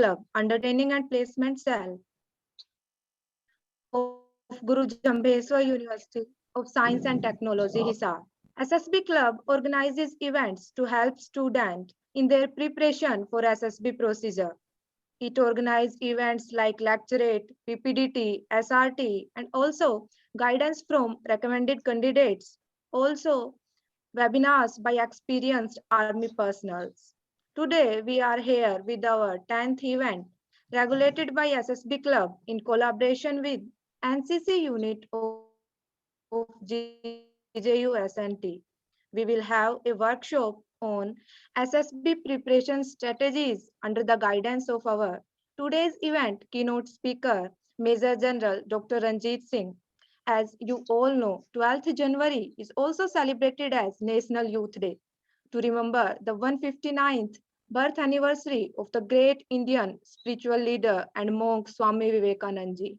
Club under Training and Placement Cell of Guru Jambheswar University of Science and Technology, Hisar. SSB Club organizes events to help students in their preparation for SSB procedure. It organizes events like lecturate, PPDT, SRT, and also guidance from recommended candidates. Also, webinars by experienced Army personnels. Today, we are here with our 10th event, regulated by SSB Club in collaboration with NCC unit of GJUS&T. We will have a workshop on SSB preparation strategies under the guidance of our today's event keynote speaker, Major General Dr. Ranjit Singh. As you all know, 12th January is also celebrated as National Youth Day to remember the 159th birth anniversary of the great Indian spiritual leader and monk Swami Vivekananda,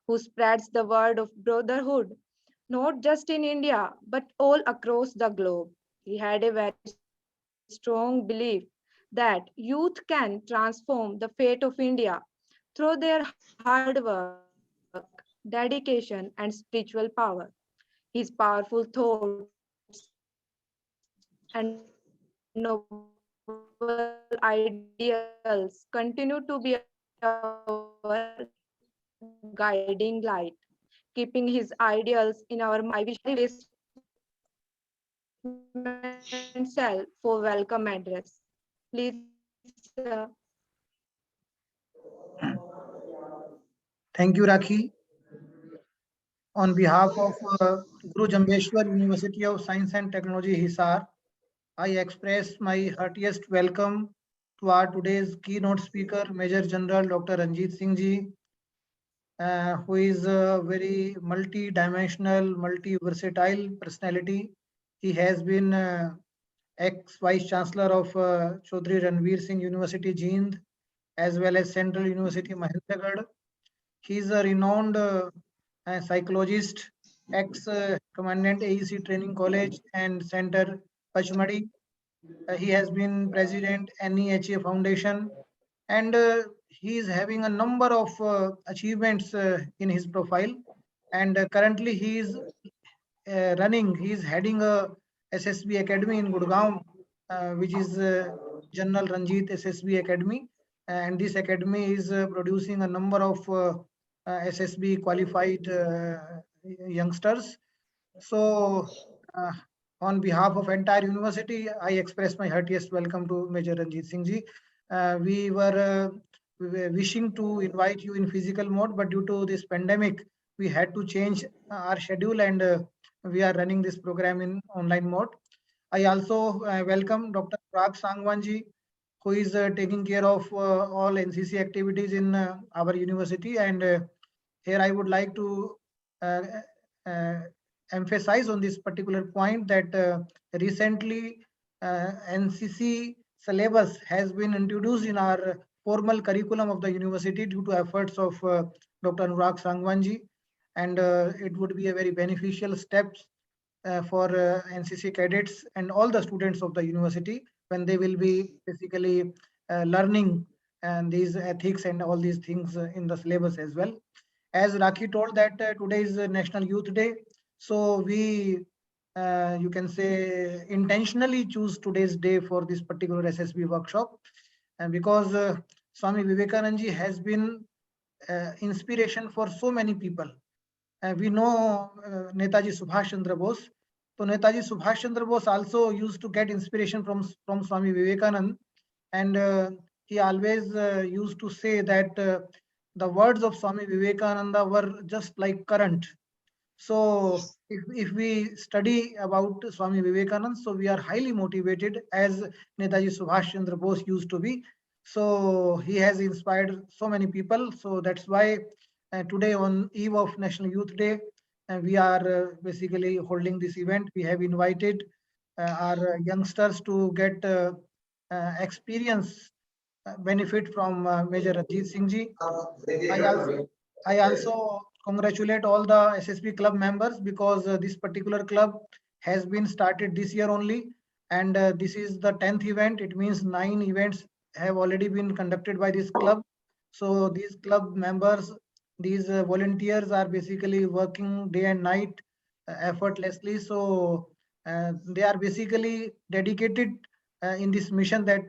who spreads the word of brotherhood not just in India but all across the globe. He had a very strong belief that youth can transform the fate of India through their hard work, dedication, and spiritual power. His powerful thoughts and noble ideals continue to be our guiding light, keeping his ideals in our my vision placement cell for welcome address. Please, Thank you, Rakhi. On behalf of Guru Jambheshwar University of Science and Technology, Hisar, I express my heartiest welcome to our today's keynote speaker, Major General Dr. Ranjit Singh ji, who is a very multi-dimensional, multi-versatile personality. He has been ex-Vice Chancellor of Chaudhry Ranveer Singh University, Jind, as well as Central University, Mahendragarh. He is a renowned psychologist, ex-commandant AEC Training College and Center, Pachmadi. He has been president NEHA Foundation, and he is having a number of achievements in his profile. And currently, he is he is heading a SSB Academy in Gurgaon, which is General Ranjit SSB Academy. And this academy is producing a number of SSB qualified youngsters. So, on behalf of entire university, I express my heartiest welcome to Major Ranjit Singh ji. We were wishing to invite you in physical mode, but due to this pandemic, we had to change our schedule, and we are running this program in online mode. I also welcome Dr. Parag Sangwan ji, who is taking care of all NCC activities in our university. And here I would like to uh, uh, emphasize on this particular point that recently NCC syllabus has been introduced in our formal curriculum of the university due to efforts of Dr. Anurag Sangwanji, and it would be a very beneficial step for NCC cadets and all the students of the university when they will be basically learning and these ethics and all these things in the syllabus as well. As Rakhi told that today is National Youth Day, so we you can say intentionally choose today's day for this particular SSB workshop, and because Swami Vivekananda has been inspiration for so many people. We know Netaji Subhash Chandra Bose. So Netaji Subhash Chandra Bose also used to get inspiration from Swami Vivekananda, and he always used to say that the words of Swami Vivekananda were just like current. So if we study about Swami Vivekananda, so we are highly motivated as Netaji Subhash Chandra Bose used to be. So he has inspired so many people. So that's why today on eve of National Youth Day, we are basically holding this event. We have invited our youngsters to get experience benefit from Major Ranjit Singh ji. I also congratulate all the SSB club members because this particular club has been started this year only, and this is the 10th event. It means 9 events have already been conducted by this club. So these club members, these volunteers are basically working day and night effortlessly. So they are basically dedicated in this mission that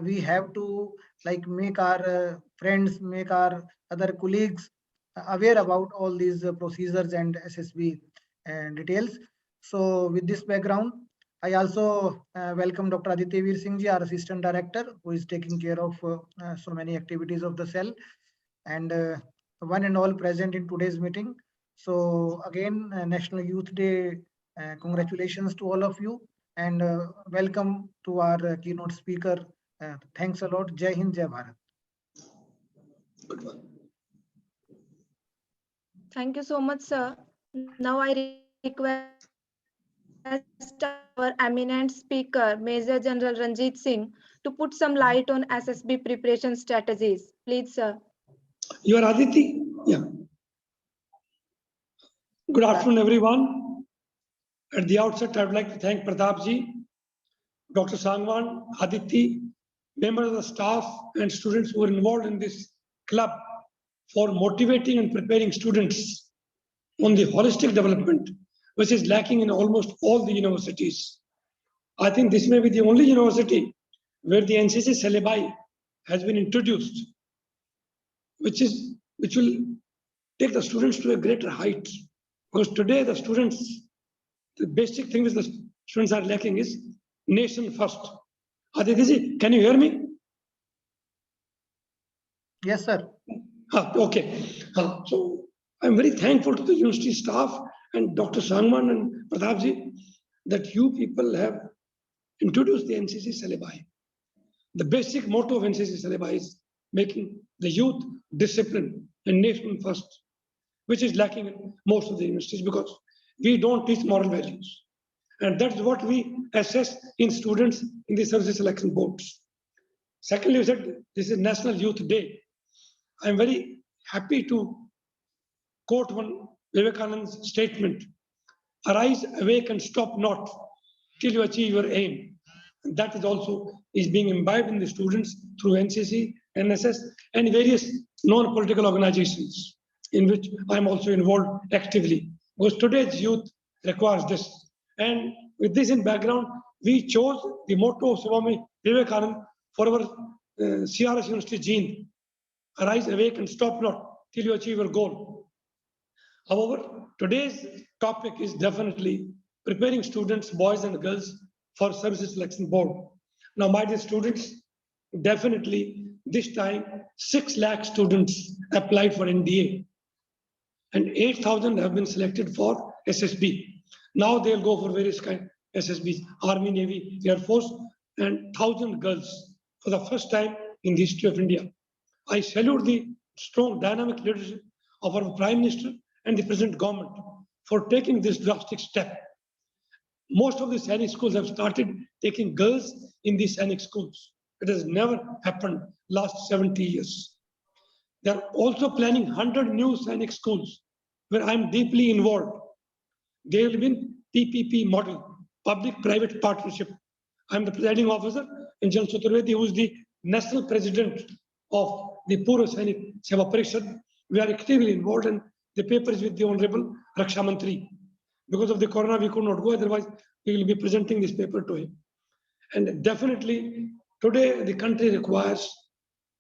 we have to like make our friends, make our other colleagues aware about all these procedures and SSB details. So with this background, I also welcome Dr. Aditya Singh ji, our Assistant Director, who is taking care of so many activities of the cell, and one and all present in today's meeting. So again, National Youth Day, congratulations to all of you, and welcome to our keynote speaker. Thanks a lot. Jai Hind, Jai Bharat. Thank you so much, sir. Now I request our eminent speaker, Major General Ranjit Singh, to put some light on SSB preparation strategies. Please, sir. You are Aditi? Yeah. Good afternoon, everyone. At the outset, I would like to thank Pratap ji, Dr. Sangwan, Aditi, members of the staff and students who were involved in this club for motivating and preparing students on the holistic development, which is lacking in almost all the universities. I think this may be the only university where the NCC syllabi has been introduced, which will take the students to a greater height. Because today the students, the basic thing which the students are lacking is nation first. Aditya ji, can you hear me? Yes, sir. Okay. So I'm very thankful to the university staff and Dr. Sangman and Pratap ji that you people have introduced the NCC syllabi. The basic motto of NCC syllabi is making the youth discipline and nation first, which is lacking in most of the universities because we don't teach moral values. And that's what we assess in students in the service selection boards. Secondly, we said this is National Youth Day. I'm very happy to quote one Vivekananda's statement, arise, awake, and stop not till you achieve your aim. And that is also is being imbibed in the students through NCC, NSS, and various non-political organizations in which I'm also involved actively. Because today's youth requires this. And with this in background, we chose the motto of Swami Vivekananda for our CRS University gene, arise, awake, and stop not till you achieve your goal. However, today's topic is definitely preparing students, boys and girls, for services selection board. Now, my dear students, definitely this time 6 lakh students applied for NDA and 8,000 have been selected for SSB. Now they'll go for various kind of SSBs, Army, Navy, Air Force, and 1,000 girls for the first time in the history of India. I salute the strong dynamic leadership of our Prime Minister and the present government for taking this drastic step. Most of the Sainik schools have started taking girls in these Sainik schools. It has never happened last 70 years. They are also planning 100 new Sainik schools where I'm deeply involved. They will be in PPP model, public-private partnership. I'm the presiding officer and General Chaturvedi, who is the national president of the Pura Sainik Seva Parishad. We are actively involved and the paper is with the Honorable Raksha Mantri. Because of the corona, we could not go, otherwise we will be presenting this paper to him. And definitely today the country requires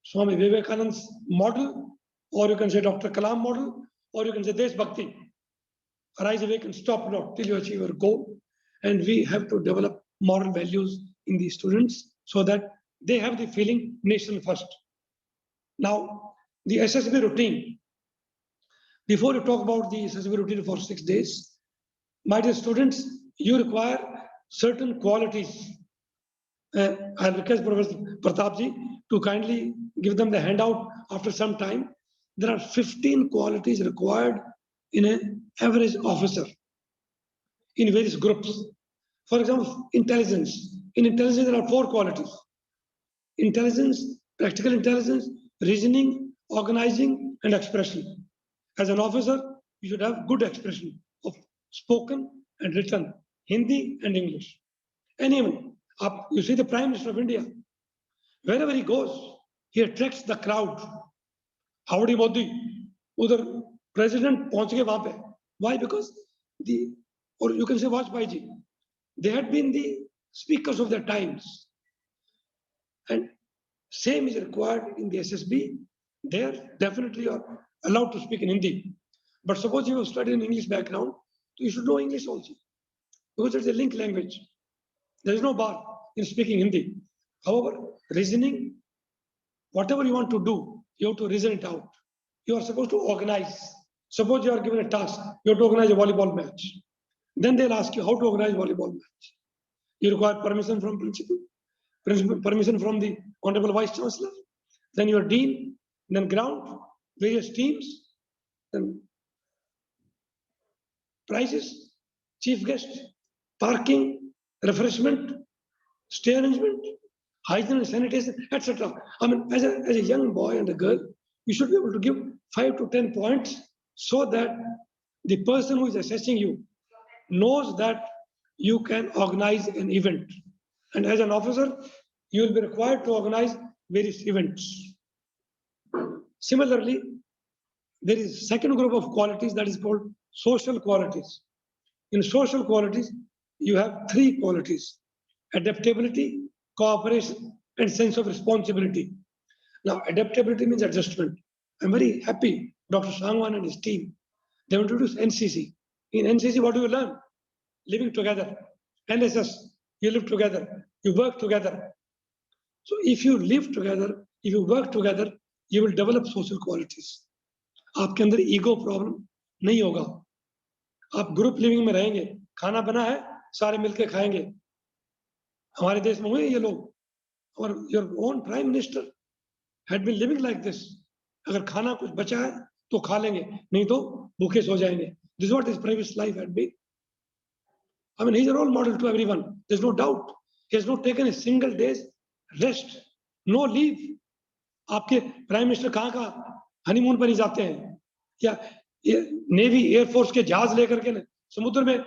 Swami Vivekananda's model, or you can say Dr. Kalam model, or you can say Desh Bhakti. Arise, awake, and stop not till you achieve your goal. And we have to develop moral values in the students so that they have the feeling nation first. Now, the SSB routine. Before you talk about the SSB routine for 6 days, my dear students, you require certain qualities. I'll request Professor Pratap ji to kindly give them the handout after some time. There are 15 qualities required in an average officer in various groups. For example, intelligence. In intelligence, there are 4 qualities. Intelligence, practical intelligence, reasoning, organizing, and expression. As an officer, you should have good expression of spoken and written, Hindi and English. And even, you see the Prime Minister of India, Wherever he goes, he attracts the crowd. Howdy Modi, udhar president pahunch gaye wahan pe. Why? Because or you can say Vajpayee ji, they had been the speakers of their times. And same is required in the SSB. There definitely are allowed to speak in Hindi. But suppose you have studied in English background, you should know English also, because it's a link language. There is no bar in speaking Hindi. However, reasoning, whatever you want to do, you have to reason it out. You are supposed to organize. Suppose you are given a task, you have to organize a volleyball match. Then they'll ask you how to organize volleyball match. You require permission from principal, permission from the Honorable Vice Chancellor, then your dean, then ground, various teams, then prizes, chief guest, parking, refreshment, stay arrangement, hygiene and sanitation, etc. I mean, as a young boy and a girl, you should be able to give 5 to 10 points so that the person who is assessing you knows that you can organize an event. And as an officer, you will be required to organize various events. Similarly, there is second group of qualities that is called social qualities. In social qualities, you have 3 qualities: adaptability, cooperation, and sense of responsibility. Now, adaptability means adjustment. I'm very happy Dr. Sangwan and his team, they introduced NCC. In NCC, what do you learn? Living together. NSS, you live together, you work together. So if you live together, if you work together, you will develop social qualities. आपके अंदर ego problem नहीं होगा. आप group living में रहेंगे, खाना बना है, सारे मिलके खाएंगे. हमारे देश में हुए ये लोग. और your own prime minister had been living like this. अगर खाना कुछ बचा है तो खा लेंगे, नहीं तो भूखे सो जाएंगे. This is what his previous life had been. I mean, he's a role model to everyone. There's no doubt. He has not taken a single day's rest, no leave. आपके प्राइम मिनिस्टर कहाँ कहाँ honeymoon पर ही जाते हैं, या navy air force के जहाज लेकर के समुद्र में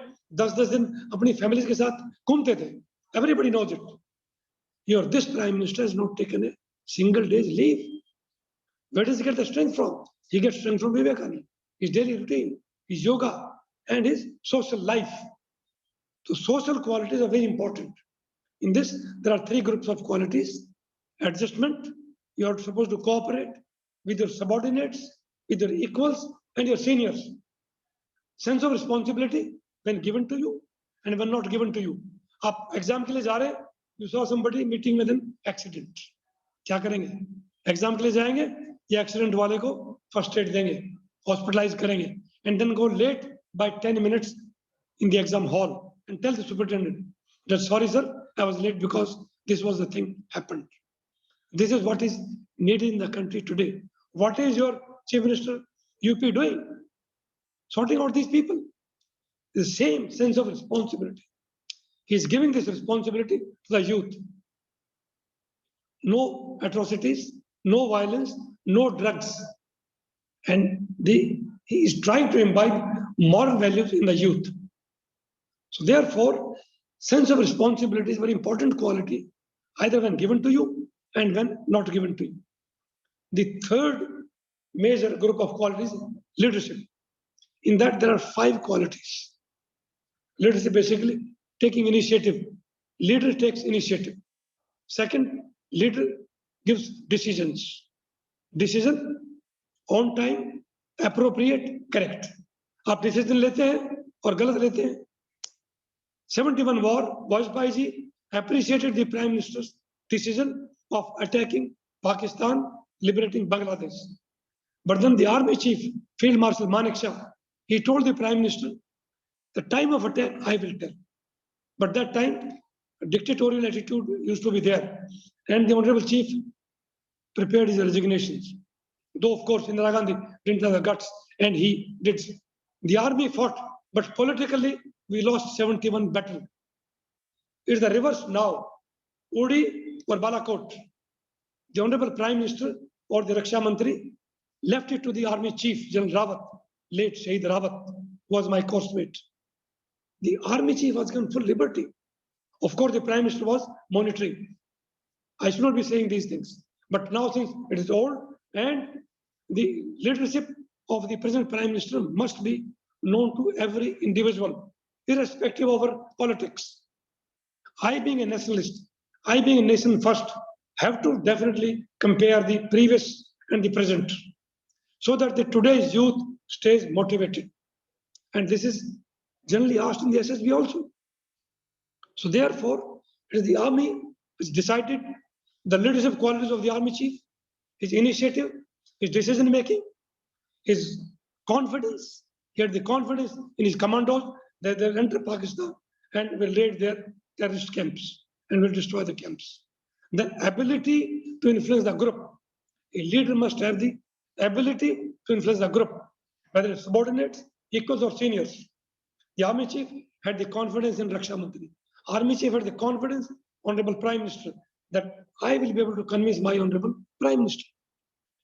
10-10 दिन अपनी फैमिली के साथ घूमते थे. Everybody knows it. This prime minister has not taken a single day's leave. Where does he get the strength from? He gets strength from Vivekananda, his daily routine, his yoga, and his social life. So social qualities are very important. In this, there are 3 groups of qualities: adjustment, you are supposed to cooperate with your subordinates, with your equals, and your seniors. Sense of responsibility when given to you and when not given to you. आप exam के लिए जा रहे हैं, you saw somebody meeting with an accident. क्या करेंगे? Exam के लिए जाएंगे, ये एक्सीडेंट वाले को फर्स्ट एड देंगे, हॉस्पिटलाइज करेंगे, and then go late by 10 minutes in the exam hall and tell the superintendent that, sorry sir, I was late because this was the thing happened. This is what is needed in the country today. What is your Chief Minister UP doing? Sorting out these people. The same sense of responsibility. He is giving this responsibility to the youth. No atrocities, no violence, no drugs. And he is trying to imbibe moral values in the youth. So therefore, sense of responsibility is a very important quality, either when given to you and when not given to you. The third major group of qualities is leadership. In that, there are 5 qualities. Leadership basically taking initiative. Leader takes initiative. Second, leader gives decisions. Decision on time, appropriate, correct. आप decision लेते हैं और गलत लेते हैं. 71 war, Vajpayee ji appreciated the Prime Minister's decision of attacking Pakistan, liberating Bangladesh. But then the Army Chief, Field Marshal Manekshaw, he told the Prime Minister, the time of attack, I will tell. But that time, a dictatorial attitude used to be there. And the Honorable Chief prepared his resignations. Though, of course, Indira Gandhi didn't have the guts, and he did. The army fought, but politically, we lost 71 battle. It's the reverse now. Uri or Balakot, the Honorable Prime Minister or the Raksha Mantri left it to the Army Chief, General Rawat, late Shahid Rawat, who was my coursemate. The Army Chief was given full liberty. Of course, the Prime Minister was monitoring. I should not be saying these things. But now since it is old, and the leadership of the present Prime Minister must be known to every individual, irrespective of our politics. I being a nationalist, I being a nation first, have to definitely compare the previous and the present, so that the today's youth stays motivated. And this is generally asked in the SSB also. So therefore, it is the army which decided the leadership qualities of the army chief, his initiative, his decision making, his confidence. He had the confidence in his commandos that they'll enter Pakistan and will raid their terrorist camps and will destroy the camps. The ability to influence the group. A leader must have the ability to influence the group, whether it's subordinates, equals, or seniors. The army chief had the confidence in Raksha Mantri. Army chief had the confidence, Honorable Prime Minister, that I will be able to convince my Honorable Prime Minister.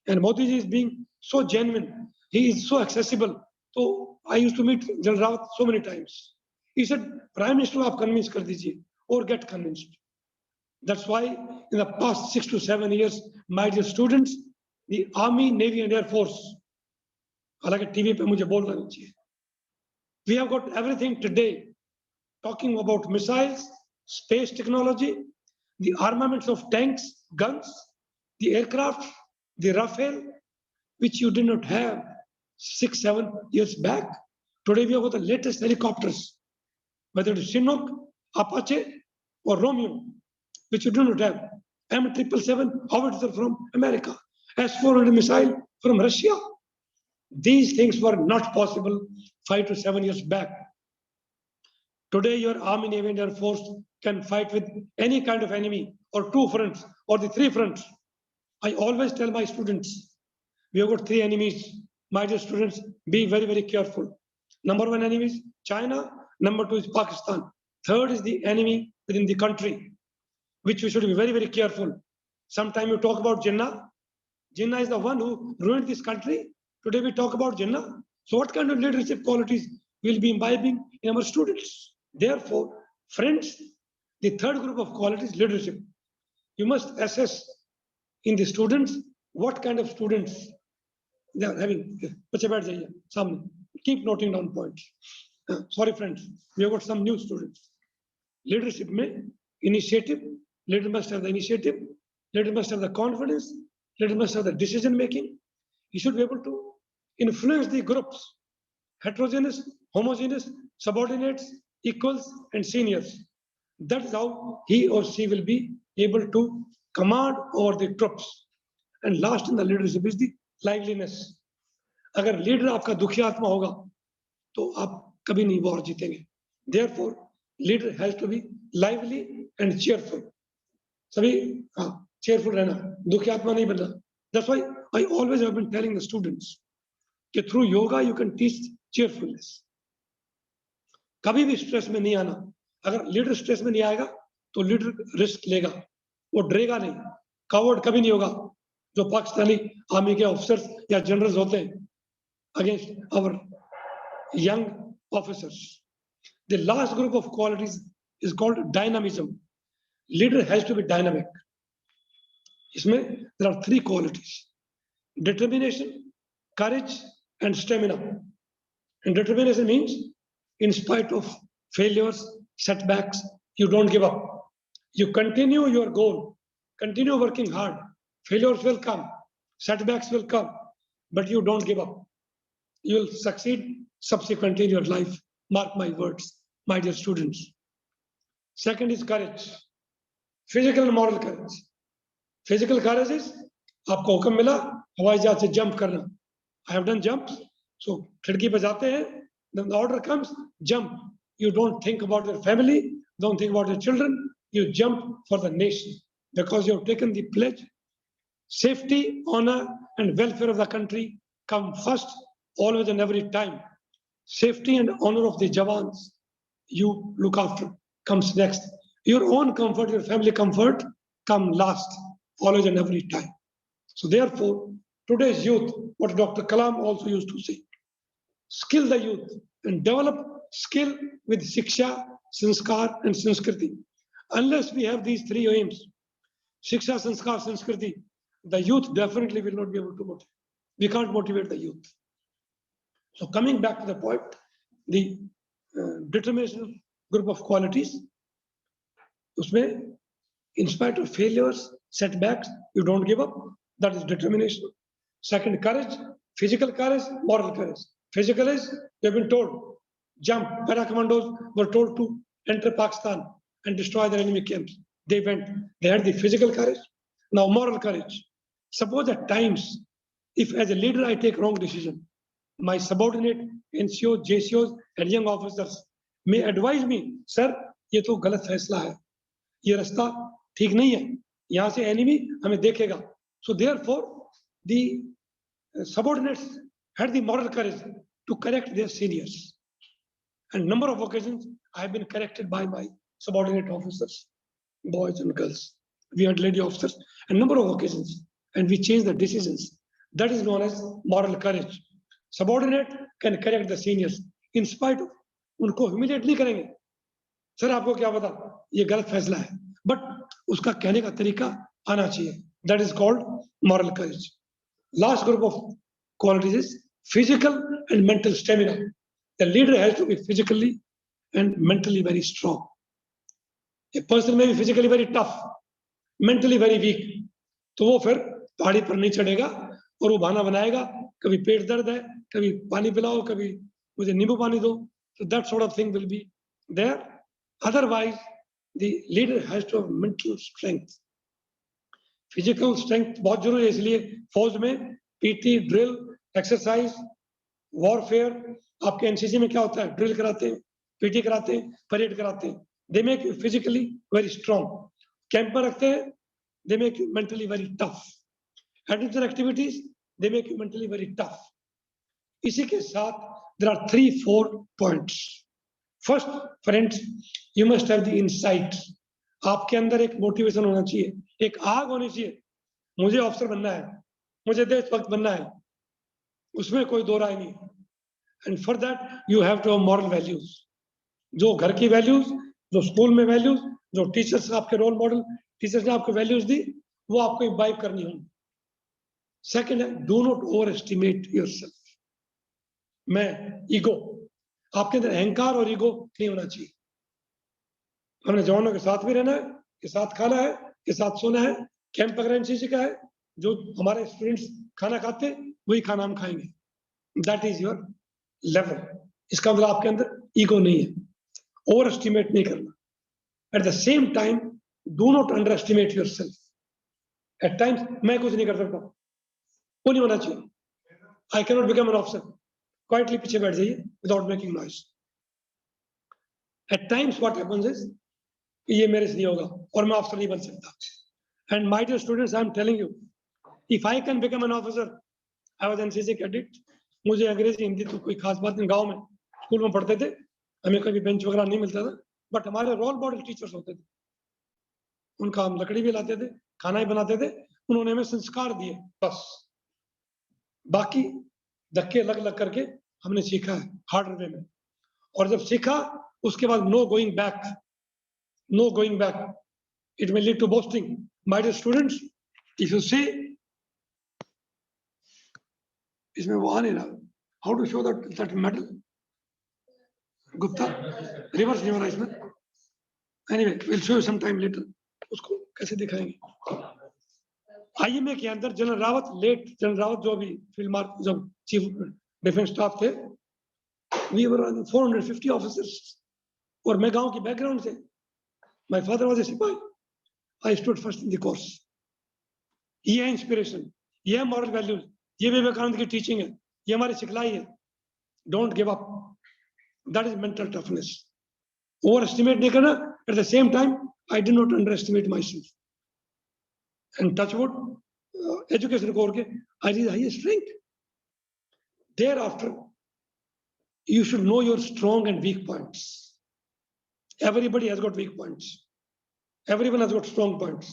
And Modi ji is being so genuine. He is so accessible. So I used to meet General Rawat so many times. He said, Prime Minister, aap convince kar dijiye or get convinced. That's why in the past 6 to 7 years, my dear students, the Army, Navy, and Air Force, हालांकि TV पे मुझे बोलना नहीं चाहिए. We have got everything today, talking about missiles, space technology, the armaments of tanks, guns, the aircraft, the Rafale, which you did not have 6, 7 years back. Today we have got the latest helicopters, whether it is Chinook, Apache, or Romeo, which you do not have. M777 howitzer from America, S-400 missile from Russia. These things were not possible 5 to 7 years back. Today, your Army, Navy, and Air Force can fight with any kind of enemy, or 2 fronts, or the 3 fronts. I always tell my students, we have got 3 enemies. My dear students, be very, very careful. Number 1 enemy is China. Number 2 is Pakistan. Third is the enemy within the country, which we should be very, very careful. Sometime you talk about Jinnah. Jinnah is the one who ruined this country. Today we talk about Jinnah. So what kind of leadership qualities will be imbibing in our students? Therefore, friends, the third group of qualities, leadership. You must assess in the students what kind of students they are having. Keep noting down points. Sorry, friends, we have got some new students. Leadership may initiative. Leader must have the initiative. Leader must have the confidence. Leader must have the decision making. He should be able to influence the groups, heterogeneous, homogeneous, subordinates, equals, and seniors. That is how he or she will be able to command over the troops. And last in the leadership is the liveliness. अगर leader आपका दुखी आत्मा होगा तो आप कभी नहीं war जीतेंगे. Therefore, leader has to be lively and cheerful. सभी cheerful रहना, दुखी आत्मा नहीं बनना. That's why I always have been telling the students that through yoga you can teach cheerfulness. कभी भी स्ट्रेस में नहीं आना. अगर लीडर स्ट्रेस में नहीं आएगा तो लीडर रिस्क लेगा, वो डरेगा नहीं, कावर्ड कभी नहीं होगा. जो पाकिस्तानी आर्मी के ऑफिसर्स या जनरल्स होते हैं against our young officers. The last group of qualities is called dynamism. Leader has to be dynamic. इसमें there are 3 qualities: determination, courage, and stamina. And determination means, in spite of failures, setbacks, you don't give up. You continue your goal, continue working hard. Failures will come, setbacks will come, but you don't give up. You will succeed subsequently in your life. Mark my words, my dear students. Second is courage, physical and moral courage. Physical courage is, आपको हुक्म मिला हवाई जहाज से jump करना. I have done jumps. So खिड़की पे जाते हैं, then the order comes, jump. You don't think about your family, don't think about your children. You jump for the nation because you have taken the pledge. Safety, honor, and welfare of the country come first, always and every time. Safety and honor of the Jawans you look after comes next. Your own comfort, your family comfort come last, always and every time. So therefore, today's youth, what Dr. Kalam also used to say, skill the youth and develop skill with Shiksha, Sanskar, and Sanskriti. Unless we have these 3 aims, Shiksha, Sanskar, Sanskriti, the youth definitely will not be able to motivate. We can't motivate the youth. So coming back to the point, the determination group of qualities, usme, in spite of failures, setbacks, you don't give up. That is determination. Second, courage, physical courage, moral courage. Physical is, you have been told, jump. Para commandos were told to enter Pakistan and destroy the enemy camps. They went. They had the physical courage. Now, moral courage. Suppose at times, if as a leader I take wrong decision, my subordinate NCOs, JCOs, and young officers may advise me, sir, ये तो गलत फैसला है, ये रास्ता ठीक नहीं है, यहाँ से enemy हमें देखेगा. So therefore, the subordinates had the moral courage to correct their seniors. And number of occasions I have been corrected by my subordinate officers, boys and girls. We had lady officers, and number of occasions, and we changed the decisions. That is known as moral courage. Subordinate can correct the seniors in spite of उनको humiliate नहीं करेंगे. Sir आपको क्या पता ये गलत फैसला है, but उसका कहने का तरीका आना चाहिए. That is called moral courage. Last group of qualities is physical and mental stamina. The leader has to be physically and mentally very strong. A person may be physically very tough, mentally very weak. तो वो फिर पहाड़ी पर नहीं चढ़ेगा और वो बहाना बनाएगा, कभी पेट दर्द है, कभी पानी पिलाओ, कभी मुझे नींबू पानी दो. So that sort of thing will be there. Otherwise, the leader has to have mental strength. Physical strength बहुत जरूरी है, इसलिए फौज में पीटी, ड्रिल, एक्सरसाइज, वॉरफेयर. आपके एनसीसी में क्या होता है? ड्रिल कराते हैं, पीटी कराते हैं, परेड कराते हैं. They make you physically very strong. Camp पर रखते हैं, they make you mentally very tough. Adventure activities, they make you mentally very tough. इसी के साथ there are 3-4 points. First, friends, you must have the insight. आपके अंदर एक motivation होना चाहिए, एक आग होनी चाहिए. मुझे ऑफिसर बनना है, मुझे देशभक्त बनना है, उसमें कोई दो राय नहीं. And for that you have to have moral values. जो घर की वैल्यूज, जो स्कूल में वैल्यूज, जो टीचर्स आपके रोल मॉडल, टीचर्स ने आपको वैल्यूज दी, वो आपको इम्बाइब करनी होगी. सेकंड है, do not over estimate yourself. मैं ईगो, आपके अंदर अहंकार और ईगो नहीं होना चाहिए. हमने जवानों के साथ भी रहना है, के साथ खाना है, के साथ सोना है. कैंप अगर एनसीसी का है, जो हमारे स्टूडेंट्स खाना खाते हैं वही खाना हम खाएंगे. That is your level. इसका मतलब आपके अंदर ईगो नहीं है, ओवर एस्टिमेट नहीं करना. At the same time do not underestimate yourself. At times मैं कुछ नहीं कर सकता, वो नहीं होना चाहिए. I can not become an officer. Quietly पीछे बैठ जाइए without making noise. At times what happens is, ये मेरे से नहीं होगा और मैं ऑफिसर नहीं बन सकता. And my dear students, I am telling you, if I can become an officer, I was NCC cadet. मुझे अंग्रेजी हिंदी तो कोई खास बात नहीं, गांव में स्कूल में पढ़ते थे, हमें कभी बेंच वगैरह नहीं मिलता था, बट हमारे रोल मॉडल टीचर्स होते थे. उनका हम लकड़ी भी लाते थे, खाना ही बनाते थे, उन्होंने हमें संस्कार दिए बस. बाकी धक्के लग लग करके हमने सीखा है हार्ड वे में. और जब सीखा उसके बाद no going back, no going back. It will lead to boasting. My dear students, if you see, इसमें वो आ नहीं रहा, how to show that medal. गुप्ता रिवर्स नहीं हो रहा इसमें. Anyway, will show you some time later. उसको कैसे दिखाएंगे? आईएमए के अंदर general Rawat, late general Rawat जो अभी फील्ड मार्क, जब चीफ डिफेंस स्टाफ थे, वी वर 450 ऑफिसर्स. और मैं गांव की बैकग्राउंड से, माय फादर वाज ए सिपाही. I stood first in the course. ये है इंस्पिरेशन, ये है मॉरल वैल्यूज, ये विवेकानंद की टीचिंग है, ये हमारी सिखलाई है. Don't give up. That is mental toughness. Over estimate नहीं करना. At the same time I did not underestimate myself. And touch wood, education को करके I reach highest rank. Thereafter you should know your strong and weak points. Everybody has got weak points. Everyone has got strong points.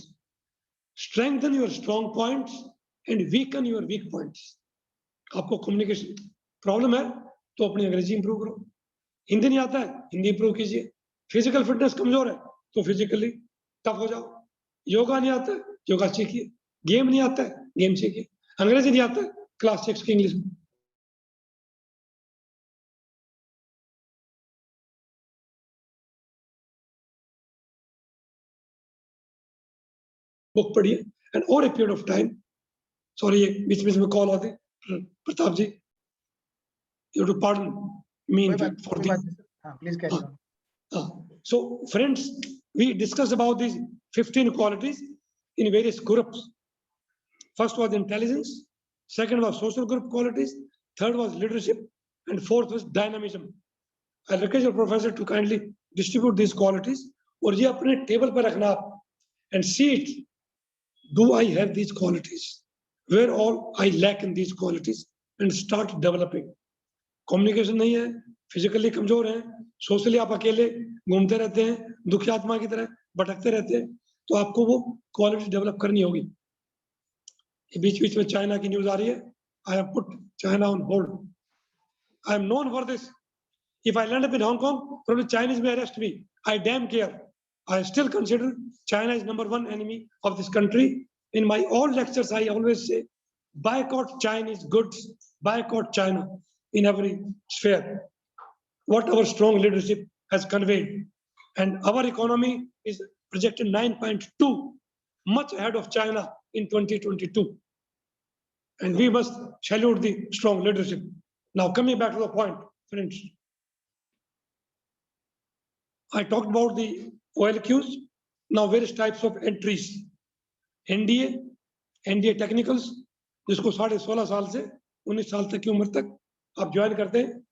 Strengthen your strong points and weaken your weak points. आपको communication problem है तो अपनी अंग्रेजी improve करो. हिंदी नहीं आता है, Hindi improve कीजिए. फिजिकल फिटनेस कमजोर है तो फिजिकली टफ हो जाओ. योगा नहीं आता है, योगा सीखिए, गेम नहीं आता है गेम सीखिए, अंग्रेजी नहीं आता है क्लास 6 की इंग्लिश में बुक पढ़िए and over a period of time. Sorry, बीच बीच में कॉल आते Pratap ji, you to pardon me in fact for this. Please carry on. So friends, we discussed about these 15 qualities in various groups. First was intelligence, second was social group qualities, third was leadership, and fourth was dynamism. I request your professor to kindly distribute these qualities और ये अपने table पर रखना आप and see it. Do I have these qualities? Where all I lack in these qualities and start developing. Communication नहीं है, physically कमजोर है, सोशली आप अकेले घूमते रहते हैं, दुखी आत्मा की तरह भटकते रहते हैं, तो आपको वो क्वालिटी डेवलप करनी होगी। बीच बीच में चाइना की न्यूज आ रही है, I have put China on hold, I am known for this, if I land up in Hong Kong probably Chinese may arrest me, I damn care, I still consider China is number one enemy of this country. In my all lectures I always say boycott Chinese goods, boycott China in every sphere. What our strong leadership has conveyed, and our economy is projected 9.2, much ahead of China in 2022, and we must salute the strong leadership. Now coming back to the point, friends, I talked about the OLQs. Now various types of entries. NDA technicals, जिसको 16.5 साल से 19 साल तक की उम्र तक आप join करते हैं,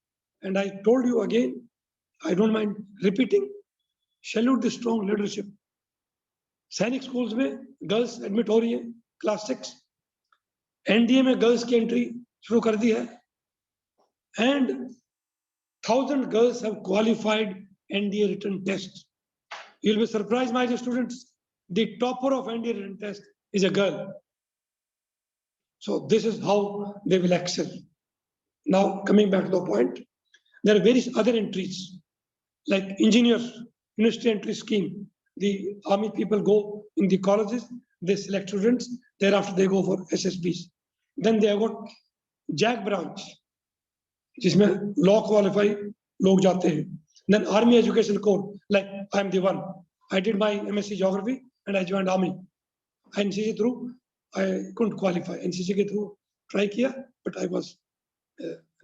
and I told you again, I don't mind repeating, salute the strong leadership. सैनिक स्कूल्स में गर्ल्स एडमिट हो रही है क्लास 6, एनडीए में गर्ल्स की एंट्री शुरू कर दी है, and 1000 girls have qualified NDA written test. You'll be surprised, my dear students, the topper of NDA written test is a girl. So this is how they will excel. Now coming back to the point, there are various other entries like engineers, university entry scheme. The army people go in the colleges, they select students, thereafter they go for SSBs. Then they have got JAG branch, जिसमें law qualified लोग जाते हैं. Then army education corps, like I am the one. I did my MSc geography and I joined army. NCC through I couldn't qualify. NCC के through try किया, but I was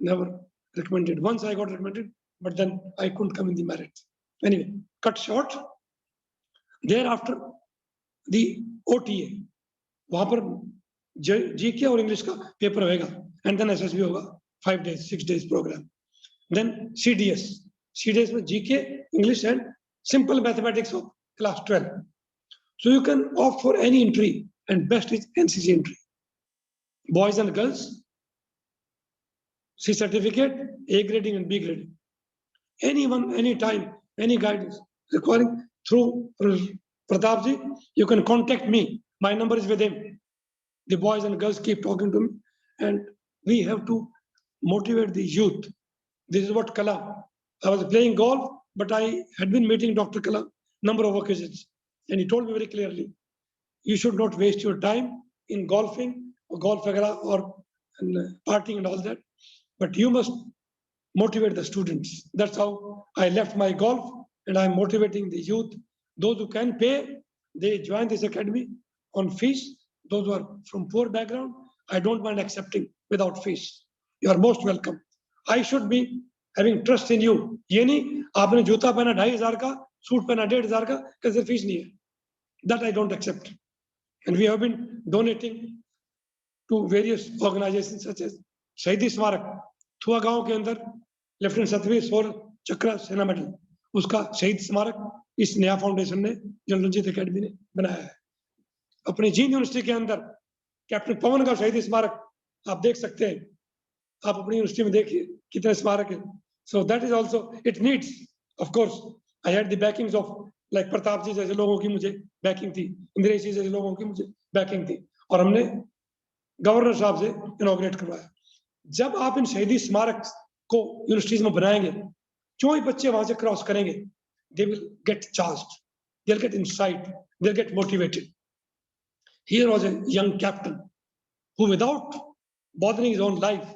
never recommended. Once I got recommended, but then I couldn't come in the merit. Anyway, cut short. Thereafter, the OTA, वहाँ पर GK और English का paper होएगा, and then SSB होगा 5 days, 6 days program. Then CDS में GK, English and simple mathematics of class 12. So you can opt for any entry, and best is NCC entry. Boys and girls, C certificate, A grading and B grading. Anyone, anytime, any guidance requiring through Pratap ji, you can contact me. My number is with him. The boys and girls keep talking to me, and we have to motivate the youth. This is what Kalam. I was playing golf, but I had been meeting Dr. Kalam number of occasions, and he told me very clearly, you should not waste your time in golfing or golf or partying and all that, but you must motivate the students. That's how I left my golf, and I'm motivating the youth. Those who can pay, they join this academy on fees. Those who are from poor background, I don't mind accepting without fees. You are most welcome. I should be having trust in you. ये नहीं आपने जूता पहना 2500 का, suit पहना 1500 का, कैसे fees नहीं है. That I don't accept. And we have been donating to various organizations such as शहीदी स्मारक, थुआ गांव के अंदर लेफ्टिनेंट सतवीर सोर चक्र सेना मेडल, उसका शहीद स्मारक इस नया फाउंडेशन ने, जनरल रंजीत एकेडमी ने बनाया है. अपनी जी यूनिवर्सिटी के अंदर कैप्टन पवन का शहीद स्मारक आप देख सकते हैं. आप अपनी यूनिवर्सिटी में देखिए कितने स्मारक है. So that is also, it needs, of course, I had the backings of like Pratap जी जैसे लोगों की मुझे बैकिंग थी, इंद्रेश जी जैसे लोगों की मुझे बैकिंग थी, और हमने गवर्नर साहब से इनॉग्रेट करवाया. जब आप इन शहीदी स्मारक को यूनिवर्सिटीज में बनाएंगे, जो ही बच्चे वहां से क्रॉस करेंगे, they will get charged, they'll get insight, they'll get motivated. Here was a young captain who, without bothering his own life,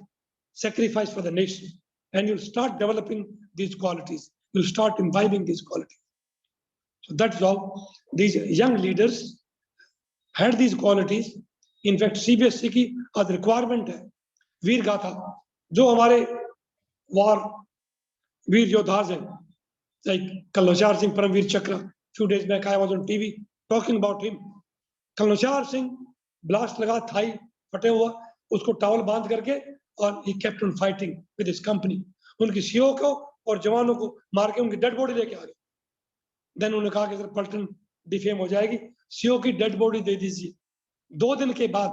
sacrificed for the nation. And you'll start developing these qualities. You'll start imbibing these qualities. So that's how these young leaders had these qualities. In fact, CBSE की आज requirement है वीर गाथा, जो हमारे वार वीर योद्धा हैं, like Kalnochar Singh Paramveer Chakra. Few days back I was on TV talking about him. Kalnochar Singh blast लगा, Thai फटे हुआ, उसको टावल बांध करके और he kept on fighting with his company. उनकी सीओ को और जवानों को मार के उनकी डेड बॉडी लेके आ गए. देन उन्होंने कहा कि सर पलटन डिफेम हो जाएगी, सीओ की डेड बॉडी दे दीजिए. 2 दिन के बाद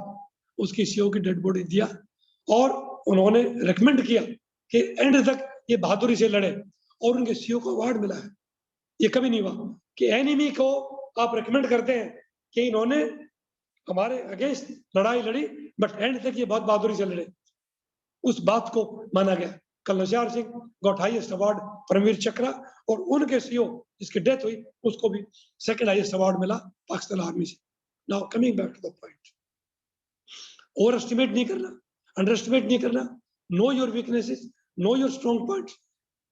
उसकी सीओ की डेड बॉडी दिया और उन्होंने रिकमेंड किया कि एंड तक ये बहादुरी से लड़े और उनके सीओ को अवार्ड मिला है. ये कभी नहीं हुआ कि एनिमी को आप रिकमेंड करते हैं कि इन्होंने हमारे अगेंस्ट लड़ाई लड़ी बट एंड तक ये बहुत बहादुरी से लड़े. उस बात को माना गया. कलनशार Singh got highest award Paramvir चक्र और उनके सीओ जिसकी डेथ हुई उसको भी सेकंड हाईएस्ट अवार्ड मिला पाकिस्तान आर्मी से. Now coming back to the point, over estimate नहीं करना, अंडर एस्टिमेट नहीं करना, know your weaknesses, know your strong points,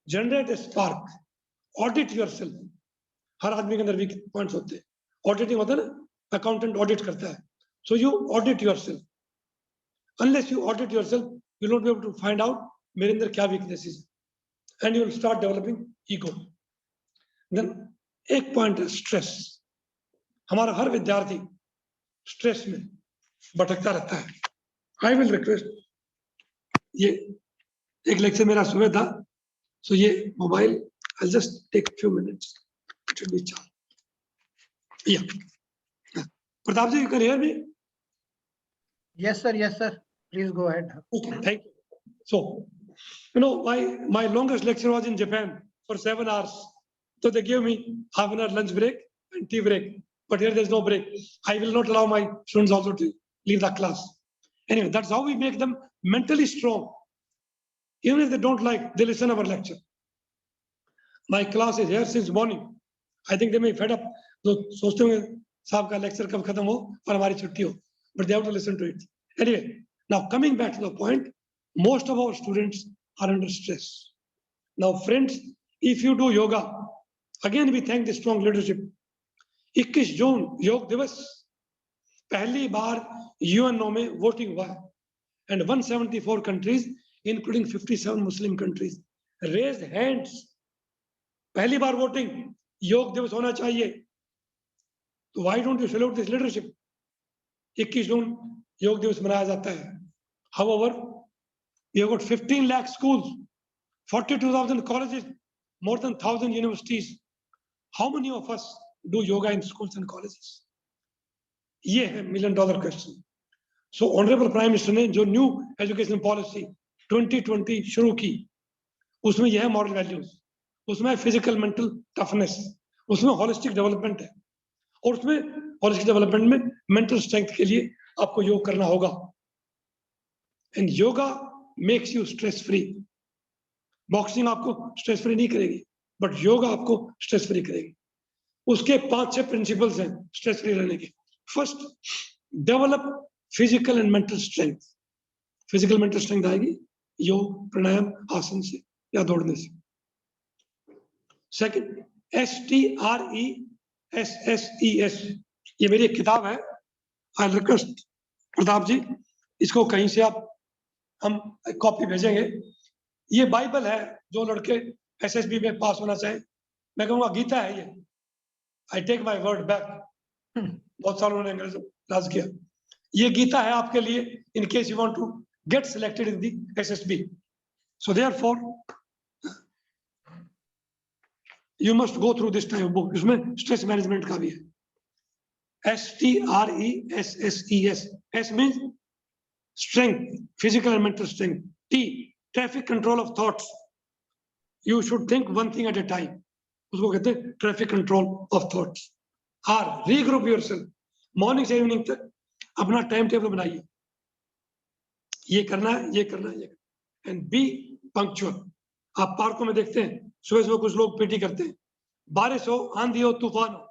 generate a spark, audit yourself. हर आदमी के अंदर वीक पॉइंट्स होते हैं. ऑडिटिंग होता है ना, अकाउंटेंट ऑडिट करता है. So you audit yourself. Unless you audit yourself you will not be able to find out मेरे अंदर क्या वीकनेसेस है, and you will start developing ego. Then एक पॉइंट है स्ट्रेस. हमारा हर विद्यार्थी स्ट्रेस में भटकता रहता है. आई विल रिक्वेस्ट, ये एक लेक्चर मेरा सुबह था, सो ये mobile I just take few minutes, it will be charge. या Pratap ji, you can hear me? Yes, sir. Please go ahead. Okay, thank you. So, you know, my longest lecture was in Japan for 7 hours. So they gave me half an hour lunch break and tea break. But here there's no break. I will not allow my students also to leave the class. Anyway, that's how we make them mentally strong. Even if they don't like, they listen our lecture. My class is here since morning. I think they may be fed up. So सोचते होंगे साहब का lecture कब खत्म हो और हमारी छुट्टी हो. But they have to listen to it. Anyway, now coming back to the point, most of our students are under stress. Now friends, if you do yoga, again we thank the strong leadership. 21 जून योग दिवस, पहली बार UNO में voting हुआ है and 174 countries including 57 Muslim countries raised hands. पहली बार voting, योग दिवस होना चाहिए. तो why don't you salute this leadership? 21 जून योग दिवस मनाया जाता है. However, we have got 15 lakh schools, 42,000 colleges, more than 1,000 universities. How many of us do yoga in schools and colleges? ये है $1 million question. So Honorable Prime Minister ने जो new education policy 2020 शुरू की, उसमें यह है moral values, उसमें physical mental toughness, उसमें holistic development है और उसमें holistic development में mental strength के लिए आपको योग करना होगा. And yoga makes you stress free. Boxing आपको stress free नहीं करेगी, but yoga आपको stress free करेगी. उसके 5-6 principles हैं stress free रहने के. First, develop physical and mental strength. Physical mental strength आएगी योग, प्राणायाम, आसन से या दौड़ने से. Second, STRESSES. ये मेरी एक किताब है. I request प्रताप जी, इसको कहीं से आप हम कॉपी भेजेंगे. ये बाइबल है जो लड़के SSB में पास होना चाहे. मैं कहूँगा गीता है ये. I take my word back. बहुत सालों ने अंग्रेज राज किया. ये गीता है आपके लिए in case you want to get selected in the SSB. So therefore you must go through this type of book. इसमें स्ट्रेस मैनेजमेंट का भी है. STRESSES. S means strength, physical and mental strength. T, traffic control of thoughts. You should think one thing at a time. उसको कहते हैं traffic control of thoughts. R, regroup yourself. Morning से evening तक अपना time table बनाइए. ये करना है, ये करना है, ये करना. And B, punctual. आप पार्कों में देखते हैं सुबह सुबह कुछ लोग पीटी करते हैं. बारिश हो, आंधी हो, तूफान हो,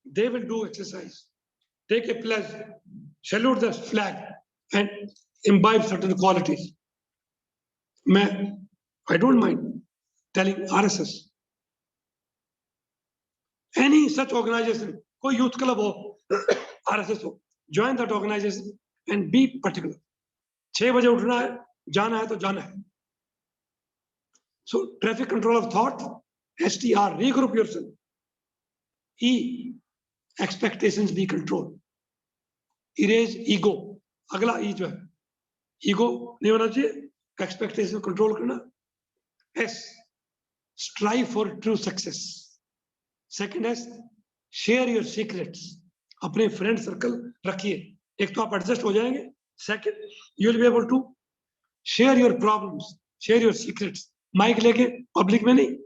they will do exercise. take a pledge, salute the flag, and imbibe certain qualities. I don't mind telling RSS, any such organization, कोई youth club हो, RSS हो, join that organization and be particular. 6 बजे उठना है, जाना है तो जाना है. So traffic control of thought, STR, regroup yourself. E, expectations be controlled. Erase ego. अगला E जो है, ego नहीं होना चाहिए, expectation control करना. S, strive for true success. Second S, share your secrets. अपने friend circle रखिए. एक तो आप adjust हो जाएंगे. Second, you will be able to share your problems, share your secrets. Mic लेके पब्लिक में नहीं,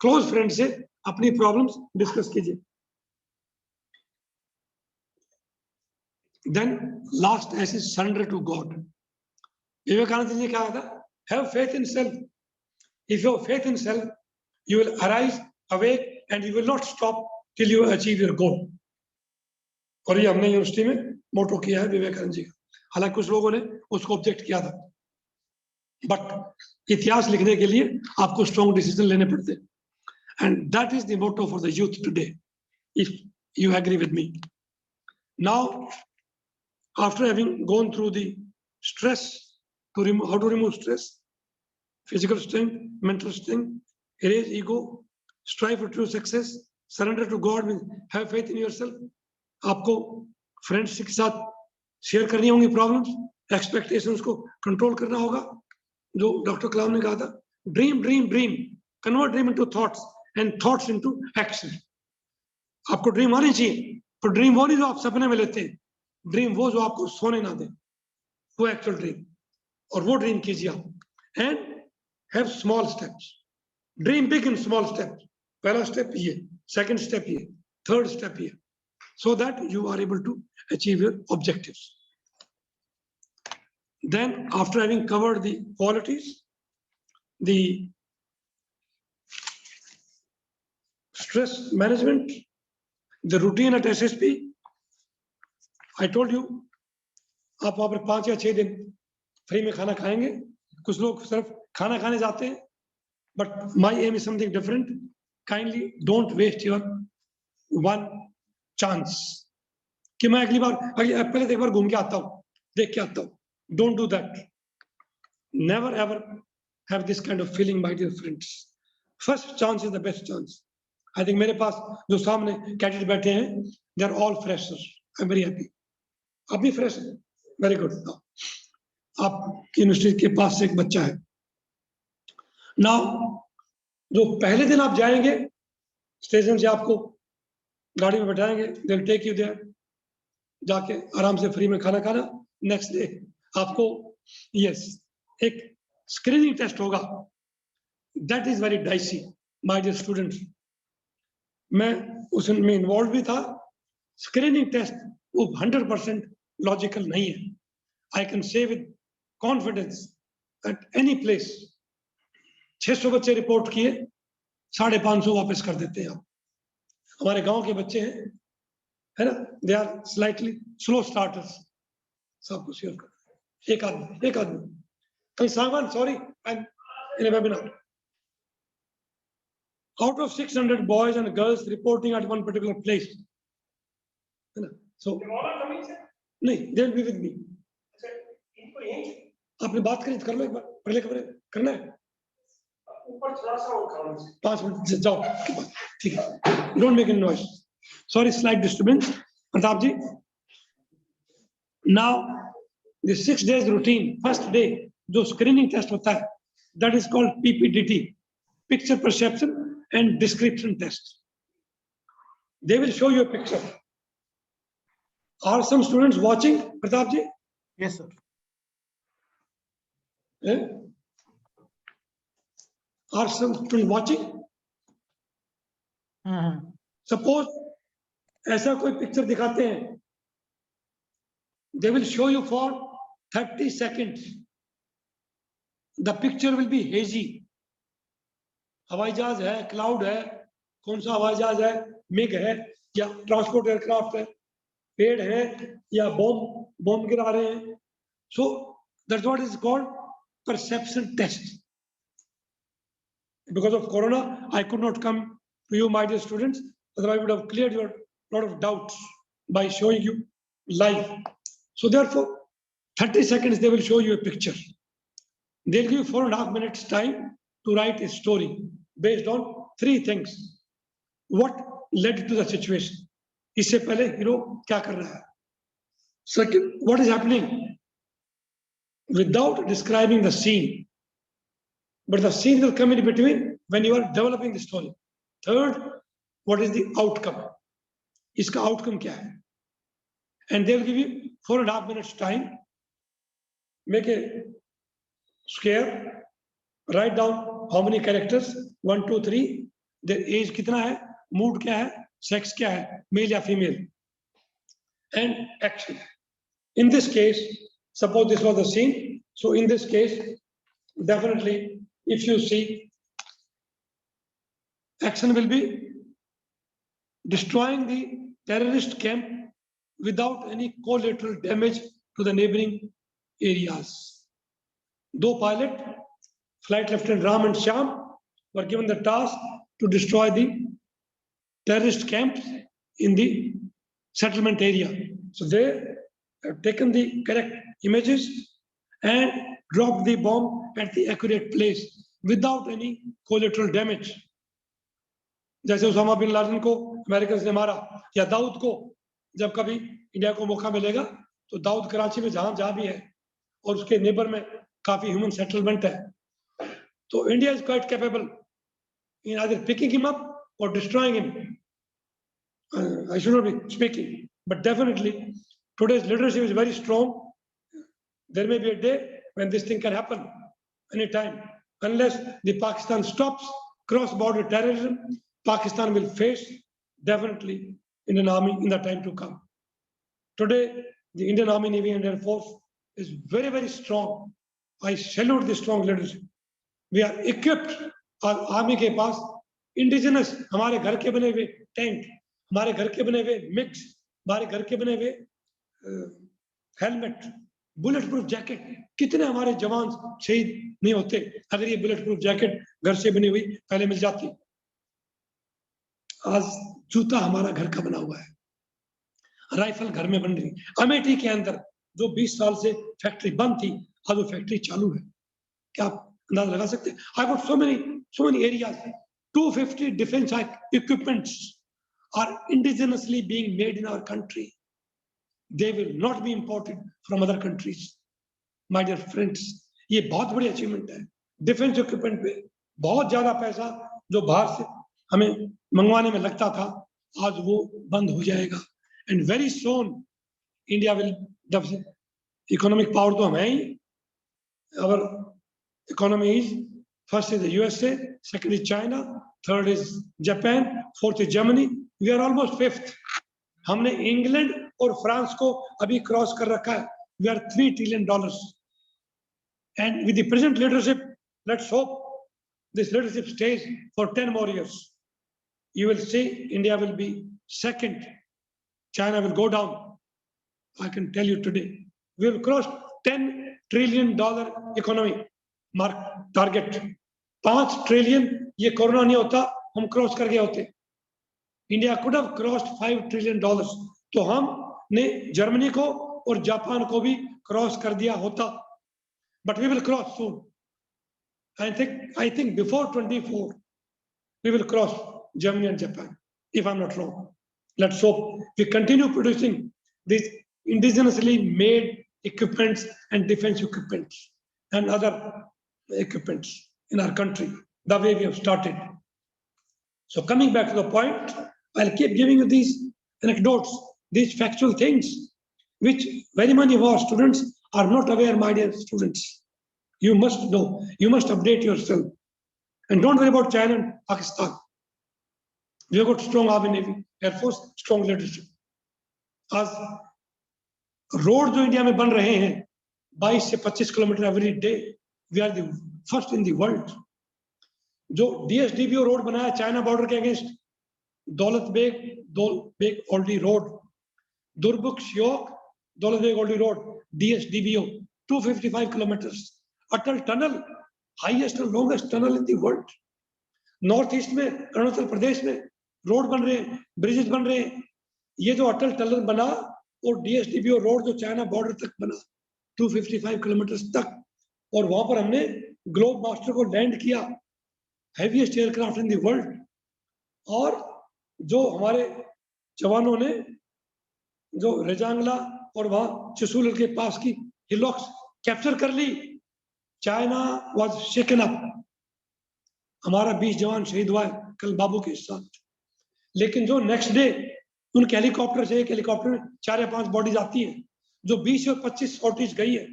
क्लोज फ्रेंड से अपनी प्रॉब्लम्स डिस्कस कीजिए. देन लास्ट ऐसे surrender to God. Vivekananda ji ने कहा था, have faith in self. If you have faith in self, you will arise awake and you will not stop till you achieve your goal. और ये हमने university में मोटो किया है विवेकानंद जी का. हालांकि कुछ लोगों ने उसको ऑब्जेक्ट किया था, बट इतिहास लिखने के लिए आपको स्ट्रॉन्ग डिसीजन लेने पड़ते हैं. And that is the motto for the youth today, if you agree with me. Now after having gone through the stress, how to remove stress, physical strength, mental strength, erase ego, strive for true success, surrender to God, have faith in yourself. आपको friends के साथ share करनी होंगी problems, expectations को control करना होगा. जो doctor कलाम ने कहा था, dream dream dream, convert dream into thoughts and thoughts into action. आपको ड्रीम आनी चाहिए, पर ड्रीम वो नहीं जो आप सपने में लेते हैं, ड्रीम वो जो आपको सोने ना दे, वो एक्चुअल ड्रीम. और वो ड्रीम कीजिए आप. And have small steps, dream big in small steps. पहला स्टेप ये, सेकंड स्टेप ये, थर्ड स्टेप ये, so that you are able to achieve your objectives. Then after having covered the qualities, the stress management, the routine at SSB, I told you, आप वहां पर 5 या 6 दिन free में खाना खाएंगे. कुछ लोग सिर्फ खाना खाने जाते हैं, but my aim is something different. Kindly don't waste your one chance कि मैं अगली बार पहले एक बार घूम के आता हूं, देख के आता हूं. Don't do that. Never ever have this kind of feeling, my dear friends. First chance is the best chance. I think मेरे पास जो सामने कैडेट बैठे हैं, they are all freshers. I'm very happy. आप भी फ्रेश हैं, वेरी गुड. आपकी university के पास से एक बच्चा है. नाउ जो पहले दिन आप जाएंगे, स्टेशन से आपको गाड़ी में बैठाएंगे, they will take you there, जाके आराम से फ्री में खाना खाना. नेक्स्ट डे आपको एक स्क्रीनिंग टेस्ट होगा. That is very dicey my dear students. मैं उसमें इन्वॉल्व भी था. स्क्रीनिंग टेस्ट वो 100% लॉजिकल नहीं है. I can say with confidence at any place, 600 बच्चे रिपोर्ट किए, 550 वापस कर देते हैं आप. हमारे गांव के बच्चे हैं, है ना, they are slightly slow starters. सबको शेयर कर. एक आदमी कल सामान, sorry, I am in a webinar. Out of 600 boys and girls reporting at one particular place, है ना, so नहीं, they will be with me. आपने बात करी तो कर लो एक बार, पहले करना है. ऊपर थोड़ा सा और काम है, 5 मिनट से जाओ, ठीक है. Don't make any noise. Sorry, slight disturbance. Pratap ji, now the 6 days routine, first day जो स्क्रीनिंग टेस्ट होता है, that is called PPDT, picture perception and description test. They will show you a picture. Are some students watching, Pratap ji? Yes, sir. Are some students watching? Suppose ऐसा कोई picture दिखाते हैं, they will show you for 30 seconds. The picture will be hazy. हवाई जहाज है, cloud है, कौन सा हवाई जहाज है, मिग है या ट्रांसपोर्ट एयरक्राफ्ट है, पेड़ हैं या बॉम्ब गिरा रहे हैं. So that's what is called perception test. Because of Corona, I could not come to you, my dear students. Otherwise, I would have cleared your lot of doubts by showing you live. So therefore, 30 seconds they will show you a picture. They'll give you 4.5 minutes time to write a story based on 3 things. What led to the situation? इससे पहले hero क्या कर रहा है? Second, what is happening? Without describing the scene, but the scene will come in between when you are developing the story. Third, what is the outcome? Iska outcome kya hai? And they will give you 4.5 minutes time. Make a square. Write down how many characters. 1, 2, 3. Their age kitna hai? Mood kya hai? Sex kya hai? Male ya female? And action. In this case, suppose this was the scene. So in this case, definitely, if you see, action will be destroying the terrorist camp without any collateral damage to the neighboring areas. Two pilot, Flight Lieutenant Ram and Sham, were given the task to destroy the terrorist camps in the settlement area. So they have taken the correct images and dropped the bomb at the accurate place without any collateral damage. जैसे Usama bin Laden को American ने मारा, या दाऊद को जब कभी India को मौका मिलेगा तो दाऊद कराची में जहां भी है और उसके नेबर में काफी ह्यूमन सेटलमेंट है, तो India is quite capable in either picking him up और destroying him. I should not be speaking, but definitely today's leadership is very strong. There may be a day when this thing can happen anytime. Unless the Pakistan stops cross-border terrorism, Pakistan will face definitely Indian Army in the time to come. Today, the Indian Army, Navy and Air Force is very, very strong. I salute the strong leadership. We are equipped. Our army के पास indigenous हमारे घर के बने हुए tank, हमारे घर के बने हुए MiGs, हमारे घर के बने हुए हेलमेट, बुलेट प्रूफ जैकेट. कितने हमारे जवान शहीद नहीं होते अगर ये बुलेट प्रूफ जैकेट घर से बनी हुई पहले मिल जाती. आज जूता हमारा घर का बना हुआ है, राइफल घर में बन रही. अमेठी के अंदर जो 20 साल से फैक्ट्री बंद थी, आज वो फैक्ट्री चालू है. क्या आप अंदाजा लगा सकते हैं? I got so many areas. 250 defense equipments are indigenously being made in our country. They will not be imported from other countries. My dear friends, ये बहुत बड़ी अचीवमेंट है. डिफेंस इक्विपमेंट पे बहुत ज्यादा पैसा जो बाहर से हमें मंगवाने में लगता था, आज वो बंद हो जाएगा. And very soon India will, economic power तो हम है ही. Our economy is, first is the USA, second is China, third is Japan, fourth is Germany. We are almost fifth. हमने इंग्लैंड और फ्रांस को अभी क्रॉस कर रखा है. We are $3 trillion. And with the present leadership, let's hope this leadership stays for 10 more years. You will see India will be second. China will go down. I can tell you today. We will cross $10 trillion economy mark target. 5 trillion ये corona नहीं होता हम cross कर गए होते. India could have crossed $5 trillion. तो हमने Germany को और जापान को भी क्रॉस कर दिया होता. But we will cross soon. I think before 24 we will cross Germany and Japan, if I'm not wrong. Let's hope we continue producing these indigenously made equipments and defense equipments and other equipments in our country, the way we have started. So coming back to the point, I'll keep giving you these anecdotes, these factual things, which very many of our students are not aware, my dear students. You must know, you must update yourself. And don't worry about China and Pakistan. We have got strong Army, Navy, Air Force, strong leadership. आज road जो India में बन रहे हैं 22 से 25 kilometre every day, we are the first in the world. जो DSDBO road बनाया China border के against, Daulat Beg Oldi road, Durbuk Shiok Dolbeg Oldie Road DSDBO 255 kilometers. Atal Tunnel, highest and longest tunnel in the world. North east में अरुणाचल प्रदेश में road बन रहे हैं, bridges बन रहे हैं. ये जो अटल टनल बना और डीएसडीबीओ रोड जो चाइना बॉर्डर तक बना 255 किलोमीटर तक, और वहां पर हमने ग्लोब मास्टर को लैंड किया, heaviest aircraft in the world. और जो हमारे जवानों ने जो रेजांगला और वहां चिसूल के पास की हिलॉक्स कैप्चर कर ली, चाइना वाज शेकन अप. हमारा 20 जवान शहीद हुआ है कल बाबू के साथ. लेकिन जो नेक्स्ट डे उनके हेलीकॉप्टर से, एक हेलीकॉप्टर में 4 या 5 बॉडीज आती हैं, जो 20 और 25 सॉर्टीज गई है,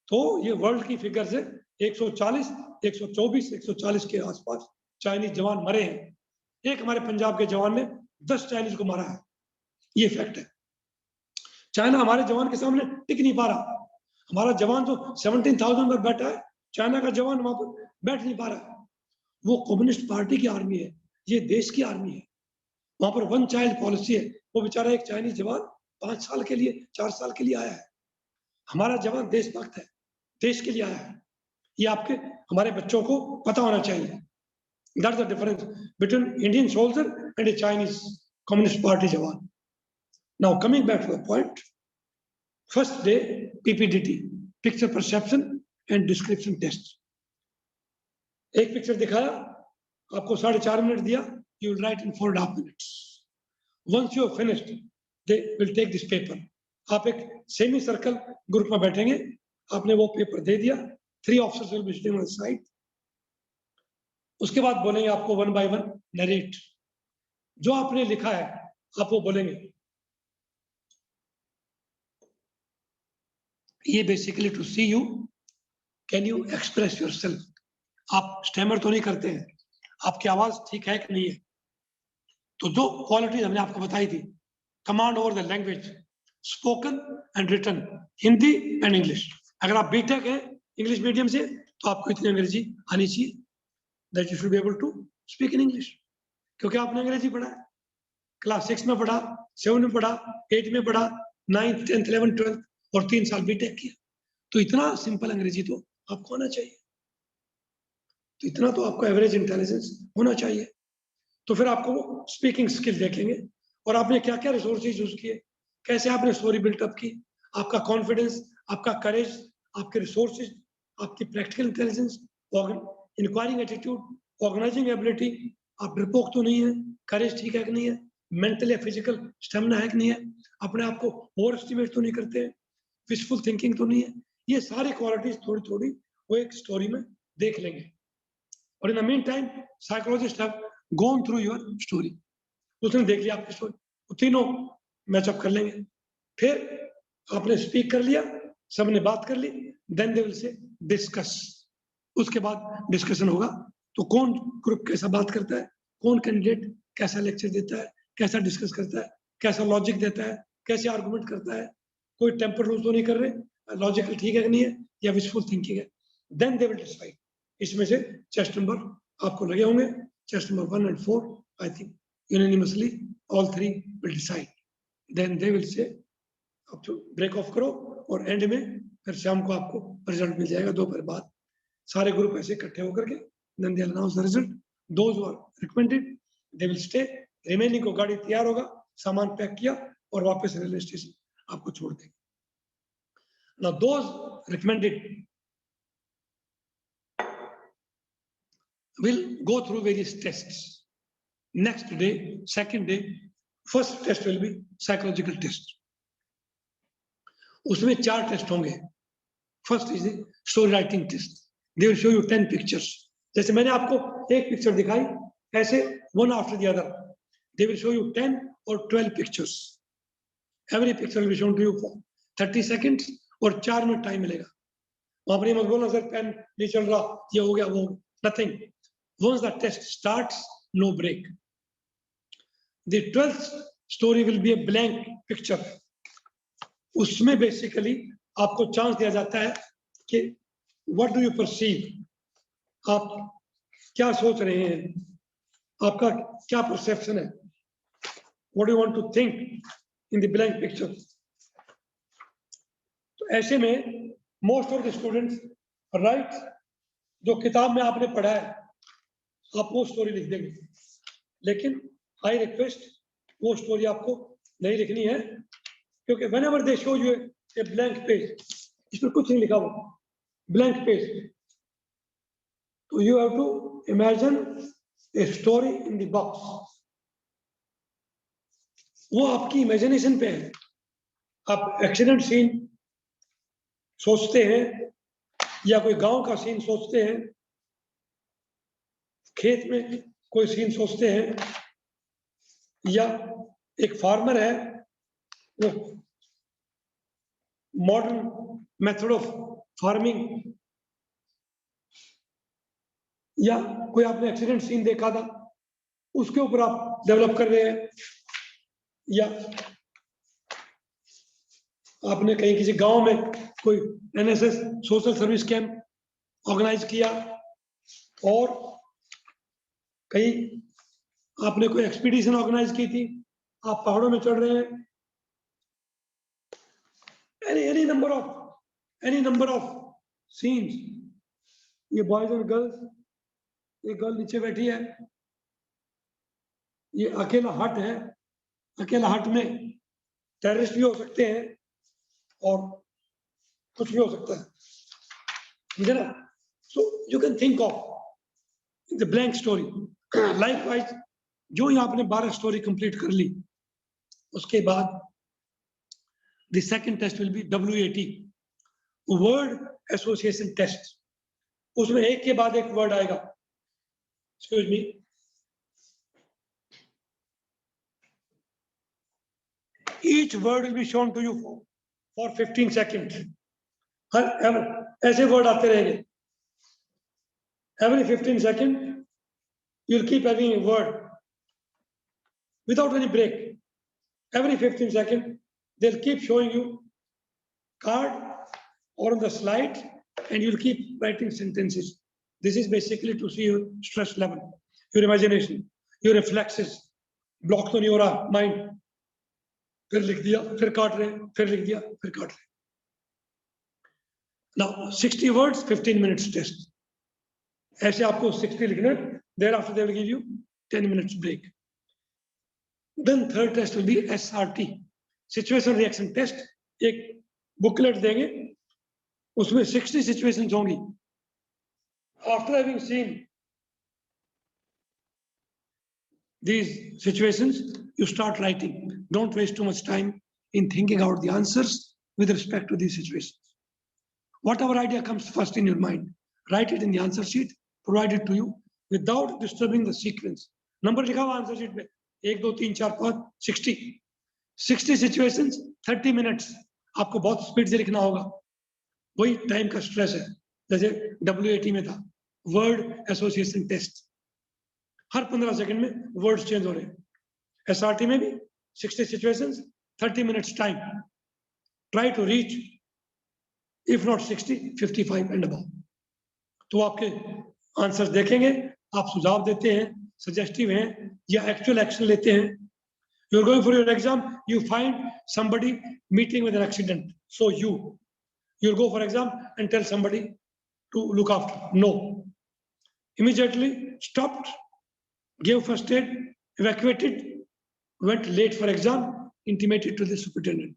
तो ये वर्ल्ड की फिगर से 140, 124, 140 के आसपास चाइनीज जवान मरे हैं. एक हमारे पंजाब के जवान ने 10 चाइनीज को मारा है. ये फैक्ट है. चाइना हमारे जवान के सामने टिक नहीं पा रहा. हमारा जवान जो 17,000 पर बैठा है, चाइना का जवान वहां पर बैठ नहीं पा रहा है. वो कम्युनिस्ट पार्टी की आर्मी है, ये देश की आर्मी है. वहां पर 1 चाइल्ड पॉलिसी है. वो बेचारा एक चाइनीज जवान 5 साल के लिए, 4 साल के लिए आया है. हमारा जवान देशभक्त है, देश के लिए आया है. ये आपके हमारे बच्चों को पता होना चाहिए. That's the difference between Indian soldier and a Chinese communist party जवान. Now coming back to the point, first day PPDT, picture perception and description test. एक पिक्चर दिखाया, आपको 4.5 मिनट दिया, you will write in 4.5 minutes. Once you have finished, they will take this paper. आप एक semi circle group में बैठेंगे, आपने वो पेपर दे दिया, 3 officers will be sitting on the side. उसके बाद बोलेंगे आपको 1 by 1 narrate. जो आपने लिखा है आप वो बोलेंगे. ये basically to see you can you express yourself. आप स्टैमर तो नहीं करते हैं, आपकी आवाज ठीक है कि नहीं है. तो जो क्वालिटीज हमने आपको बताई थी, command over the language, spoken and written, Hindi and English. अगर आप बीटेक हैं इंग्लिश मीडियम से, तो आपको इतनी अंग्रेजी आनी चाहिए that you should be able to speak in English. क्योंकि आपने अंग्रेजी पढ़ा है, क्लास 6 में पढ़ा, 7 में पढ़ा, 8 में पढ़ा, 9th, 10th, 11th, 12th और 3 साल बीटेक किया. तो इतना सिंपल अंग्रेजी तो आपको आना चाहिए. तो इतना तो आपको एवरेज इंटेलिजेंस होना चाहिए. तो फिर आपको वो स्पीकिंग स्किल देखेंगे और आपने क्या क्या रिसोर्सेज यूज किए, कैसे आपने स्टोरी बिल्टअप की, आपका कॉन्फिडेंस, आपका करेज, आपके रिसोर्सेज, आपकी practical intelligence, inquiring attitude, organising ability, आप डरपोक तो नहीं है, करेज ठीक है कि नहीं है, मेंटल या फिजिकल स्टेमिना है कि नहीं है, अपने आप को ओवर एस्टिमेट तो नहीं करते हैं, विशफुल थिंकिंग तो नहीं है. ये सारी क्वालिटीज थोड़ी थोड़ी वो एक स्टोरी में देख लेंगे. और in the mean time psychologist have gone through your story. उसने देख लिया आपकी स्टोरी, वो तीनों मैचअप कर लेंगे. फिर आपने स्पीक कर लिया, सबने बात कर ली, then they will say discuss. उसके बाद डिस्कशन होगा. तो कौन ग्रुप कैसा बात करता है, कौन कैंडिडेट कैसा लेक्चर देता है, कैसा डिस्कस करता है, कैसा लॉजिक देता है, कैसे आर्गुमेंट करता है, कोई टेम्पर लूज तो नहीं कर रहे, लॉजिकल ठीक है कि नहीं है, या विशफुल थिंकिंग है. Then they will decide. इसमें से चेस्ट नंबर आपको लगे होंगे, chest number 1 and 4, I think unanimously all 3 will decide. Then they will say अब तो ब्रेक ऑफ करो, और एंड में फिर शाम को आपको रिजल्ट मिल जाएगा. दोपहर बाद सारे ग्रुप ऐसे इकट्ठे होकर के then they'll announce the result. Those who are recommended they will stay. Remaining को गाड़ी तैयार होगा, सामान पैक किया और वापस रेलवे स्टेशन आपको छोड़ देंगे. Now those recommended will go through various tests. Next day, second day, first test will be psychological test. उसमें 4 टेस्ट होंगे. First is story writing test. They will show you 10 pictures. जैसे मैंने आपको एक picture दिखाई, ऐसे one after the other they will show you 10 और 12 pictures. Every picture will be shown to you for 30 seconds और 4 मिनट टाइम मिलेगा. वहां पर मत बोलना सर पेन नहीं चल रहा, ये हो गया वो हो गया, nothing. Once the test starts, no break. The 12th story will be a blank picture. उसमें बेसिकली आपको चांस दिया जाता है कि what do you perceive, आप क्या सोच रहे हैं, आपका क्या परसेप्शन है, what do you want to think in the blank picture. तो ऐसे में most of the students write जो किताब में आपने पढ़ा है आप वो स्टोरी लिख देंगे, लेकिन आई रिक्वेस्ट वो स्टोरी आपको नहीं लिखनी है, क्योंकि whenever they show you a blank page, इसमें कुछ नहीं लिखा हुआ, blank page, तो you have to imagine a story in the box. वो आपकी इमेजिनेशन पे है। आप एक्सीडेंट सीन सोचते हैं या कोई गांव का सीन सोचते हैं, खेत में कोई सीन सोचते हैं, या एक फार्मर है वो मॉडर्न मेथड ऑफ फार्मिंग, या कोई आपने एक्सीडेंट सीन देखा था उसके ऊपर आप डेवलप कर रहे हैं, या आपने कहीं किसी गांव में कोई NSS social service camp organise किया, और कहीं आपने कोई एक्सपीडिशन ऑर्गेनाइज की थी, आप पहाड़ों में चढ़ रहे हैं, any number of scenes. ये बॉयज और गर्ल्स, ये गर्ल नीचे बैठी है, ये अकेला हट है, अकेला हट में टेररिस्ट भी हो सकते हैं और कुछ भी हो सकता है, ठीक है ना? So you can think of the blank story. Likewise जो ही आपने 12 स्टोरी कंप्लीट कर ली, उसके बाद the second test will be WAT, word association test. उसमें एक के बाद एक वर्ड आएगा, excuse me, each word will be shown to you for 15 seconds. ऐसे वर्ड आते रहेंगे, every 15 seconds you'll keep having a word without any break. Every 15 seconds they'll keep showing you card or on the slide, and you'll keep writing sentences. This is basically to see your stress level, your imagination, your reflexes, blocks on your mind. फिर लिख दिया, फिर काट रहे, फिर लिख दिया, फिर काट रहे। Now 60 words, 15 minutes test. ऐसे आपको 60 लिखना है, thereafter they will give you 10 minutes break. Then third test will be SRT, situation reaction test. एक बुकलेट देंगे, उसमें 60 situations होंगी। After having seen these situations, you start writing. Don't waste too much time in thinking out the answers with respect to these situations. Whatever idea comes first in your mind, write it in the answer sheet, provide it to you without disturbing the sequence. Number लिखा हुआ answer sheet में 1 2 3 4 5 60 situations 30 minutes। आपको बहुत speed से लिखना होगा, वही time का स्ट्रेस है, जैसे WAT में था वर्ड एसोसिएशन टेस्ट, हर 15 सेकंड में वर्ड्स चेंज हो रहे हैं। SRT में भी 60 situations 30 minutes time. Try to reach, if not 60, 55 and above. तो आपके आंसर्स देखेंगे, आप सुझाव देते हैं, सजेस्टिव हैं या एक्चुअल एक्शन लेते हैं। You are going for your exam, you find somebody meeting with an accident, so you'll go for exam and tell somebody to look after. No, immediately stopped, gave first aid, evacuated, went late for exam, intimated to the superintendent.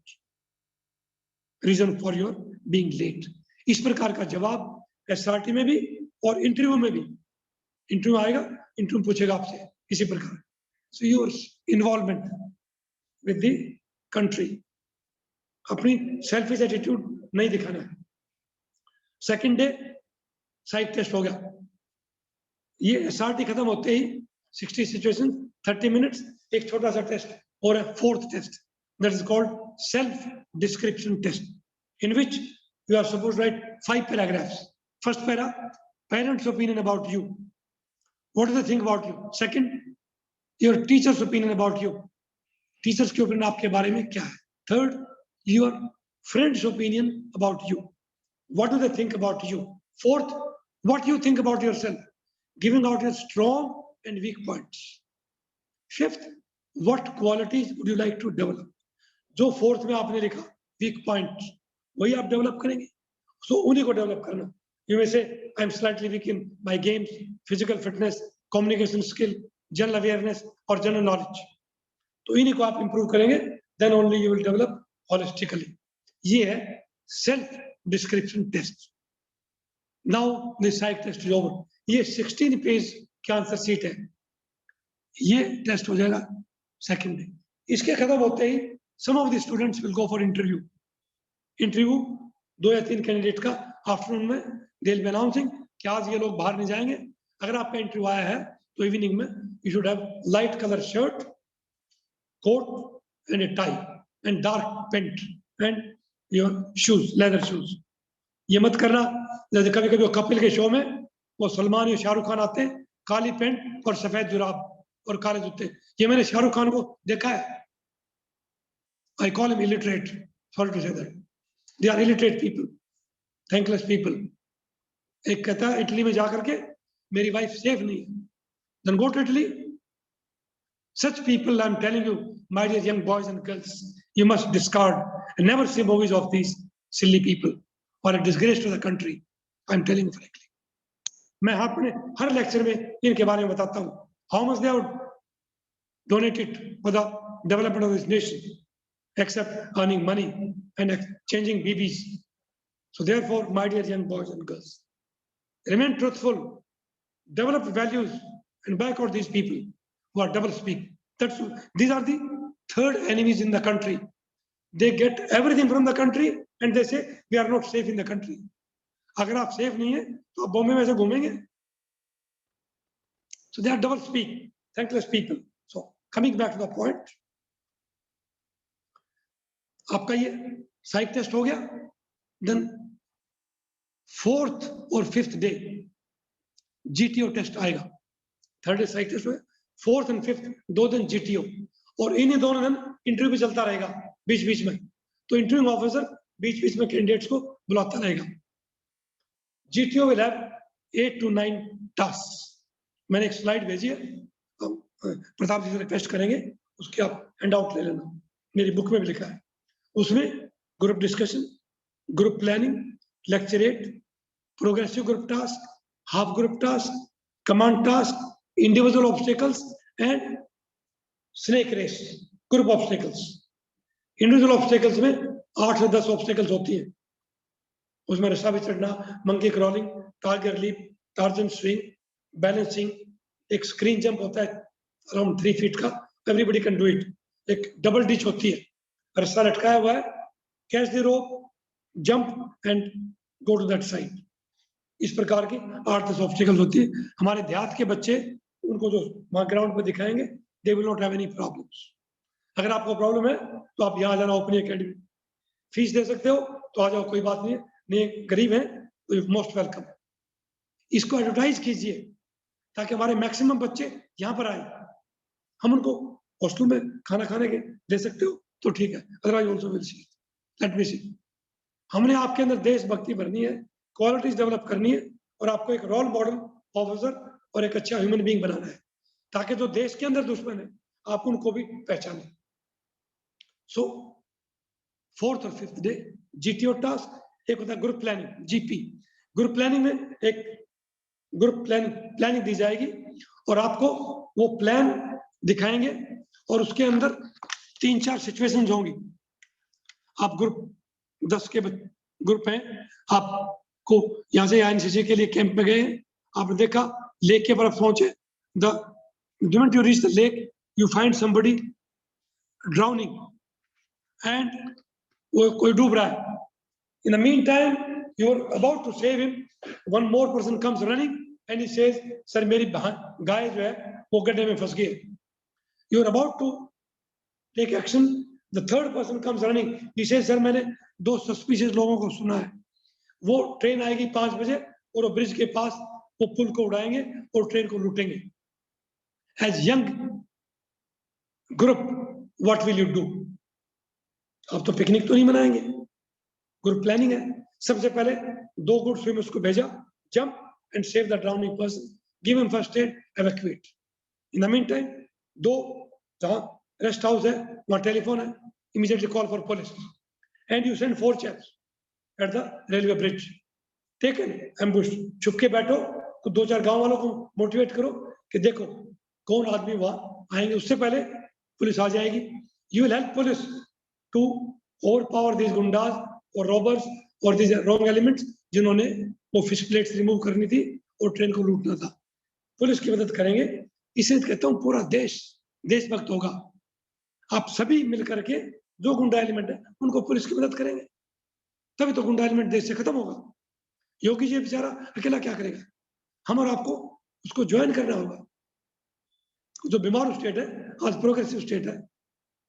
Reason for your being late. इस प्रकार का जवाब SRT में भी और interview में भी, interview आएगा, इंटरव्यू पूछेगा आपसे इसी प्रकार। So your involvement with the country, अपनी selfish attitude नहीं दिखाना है। सेकेंड डे साइड टेस्ट हो गया, ये SRT खत्म होते ही 60 situations 30 minutes एक छोटा सा टेस्ट और है fourth test, that is called self description test, in which you are supposed to write 5 paragraphs. First para, parents' opinion about you, what do they think about you? Second, your teacher's opinion about you, teachers की opinion आपके बारे में क्या है? Third, your friends' opinion about you, what do they think about you? Fourth, what you think about yourself, giving out your strong and weak points. Fifth, what qualities would you like to develop? जो fourth में आपने लिखा weak point, वही आप develop करेंगे। सो उन्हीं को develop करना। You may say I am slightly weak in my games, physical fitness, communication skill, general awareness और जनरल नॉलेज। तो इन्हीं को आप इंप्रूव करेंगे, then only you will develop holistically. ये है self description test. Now the psych test is over. ये 16 page का आंसर सीट है, ये टेस्ट हो जाएगा सेकंड डे। इसके खत्म होते ही some of the students will go for interview. Interview 2 या 3 कैंडिडेट का आफ्टरनून में दे विल बी अनाउंसिंग कि आज ये लोग बाहर नहीं जाएंगे। अगर आपका इंटरव्यू आया है तो इवनिंग में you should have light colour shirt, coat and a tie and dark pant and your shoes, leather shoes. ये मत करना जैसे कभी कभी कपिल के शो में वो सलमान या शाहरुख खान आते हैं, काली पेंट और सफेद जुराब और काले जूते। ये मैंने शाहरुख खान को देखा है। I call him illiterate. Sorry to say that. They are illiterate people, thankless people. एक कहता है इटली में जाकर के मेरी वाइफ सेफ नहीं है, then go to Italy. Such people, I'm telling you, my dear young boys and girls, you must discard and never see movies of these silly people or a disgrace to the country. I'm telling you frankly. मैं अपने हर lecture में इनके बारे में बताता हूँ. How much they have donated for the development of this nation, except earning money and exchanging BBs. So therefore, my dear young boys and girls, remain truthful, develop values, and back out these people who are double speak. These are the third enemies in the country. They get everything from the country and they say we are not safe in the country. अगर आप safe नहीं है तो आप बॉम्बे में ऐसे घूमेंगे. So they are double speak, thankless people. So coming back to the point, आपका ये साइक टेस्ट हो गया. देन 4th और 5th डे जीटीओ टेस्ट आएगा. 3rd डे साइक टेस्ट हुआ, 4th एंड 5th 2 दिन जीटीओ, और इन्हीं दोनों दिन इंटरव्यू भी चलता रहेगा बीच बीच में. तो इंटरव्यू ऑफिसर बीच बीच में कैंडिडेट्स को बुलाता रहेगा. GTO will have 8 to 9 task. मैंने एक स्लाइड भेजी है, प्रताप जी से रिक्वेस्ट करेंगे उसके आप हैंड आउट ले लेना, मेरी बुक में भी लिखा है. उसमें group discussion, group planning, lecturette, progressive group task, half group task, command task, individual obstacles and snake race group obstacles. Individual obstacles में 8 से 10 ऑब्स्टेकल्स होती हैं. उसमें रस्सा भी चढ़ना, monkey crawling, tiger leap, Tarzan swing, balancing, एक स्क्रीन जंप होता है अराउंड 3 फीट का, एवरीबडी कैन डू इट. एक डबल डिच होती है, रस्सा लटकाया हुआ है, catch the rope, jump and go to that side. इस प्रकार की 8-10 ऑब्स्टेकल्स होती है. हमारे देहात के बच्चे उनको जो वहां ग्राउंड पर दिखाएंगे, they will not have any problems. अगर आपको प्रॉब्लम है तो आप यहाँ जाना ओपन एकेडमी, फीस दे सकते हो तो आ जाओ, कोई बात नहीं है. नहीं गरीब है तो यू मोस्ट वेलकम. इसको एडवर्टाइज कीजिए ताकि हमारे मैक्सिमम बच्चे यहाँ पर आए. हम उनको हॉस्टल में खाना खाने के दे सकते हो तो ठीक है, otherwise also will see. Let me see. हमने आपके अंदर देशभक्ति भरनी है, क्वालिटीज डेवलप करनी है, और आपको एक रोल मॉडल ऑफिसर और एक अच्छा ह्यूमन बीइंग बनाना है, ताकि जो देश के अंदर दुश्मन है आप उनको भी पहचानें. सो 4th और 5th डे जीटीओ टास्क. एक होता है group planning, GP. Group planning में एक ग्रुप प्लानिंग दी जाएगी और आपको वो प्लान दिखाएंगे और उसके अंदर 3-4 सिचुएशंस होंगी. आप ग्रुप 10 के ग्रुप हैं, आपको यहाँ से एनसीसी के लिए कैंप में गए, आपने देखा लेक के तरफ पहुंचे. The moment you reach the lake you find somebody drowning and वो कोई डूब रहा है. In the meantime, you are about to save him. One more person comes running and he says, "Sir, मेरी गाय जो है वो गड्ढे में फंस गई." You are about to take action. The 3rd person comes running. He says, "Sir, मैंने 2 suspicious लोगों को सुना है. वो ट्रेन आएगी 5 बजे और वो ब्रिज के पास वो पुल को उड़ाएंगे और ट्रेन को लूटेंगे." As young group, what will you do? आप तो पिकनिक तो नहीं मनाएंगे. ग्रुप प्लानिंग है. सबसे पहले 2 गुड स्विमर्स को भेजा, jump and save the drowning person, give him first aid, evacuate. In the mean time 2 जहां रेस्ट हाउस है वहां टेलीफोन है, immediately call for police. And you send 4 chaps at the railway bridge. Take an ambush. छुप के बैठो, तो 2-4 गांव वालों को मोटिवेट करो कि देखो कौन आदमी वहां आएंगे, उससे पहले पुलिस आ जाएगी. You will help police to overpower these gundas or robbers or these wrong elements जिन्होंने वो फिश प्लेट्स रिमूव करनी थी और ट्रेन को लूटना था. पुलिस की मदद करेंगे. इसे कहता हूँ पूरा देश देशभक्त होगा. आप सभी मिलकर के जो गुंडा एलिमेंट है उनको पुलिस की मदद करेंगे, तभी तो गुंडा एलिमेंट देश से खत्म होगा. योगी जी बेचारा अकेला क्या करेगा? हम और आपको उसको ज्वाइन करना होगा. जो बीमार स्टेट है आज प्रोग्रेसिव स्टेट है.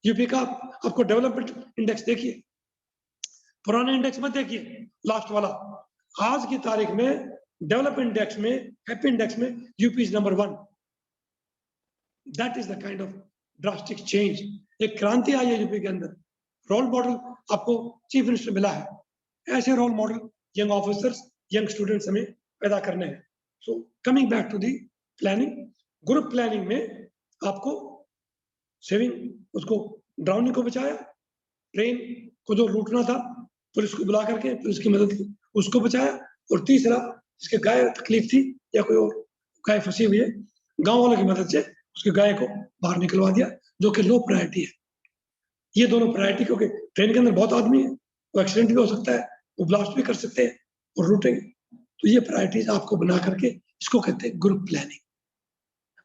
यूपी का आपको डेवलपमेंट इंडेक्स देखिए, पुराने इंडेक्स मत देखिए, लास्ट वाला. आज की तारीख में डेवलपमेंट इंडेक्स में, हैप्पी इंडेक्स में UP is number 1. That is the kind of drastic change. एक क्रांति आई है यूपी के अंदर. रोल मॉडल आपको चीफ मिनिस्टर मिला है. ऐसे role model young officers, young students हमें पैदा करने हैं. So coming back to the planning, group planning में आपको सेविंग, उसको ड्राउनिंग को बचाया, ट्रेन को जो लूटना था पुलिस को बुला करके पुलिस की मदद की, उसको बचाया. और तीसरा, जिसके गाय तकलीफ थी या कोई और गाय फंसी हुई है, गांव वालों की मदद से उसकी गाय को बाहर निकलवा दिया, जो कि लो प्रायोरिटी है. ये दोनों प्रायोरिटी, क्योंकि ट्रेन के अंदर बहुत आदमी है, वो एक्सीडेंट भी हो सकता है, वो ब्लास्ट भी कर सकते हैं और लूटेंगे. तो ये प्रायोरिटीज आपको बना करके, इसको कहते हैं ग्रुप प्लानिंग.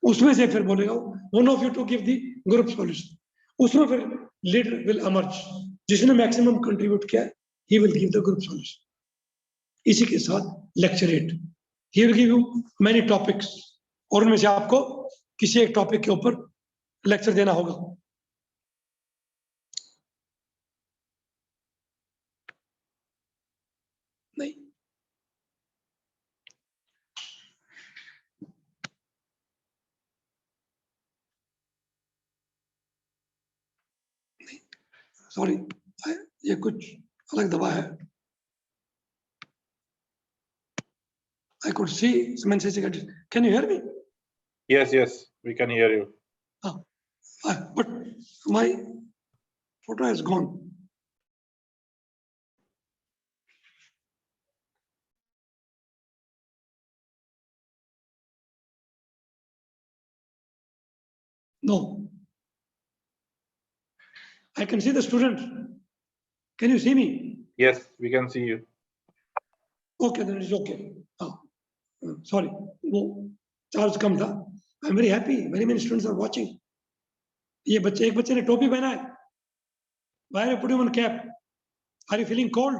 उसमें से फिर बोलेगा one of you to give the group solution. उसमें फिर लीडर विल एमर्ज, जिसने मैक्सिमम कंट्रीब्यूट किया he will give the group solution. इसी के साथ lecturette, he will give you many topics, और उनमें से आपको किसी एक टॉपिक के ऊपर लेक्चर देना होगा. नहीं, सॉरी, ये कुछ अलग दबा है. I could see some messages. Can you hear me? Yes, we can hear you. But my photo has gone. No. I can see the student. Can you see me? Yes, we can see you. Okay, then it's okay. Sorry, वो charge कम था. I'm very happy. Very many students are watching. ये बच्चे, एक बच्चे ने टोपी पहना है. Why are you putting on cap? Are you feeling cold?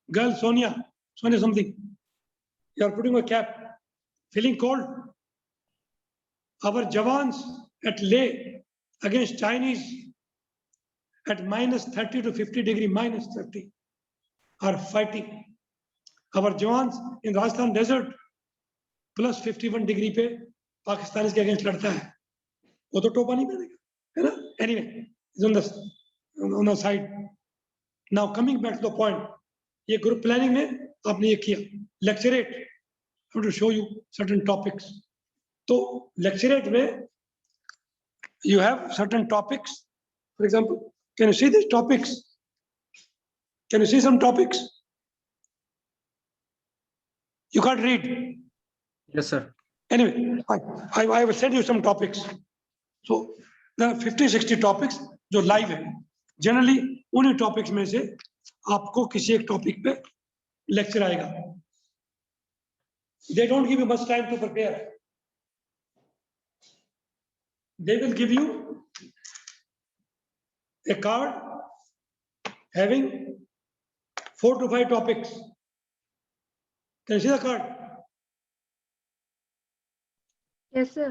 Girl Sonia something. You are putting a cap. Feeling cold? Our Jawans at Leh against Chinese at minus 30 to 50 degree, minus 30 are fighting. Our Jawans in Rajasthan desert plus 51 degree पे पाकिस्तान के against लड़ता है. वो तो टोपा नहीं पहनेगा, है ना? Anyway, it's on the side. Now coming back to the point, ये group planning में आपने ये किया, lecturate. I want to show you certain topics. तो lecturate में you have certain topics. For example, can you see these topics? Can you see some topics? You can't read. Yes, sir. Anyway, I will send you some topics. So there are 50-60 topics जो live है. Generally उन्हीं topics में से आपको किसी एक topic पे lecture आएगा. They don't give you much time to prepare. They will give you a card having 4 to 5 topics. Can you see the card? Yes, sir.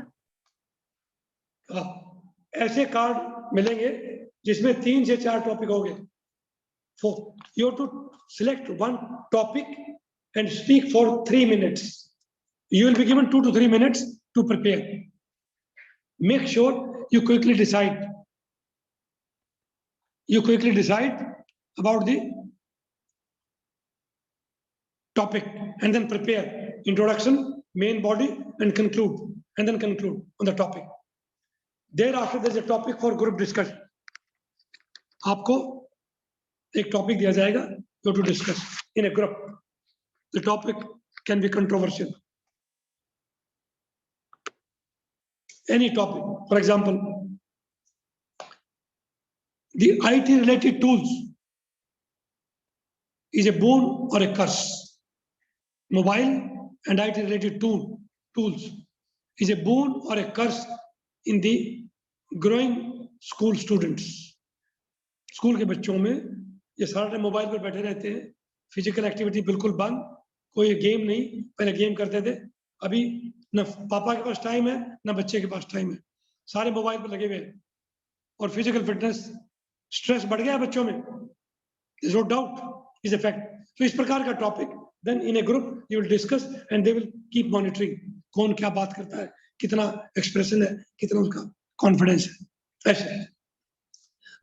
ऐसे कार्ड मिलेंगे जिसमें 3 से 4 टॉपिक होंगे. You have to select one topic and speak for 3 minutes. You will be given 2 to 3 minutes to prepare. Make sure you quickly decide. You quickly decide about the topic and then prepare introduction, main body, and conclude, and then conclude on the topic. Thereafter, there's a topic for group discussion. आपको एक topic दिया जाएगा to discuss in a group. The topic can be controversial. Any topic, for example, the IT related tools is a boon or a curse. Mobile and IT related tools is a boon or a curse in the growing school students. School के बच्चों में ये सारा time mobile पर बैठे रहते हैं, physical activity बिल्कुल बंद, कोई गेम नहीं. पहले गेम करते थे, अभी न पापा के पास टाइम है न बच्चे के पास टाइम है, सारे मोबाइल पर लगे हुए हैं. और फिजिकल फिटनेस स्ट्रेस बढ़ गया है बच्चों में, no doubt is a fact. तो इस प्रकार का topic then in a group you will discuss and they will keep monitoring कौन क्या बात करता है, कितना एक्सप्रेशन है, कितना उसका कॉन्फिडेंस है. ऐसे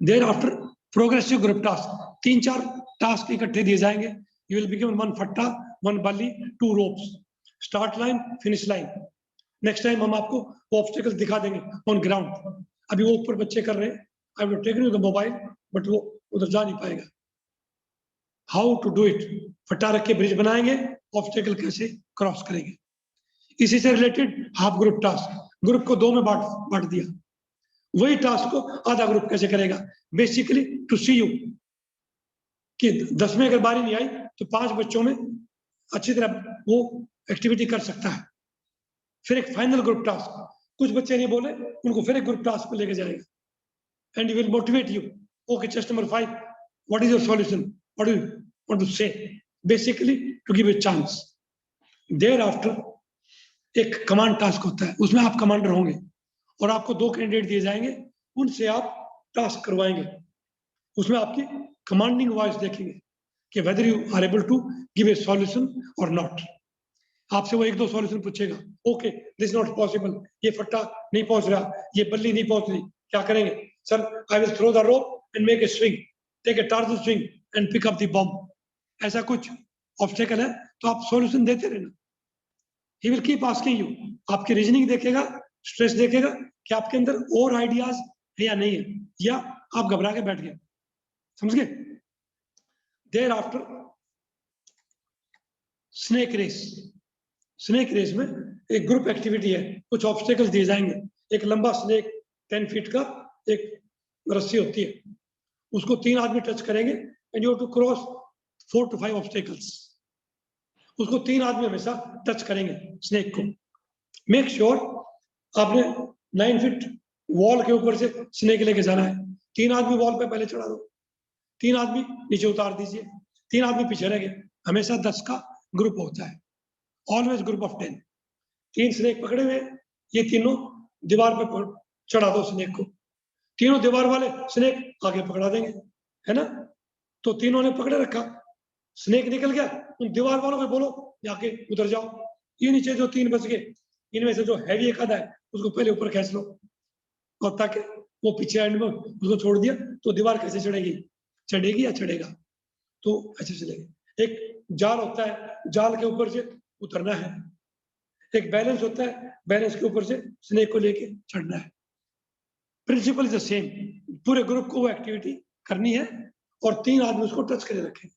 thereafter progressive group task, 3-4 task इकट्ठे दिए जाएंगे. यू विल बी गिवन 1 फट्टा, 1 बल्ली, 2 ropes, start line, finish line. Next time हम आपको ऑब्स्टिकल्स दिखा देंगे ऑन ग्राउंड. अभी वो ऊपर बच्चे कर रहे हैं, I will take you the mobile, but वो उधर जा नहीं पाएगा. हाउ टू डू इट, फट्टा रख के ब्रिज बनाएंगे, ऑब्स्टिकल कैसे क्रॉस करेंगे. इसी से related half group task, group को 2 में बांट दिया. वही टास्क को आधा ग्रुप कैसे करेगा, बेसिकली टू सी यू कि 10 में अगर बारी नहीं आई तो 5 बच्चों में अच्छी तरह वो एक्टिविटी कर सकता है. फिर एक फाइनल ग्रुप टास्क, कुछ बच्चे नहीं बोले उनको फिर एक ग्रुप टास्क पे लेके जाएगा. And you will motivate you, okay test number 5, what is your solution, what do you want to say, basically to give a chance. Thereafter एक कमांड टास्क होता है, उसमें आप कमांडर होंगे और आपको 2 कैंडिडेट दिए जाएंगे, उनसे आप टास्क करवाएंगे. उसमें आपकी कमांडिंग वॉइस देखेंगे कि whether you are able to give a solution और नॉट. आपसे वो 1-2 सॉल्यूशन पूछेगा, ओके दिस नॉट पॉसिबल, ये फट्टा नहीं पहुंच रहा, ये बल्ली नहीं पहुंच रही, क्या करेंगे sir. I will throw the rope and make a swing, take a Tarzan swing and pick up the bomb. ऐसा कुछ ऑब्स्टेकल है तो आप सॉल्यूशन देते रहना. He will keep asking you, आपकी रीजनिंग देखेगा, स्ट्रेस देखेगा कि आपके अंदर और आइडियाज है या नहीं है, या आप घबरा के बैठ गए. समझ गए. Thereafter snake race. Snake race में एक ग्रुप एक्टिविटी है, कुछ ऑब्स्टेकल्स दिए जाएंगे. एक लंबा स्नेक 10 फीट का एक रस्सी होती है, उसको 3 आदमी टच करेंगे and you have to cross 4 to 5 obstacles. उसको 3 आदमी हमेशा टच करेंगे स्नेक को. मेक श्योर आपने 9 फीट वॉल के ऊपर से स्नेक लेके जाना है. 3 आदमी वॉल पे पहले चढ़ा दो, 3 आदमी नीचे उतार दीजिए, 3 आदमी पीछे रह गए. हमेशा 10 का ग्रुप होता है, ऑलवेज ग्रुप ऑफ 10. 3 स्नेक पकड़े हुए, ये तीनों दीवार पे चढ़ा दो स्नेक को. तीनों दीवार वाले स्नेक आगे पकड़ा देंगे, है ना. तो तीनों ने पकड़े रखा, स्नेक निकल गया, उन दीवार वालों को बोलो जाके उधर जाओ. ये नीचे जो 3 बच गए, इनमें से जो हैवी एक आधा है उसको पहले ऊपर खींच लो, और ताकि वो पीछे एंड में उसको छोड़ दिया तो दीवार कैसे चढ़ेगी, चढ़ेगी या चढ़ेगा, तो ऐसे चलेगी. एक जाल होता है, जाल के ऊपर से उतरना है. एक बैलेंस होता है, बैलेंस के ऊपर से स्नेक को लेके चढ़ना है. Principle is the same. पूरे ग्रुप को वो एक्टिविटी करनी है और 3 आदमी उसको टच करे रखें.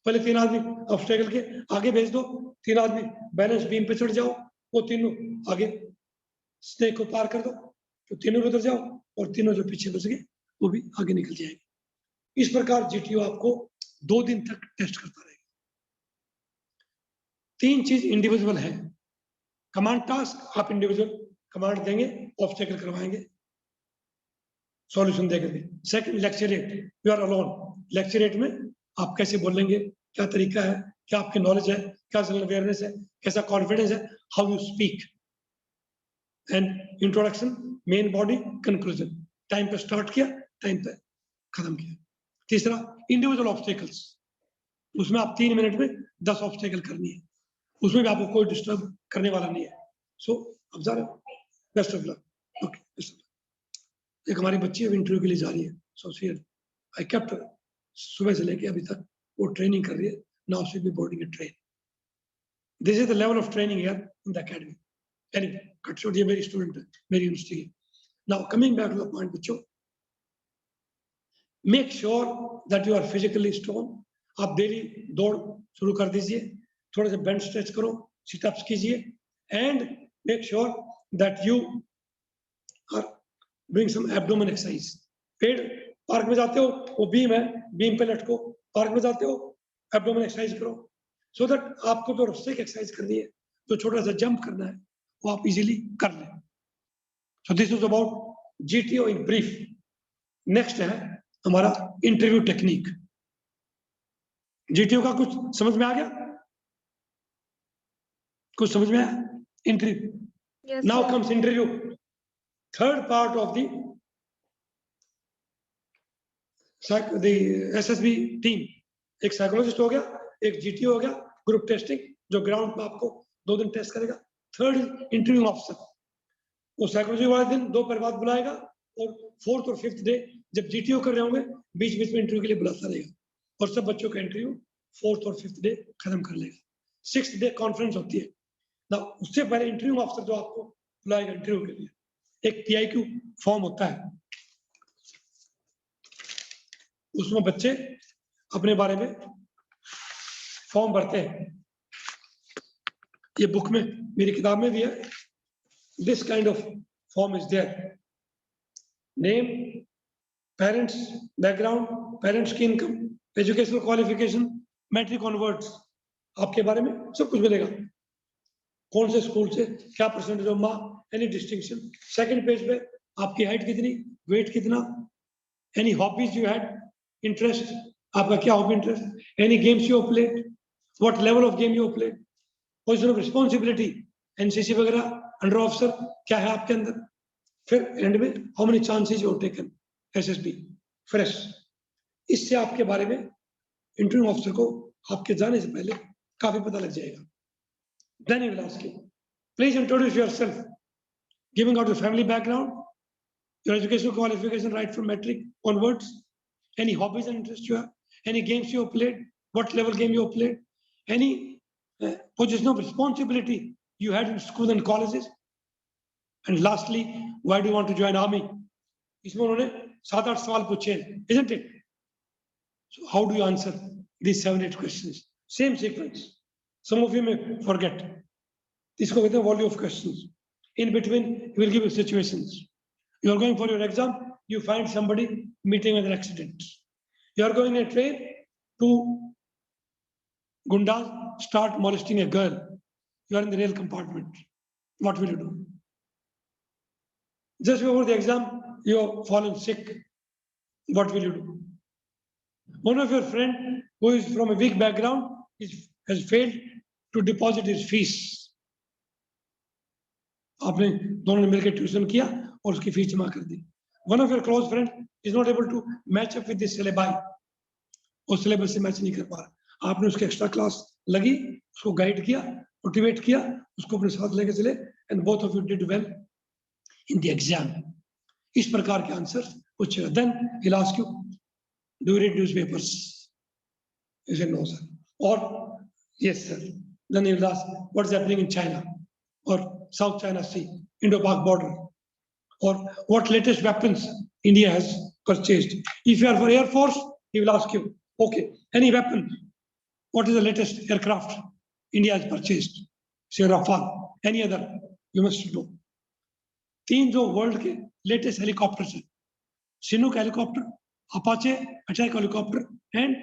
पहले 3 आदमी ऑब्स्टेकल के आगे भेज दो, 3 आदमी बैलेंस बीम पे चढ़ जाओ, वो तीनों आगे स्नेक को पार कर दो, तो तीनों उधर जाओ और तीनों जो पीछे बच गए वो भी आगे निकल जाएंगे. इस प्रकार जीटीओ आपको 2 दिन तक टेस्ट करता रहेगा. 3 चीज इंडिविजुअल है. कमांड टास्क आप इंडिविजुअल कमांड देंगे, ऑब्स्टेकल करवाएंगे, सॉल्यूशन देंगे. Second lecturette, you are alone. Lecturette में आप कैसे बोलेंगे, क्या तरीका है, क्या आपकी नॉलेज है, क्या जनरल अवेयरनेस है, कैसा कॉन्फिडेंस है, how you speak. And introduction, main body, conclusion. Time पे स्टार्ट किया, टाइम पे खत्म किया. तीसरा इंडिविजुअल ऑब्स्टेकल्स, उसमें आप 3 मिनट में 10 ऑब्स्टेकल करनी है, उसमें भी आपको कोई डिस्टर्ब करने वाला नहीं है. सो अब जा रहे हो, बेस्ट ऑफ लक. ओके, एक हमारी बच्ची अब इंटरव्यू के लिए जा रही है, सो आई केप्ट सुबह से लेके अभी तक वो ट्रेनिंग कर रही है. Now she be boarding a train. This is the level of training here in the academy. Anyway, cut short, ये मेरी स्टूडेंट है, मेरी यूनिवर्सिटी है. Now coming back to the point बच्चों, make sure that you are physically strong. आप daily दौड़ शुरू कर दीजिए, थोड़े से बेंच स्ट्रेच करो, सिटअप्स कीजिए, and make sure that you are doing some abdomen exercise. पेड़ पार्क में जाते हो, वो बीम है, बीम पे लटको. पार्क में जाते हो, एब्डोमेन एक्सरसाइज करो, सो दैट आपको जो रस्से की एक्सरसाइज करनी है, जो छोटा सा जंप करना है, वो आप इजीली कर लें. So this is about GTO in brief. Next है हमारा इंटरव्यू टेक्निक. जीटीओ का कुछ समझ में आ गया? कुछ समझ में आया? Interview. Yes, now sir. Comes interview. Third part of the SSB team. एक साइकोलॉजिस्ट हो गया, एक जीटीओ हो गया, ग्रुप टेस्टिंग जो ग्राउंड पे आपको 2 दिन टेस्ट करेगा. थर्ड इंटरव्यू ऑफिसर, वो साइकोलॉजी वाले दिन 2 पर बाद बुलाएगा, और 4th और 5th डे जब जीटीओ कर रहे होंगे, बीच बीच में इंटरव्यू के लिए बुलाता रहेगा, और सब बच्चों का इंटरव्यू 4th और 5th डे खत्म कर लेगा. 6th डे कॉन्फ्रेंस होती है ना. उससे पहले इंटरव्यू ऑफिसर जो आपको बुलाएगा इंटरव्यू के लिए, एक पीआईक्यू फॉर्म होता है, उसमें बच्चे अपने बारे में फॉर्म भरते हैं. ये बुक में, मेरी किताब में भी है. This kind of form is there. Name, parents background, parents की income, educational qualification, matric onwards, आपके बारे में सब कुछ मिलेगा. कौन से स्कूल से, क्या percentage of mark, any distinction. Second page पे आपकी हाइट कितनी, वेट कितना, any hobbies you had, interest, आपका क्या hobby interest, any games you played, what level of game you played, position of responsibility, NCC वगैरह, under officer क्या है आपके अंदर. फिर एंड में how many chances you taken SSB fresh. इससे आपके बारे में इंटरव्यू ऑफिसर को आपके जाने से पहले काफी पता लग जाएगा. Then he will ask you, please introduce yourself, giving out your family background, your educational qualification right from metric onwards, any hobbies and interests you have, any games you have played, what level game you have played, any position of responsibility you had in school and colleges, and lastly, why do you want to join army? इसमें उन्होंने 7-8 सवाल पूछे हैं, isn't it? So how do you answer these 7-8 questions? Same sequence. Some of you may forget. इसको कहते हैं volley of questions. In between, he will give you situations. You are going for your exam, you find somebody meeting with an accident. You are going in a train, 2 gundas start molesting a girl. You are in the rail compartment. What will you do? Just before the exam, you have fallen sick. What will you do? One of your friend who is from a weak background has failed to deposit his fees. आपने दोनों ने मिलकर tuition किया और उसकी fees जमा कर दी. One of your close friend is not able to match up with the syllabi. वो सिलेबस से मैच नहीं कर पा रहा. आपने उसके एक्स्ट्रा क्लास लगी, उसको गाइड किया, मोटिवेट किया, उसको अपने साथ लेके चले, and both of you did well in the exam. इस प्रकार के आंसर पूछेगा. Then he'll ask you, do you read newspapers? You say no, sir. Or yes, sir. Then he will ask, what's happening in China or South China Sea, Indo-Pak border, or what latest weapons India has purchased. If you are for Air Force, he will ask you, okay, any weapon, what is the latest aircraft India has purchased? Say Rafale, any other, you must know. 3 जो world के latest helicopters हैं, Chinook helicopter, Apache attack helicopter and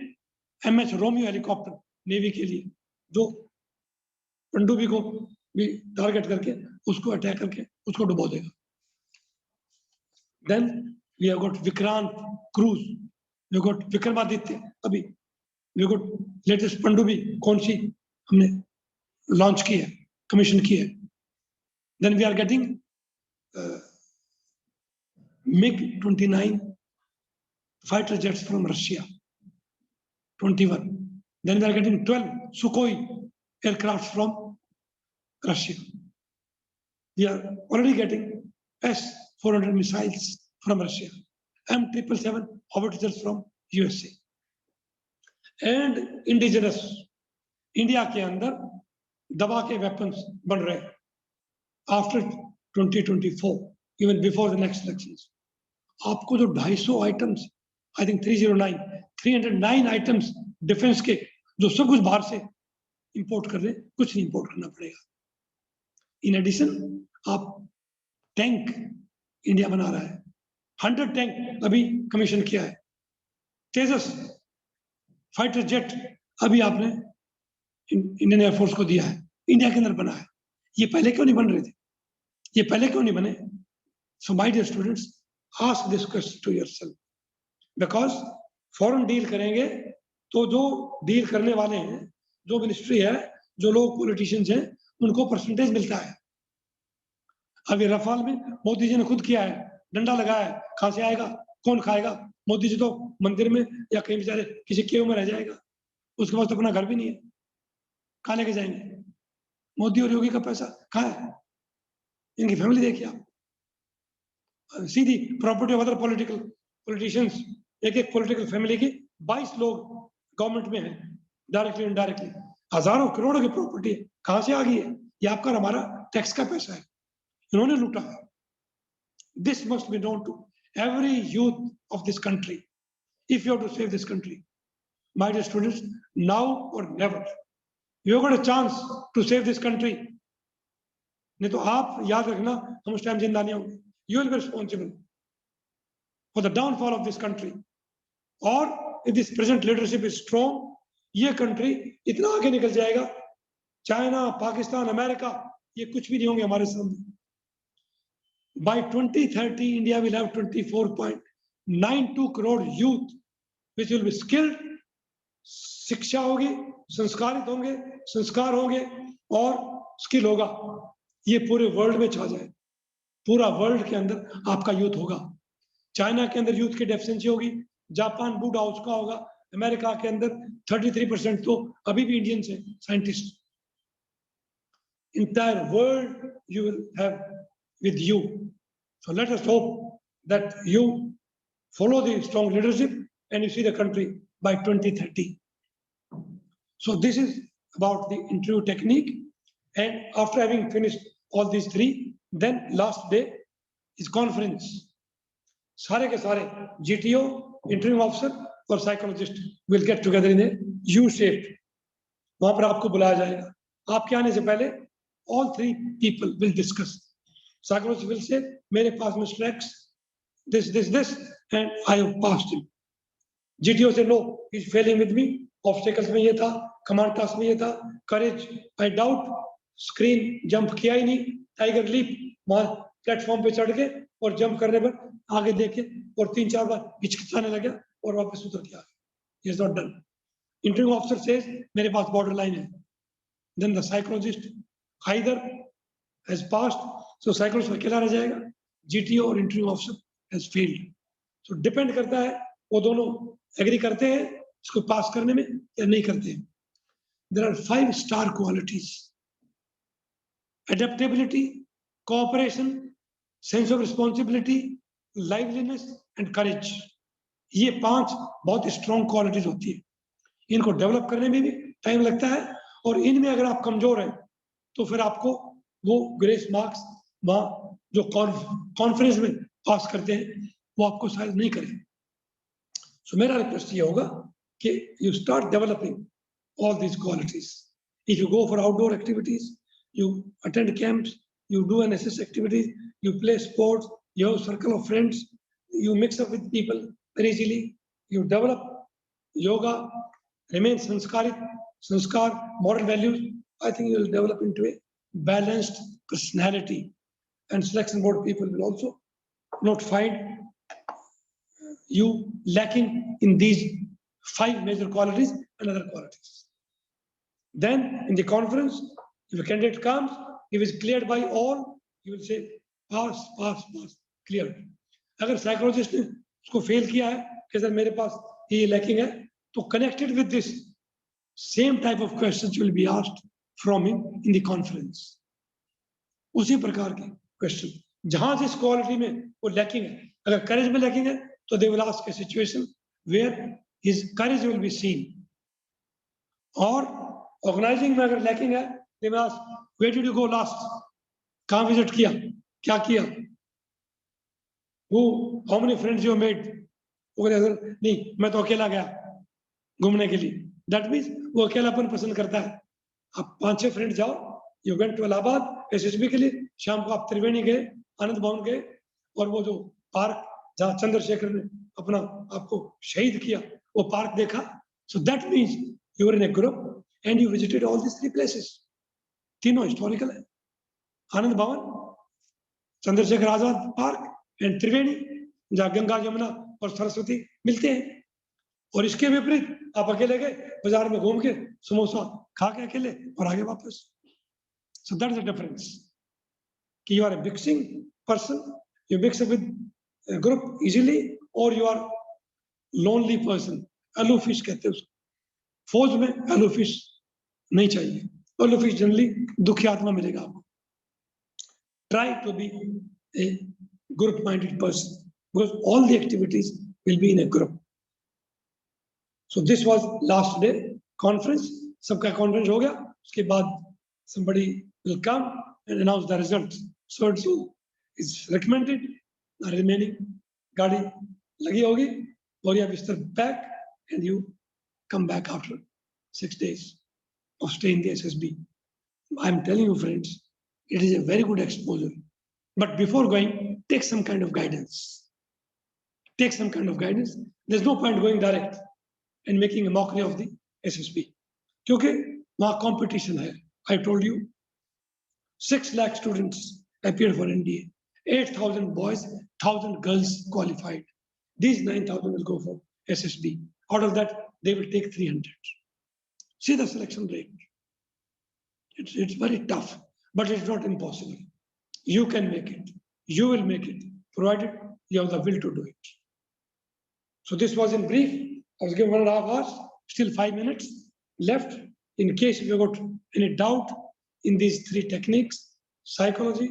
MS Romeo helicopter navy के लिए, जो पनडुब्बी को भी target करके उसको अटैक करके उसको डुबो देगा. Then we have got Vikrant cruise, we have got Vikramaditya, अभी we have got latest पनडुब्बी कौन सी हमने लॉन्च की है, कमीशन की है. Then we are getting MiG-29 fighter jets from Russia, 21. Then we are getting 12 Sukhoi aircraft from Russia. We are already getting S-400 missiles from Russia, M777 howitzers from USA. And indigenous, India के अंदर दवा के weapons बन रहे हैं. After 2024, even before the next elections, आपको जो 250 items I think 309 items defence के, जो सब कुछ बाहर से इंपोर्ट कर रहे हैं, कुछ नहीं इंपोर्ट करना पड़ेगा। इन एडिशन आप टैंक इंडिया बना रहा है, 100 टैंक अभी कमीशन किया है। तेजस फाइटर जेट अभी आपने इंडियन एयरफोर्स को दिया है, इंडिया के अंदर बना है। ये पहले क्यों नहीं बन रहे थे? ये पहले क्यों नहीं बने? So my dear students, ask this question to yourself, because foreign deal करेंगे तो जो डील करने वाले हैं, जो मिनिस्ट्री है, जो लोग पॉलिटिशियंस हैं, उनको परसेंटेज मिलता है। अभी रफाल में मोदी जी ने खुद किया है, डंडा लगाया है, कहां से आएगा, कौन खाएगा? मोदी जी तो मंदिर में या कहीं बेचारे किसी केव में रह जाएगा, उसके पास तो अपना घर भी नहीं है, कहां लेके जाएंगे? मोदी और योगी का पैसा कहाँ है? इनकी फैमिली देखिए आप, सीधी प्रॉपर्टी ऑफ अदर पॉलिटिशियंस। एक पॉलिटिकल फैमिली की 22 लोग गवर्नमेंट में है, डायरेक्टली इनडायरेक्टली, हजारों करोड़ों की प्रॉपर्टी है, कहां से आ गई है? ये आपका और हमारा टैक्स का पैसा है, इन्होंने लूटा है। This must be known to every youth of this country if you have to save this country. My dear students, now or never you got a chance to save this country. नहीं तो आप याद रखना, हम उस time जिंदा नहीं होंगे। You will be responsible for the downfall of this country. और if this present leadership is strong, ये कंट्री इतना आगे निकल जाएगा, चाइना, पाकिस्तान, अमेरिका, ये कुछ भी नहीं होंगे हमारे सामने। By 2030 India will have 24.92 crore youth which will be skilled. शिक्षा होगी, संस्कारित होंगे, संस्कार होंगे और स्किल होगा, ये पूरे वर्ल्ड में छा जाए। पूरा वर्ल्ड के अंदर आपका यूथ होगा। चाइना के अंदर यूथ की डेफिशिएंसी होगी, जापान बूढ़ा हो चुका होगा, अमेरिका के अंदर 33% तो अभी भी इंडियंस हैं, scientist. Entire world you will have with you. So let us hope that you follow the strong leadership and you see the country by 2030. So this is about the interview technique. And after having finished all these three, then last day is conference. सारे के सारे GTO, interview officer और psychologist will get together in a U shape. वहां पर आपको बुलाया जाएगा। आपके आने से पहले all three people will discuss. Psychologist will say, मेरे पास Mr. X, this, and I have passed him. GTO say, no, he's failing with me. Obstacles में ये था, command task में ये था, courage, I doubt, screen jump किया ही नहीं, tiger leap, वहां प्लेटफॉर्म पे चढ़ के और जंप करने पर आगे देखे और 3-4 बार हिचकिचाने लगा और वापस उतर गया। He is not done. Interview officer says, मेरे पास borderline है. Then the psychologist either has passed, so psychologist अकेला रह जाएगा, GTO और interview officer has failed. So depend करता है वो दोनों एग्री करते हैं इसको पास करने में या नहीं करते हैं। There are 5 star qualities: adaptability, cooperation, sense of responsibility, liveliness and courage. ये 5 बहुत स्ट्रॉन्ग क्वालिटीज होती है, इनको डेवलप करने में भी टाइम लगता है और इनमें अगर आप कमजोर हैं तो फिर आपको वो ग्रेस मार्क्स वहां जो कॉन्फ्रेंस में पास करते हैं वो आपको शायद नहीं करें। सो मेरा रिक्वेस्ट ये होगा कि you start developing all these qualities. If you go for outdoor activities, you attend camps, you do NSS activities, you play sports, you have a circle of friends, you mix up with people very easily, you develop yoga, remain sanskar, moral values, I think you will develop into a balanced personality, and selection board people will also not find you lacking in these 5 major qualities and other qualities. Then in the conference, if a candidate comes, if is cleared by all, you will say pass, cleared. अगर psychologist ने उसको fail किया है कि sir मेरे पास ये lacking है, तो connected with this same type of questions will be asked from him in the conference. उसी प्रकार के क्वेश्चन जहां जिस क्वालिटी में वो लैकिंग है, अगर करेज में लैकिंग है तो they will ask a situation where his courage will be seen, और ऑर्गेनाइजिंग में अगर लैकिंग है they will ask, where did you go last? कहाँ विजिट किया, क्या किया? How many friends you made? वो नहीं मैं तो अकेला गया घूमने के लिए, दैट मीन्स वो अकेलापन पसंद करता है। आप 5-6 फ्रेंड जाओ, you went to Allahabad SSB के लिए, शाम को आप त्रिवेणी गए, आनंद भवन गए, और वो जो पार्क जहाँ चंद्रशेखर ने अपना आपको शहीद किया वो पार्क देखा। So that means you were in a group and you visited all this 3 places. तीनों हिस्टोरिकल है, आनंद भवन, चंद्रशेखर आजाद पार्क एंड त्रिवेणी, जहाँ गंगा यमुना और सरस्वती मिलते हैं। और इसके विपरीत आप अकेले गए, बाजार में घूम के समोसा खा के अकेले और आगे वापस। So that is the difference कि you are a mixing person, you mix with group easily, और यू आर लोनली पर्सन, एलोफिश कहते हैं उसको। फौज में एलोफिश नहीं चाहिए, एलोफिश जनरली दुखी आत्मा मिलेगा आपको। Try to be a group minded person because all the activities will be in a group. So this was last day conference, सबका conference हो गया, उसके बाद somebody will come and announce the results. So it's recommended, the remaining गाड़ी लगी होगी, और या बिस्तर back, and you come back after 6 days of stay in the SSB. I'm telling you friends, it is a very good exposure. But before going, take some kind of guidance. Take some kind of guidance. There's no point going direct and making a mockery of the SSB. क्योंकि वहाँ competition है. I told you, 6 lakh students appeared for NDA. 8,000 boys, 1,000 girls qualified. These 9,000 will go for SSB. Out of that, they will take 300. See the selection rate. It's very tough, but it's not impossible. You can make it. You will make it, provided you have the will to do it. So this was in brief. I was given 1.5 hours, still 5 minutes left. In case you got any doubt in these 3 techniques, psychology,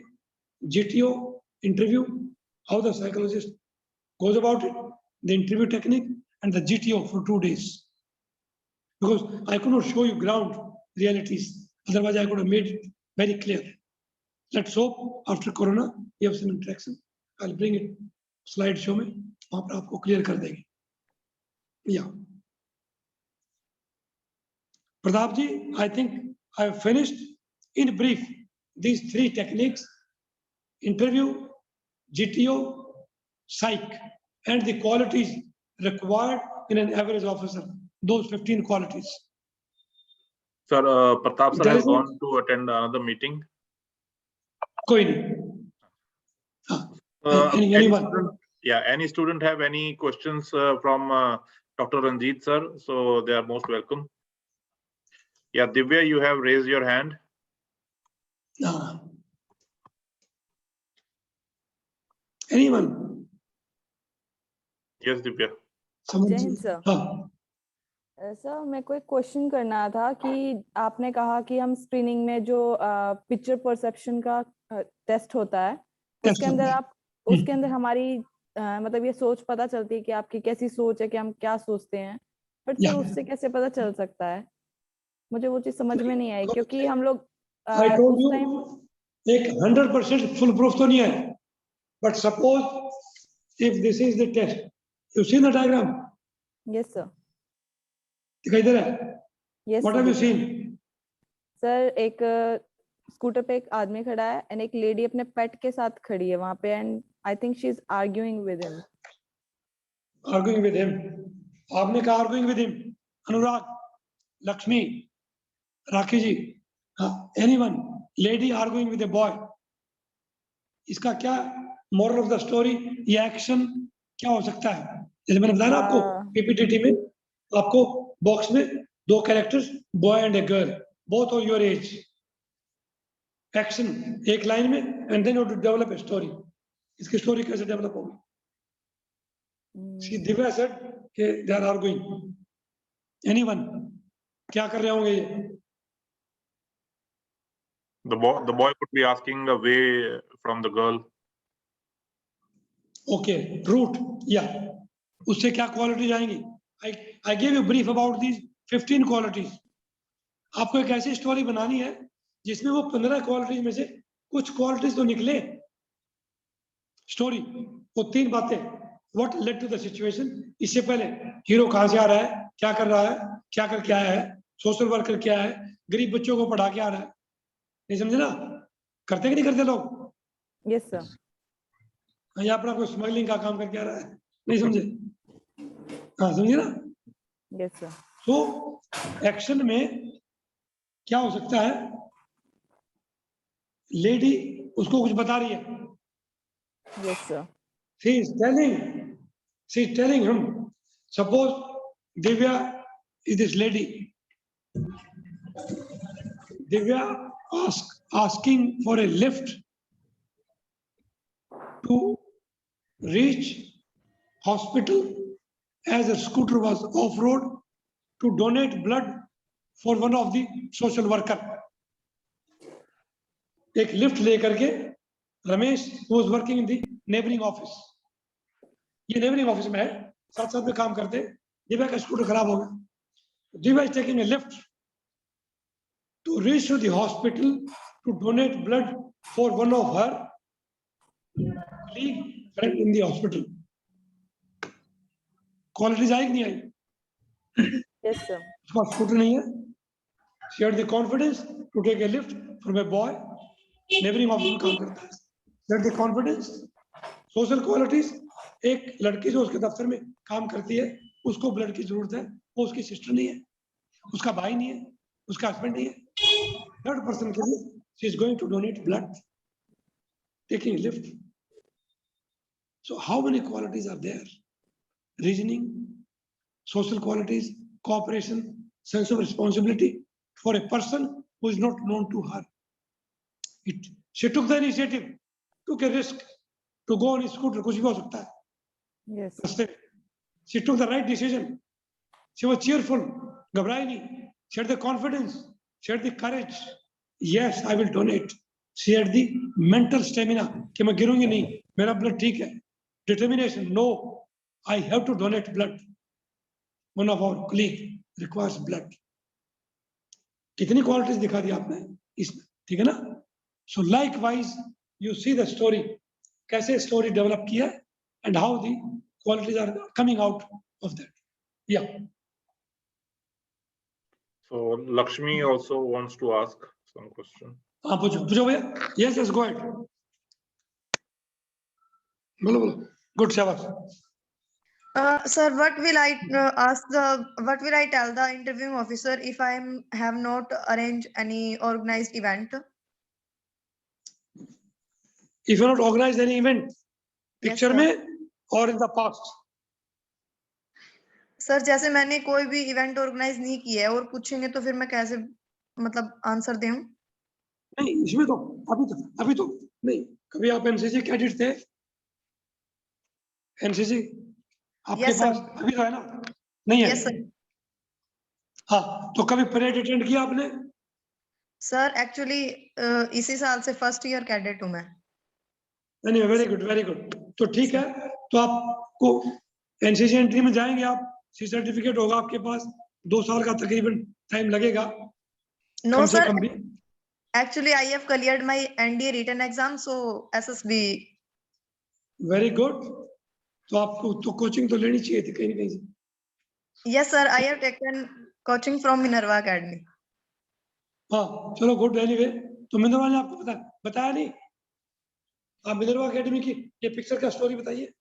GTO, interview, how the psychologist goes about it, the interview technique, and the GTO for 2 days. Because I could not show you ground realities. Otherwise, I could have made it very clear. Let's hope after Corona, you have some interaction. I'll bring it slideshow में, वहाँ पर आपको clear कर देंगे. Yeah. Pratap ji, I think I have finished in brief these 3 techniques: interview, GTO, psych, and the qualities required in an average officer. Those 15 qualities. Sir, Pratap sir has gone to attend another meeting. कोई नहीं. Anyone? Any student have any questions from Dr. Ranjit sir? So they are most welcome. Yeah, Divya, you have raised your hand. Anyone? Yes, Divya. जय Hind sir. Sir मेरे को एक question करना था कि आपने कहा कि हम स्क्रीनिंग में जो पिक्चर परसेप्शन का टेस्ट होता है उसके अंदर हमारी मतलब ये सोच पता चलती है कि आपकी कैसी सोच है, कि हम क्या सोचते हैं, बट सर उससे कैसे पता चल सकता है? मुझे वो चीज समझ में नहीं आई, क्योंकि हम लोग उस टाइम एक 100% फुल प्रूफ तो नहीं है, but suppose if this is the test, you see the diagram? Yes sir. दिखाई दे रहा है? Yes. What have you seen? Sir एक स्कूटर पे एक आदमी खड़ा है एंड एक लेडी अपने पेट के साथ खड़ी है वहां पे, and I think she is arguing with him. Arguing with him? आपने कहा arguing with him? Anurag, Lakshmi, Rakhi ji, anyone? Lady arguing with a boy, इसका क्या मोरल ऑफ द स्टोरी, ये एक्शन क्या हो सकता है? जैसे मैंने बताया ना आपको पीपीटीटी में, आपको बॉक्स में 2 characters, boy and a girl, both of your age. Action एक लाइन में, and then you to develop a story. इसकी स्टोरी कैसे डेवलप होगी? दिव्या सेड कि दे आर आर्गुइंग. एनीवन? क्या कर रहे होंगे ये? The boy could be asking away from the girl. Okay, root, yeah. उससे क्या क्वालिटीज आएंगी? I gave you brief about these 15 qualities. आपको एक ऐसी स्टोरी बनानी है जिसमें वो 15 क्वालिटीज में से कुछ क्वालिटीज तो निकले. स्टोरी वो 3 बातें, what led to the situation, इससे पहले हीरो कहाँ से आ रहा है, क्या कर रहा है, क्या करके आया है, सोशल वर्कर क्या है, गरीब बच्चों को पढ़ा के आ रहा है। नहीं समझे ना? करते कि नहीं करते लोग? Yes sir. यहाँ पर आपको स्मगलिंग का काम करके आ रहा है, नहीं समझे? हाँ समझे ना? Yes sir. तो एक्शन में क्या हो सकता है, लेडी उसको कुछ बता रही है, yes sir. she is telling him, suppose Divya is this lady, Divya asking for a lift to reach hospital as her scooter was off-road to donate blood for one of the social worker. एक lift लेकर के Ramesh was working in the neighboring office. ये neighboring office में है, साथ साथ में काम करते। दिव्या का स्कूटर खराब हो गया, Divya is taking a lift to reach to the hospital to donate blood for one of her colleague friend in the hospital. Qualities आई कि नहीं आई? Yes sir. उसका स्कूटर नहीं है, she had the confidence to take a lift from a boy, neighboring office में काम करता है, she had the confidence, social qualities, एक लड़की जो उसके दफ्तर में काम करती है, उसको ब्लड की जरूरत है, वो उसकी सिस्टर नहीं है, उसका भाई नहीं है, उसका हस्बैंड नहीं है, थर्ड पर्सन के लिए she is going to donate blood, taking a lift. So how many qualities are there? Reasoning, social qualities, cooperation, sense of responsibility for a person who is not known to her. She took the initiative, took a risk to go on a scooter, कुछ भी हो सकता है। Yes. She took the right decision. She was cheerful, घबराई नहीं. She had the confidence, she had the courage. Yes, I will donate. She had the mental stamina कि मैं गिरूंगी नहीं, मेरा blood ठीक है. Determination, no, I have to donate blood. One of our colleague requires blood. कितनी qualities दिखा दी आपने इसमें, ठीक है ना? So likewise, you see the story, कैसे story develop किया and how the qualities are coming out of that. Yeah. So Lakshmi also wants to ask some question. हाँ पूछो भैया. Yes, yes, go ahead. बोलो. Good, शाबाश. Sir, what will I tell the interviewing officer if I have not arranged any organized event? If you not organized any event, picture sir. में or in the past. Sir जैसे मैंने कोई भी event organise नहीं किया है और पूछेंगे तो फिर मैं कैसे मतलब आंसर दूं? नहीं, इसमें तो अभी तो नहीं. कभी आप एनसीसी कैडेट थे? एनसीसी आपके पास अभी तो है ना? नहीं है? Yes sir. हाँ, तो कभी परेड अटेंड किया आपने? सर एक्चुअली इसी साल से फर्स्ट ईयर कैडेट हूं मैं. नहीं, वेरी गुड. तो ठीक है, तो आपको एनसीसी एंट्री में जाएंगे आप, सी सर्टिफिकेट होगा आपके पास, 2 साल का तकरीबन टाइम लगेगा. No sir, actually I have cleared my NDA written exam, so SSB. Very good. तो आपको तो कोचिंग तो लेनी चाहिए थी कहीं ना कहीं से. Yes sir, I have taken coaching from Minerva academy. हाँ चलो गुड. एनीवे, तो मिनर्वा ने आपको बताया नहीं? आप मिनर्वा एकेडमी की ये पिक्चर का स्टोरी बताइए.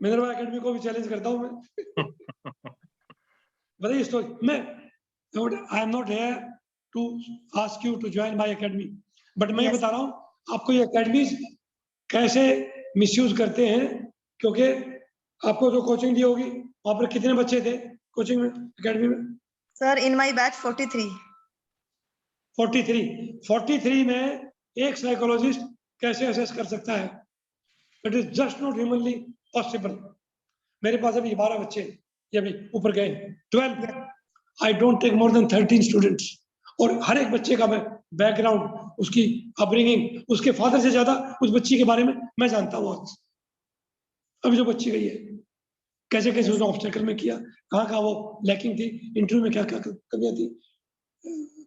मिनर्वा एकेडमी को भी चैलेंज करता हूं मैं. बताइए story. I am not here to ask you to join my academy, but मैं ये बता रहा हूँ आपको ये एकेडमीज कैसे मिसयूज करते हैं, क्योंकि आपको जो कोचिंग दी होगी वहां पर कितने बच्चे थे कोचिंग में, एकेडमी में? Sir in my batch 43. 43 में एक साइकोलॉजिस्ट कैसे असेस कर सकता है? It is just not humanly possible. मेरे पास अभी 12 बच्चे, ये अभी ऊपर गए 12. I don't take more than 13 students, और हर एक बच्चे का मैं बैकग्राउंड, उसकी अपब्रिंगिंग, उसके फादर से ज्यादा उस बच्ची के बारे में मैं जानता हूँ. अभी जो बच्ची गई है कैसे उसने ऑब्स्टेकल में किया, कहाँ वो लैकिंग थी, इंटरव्यू में क्या कमियां थी,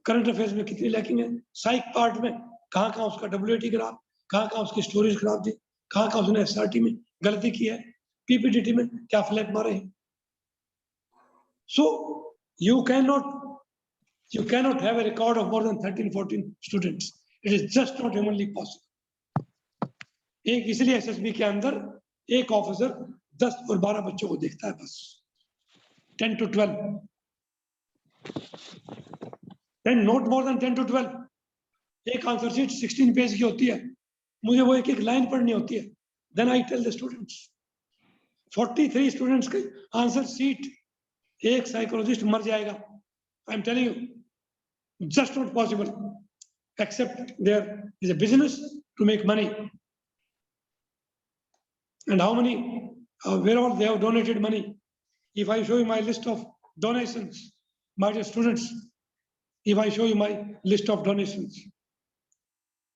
करंट अफेयर्स में कितनी लैकिंग है, साइक पार्ट में कहाँ उसका WAT खराब, कहाँ उसकी स्टोरेज खराब थी, कहाँ उसने SRT में गलती की है, पीपीटीटी में क्या फ्लैग मारे हैं। So you cannot have a record of more than 13-14 students. It is just not humanly possible. एक इसलिए एसएसबी के अंदर एक ऑफिसर 10 और 12 बच्चों को देखता है बस, 10 to 12, and not more than 10 to 12. एक आंसर शीट 16 पेज की होती है, मुझे वो एक एक लाइन पढ़नी होती है। Then I tell the students, 43 students की आंसर शीट, एक साइकोलॉजिस्ट मर जाएगा। आई am telling you, just not possible, except there is a business to make money. And how many, where all they have donated money. If I show you my list of donations, my dear students, if I show you my list of donations,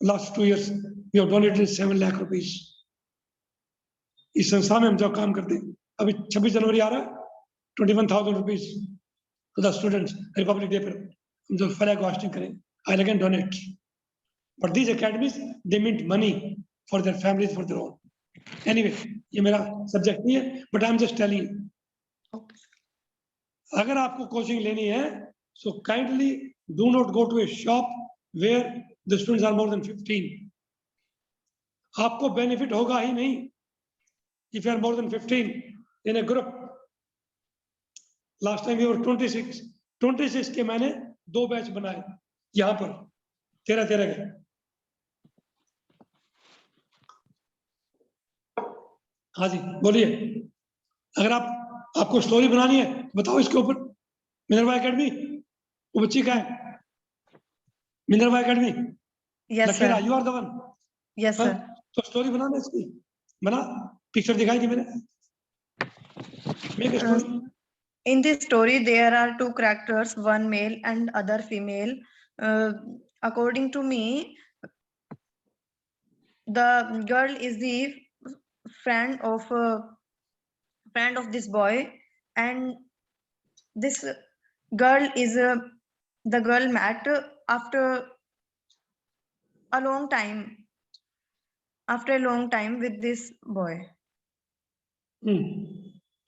last 2 years, we have donated 7 lakh rupees. इस संस्था में हम जब काम करते हैं, अभी 26 जनवरी आ रहा है, 21,000 rupees to the students, Republic Day पर हम जो फ्लैग होस्टिंग करें, I'll again donate. But these academies, they mint money for their families, for their own. Anyway, ये मेरा सब्जेक्ट नहीं है, but I'm just telling you. अगर आपको कोचिंग लेनी है, so kindly do not go to a shop where the students are more than 15. आपको benefit होगा ही नहीं if you are more than 15 in a group. Last time we were 26 के मैंने 2 batch बनाए यहाँ पर 13 के। हाँ जी बोलिए, अगर आपको स्टोरी बनानी है बताओ इसके ऊपर। मिनरवा एकेडमी, वो बच्ची का है Minerva academy. Yes sir. You are the one. Yes sir. तो स्टोरी बनाना इसकी, बना, पिक्चर दिखाई थी मैंने। Make story. In this story, there are 2 characters, one male and other female. According to me, the girl is the friend of this boy, and this girl is the girl met after a long time. After a long time with this boy.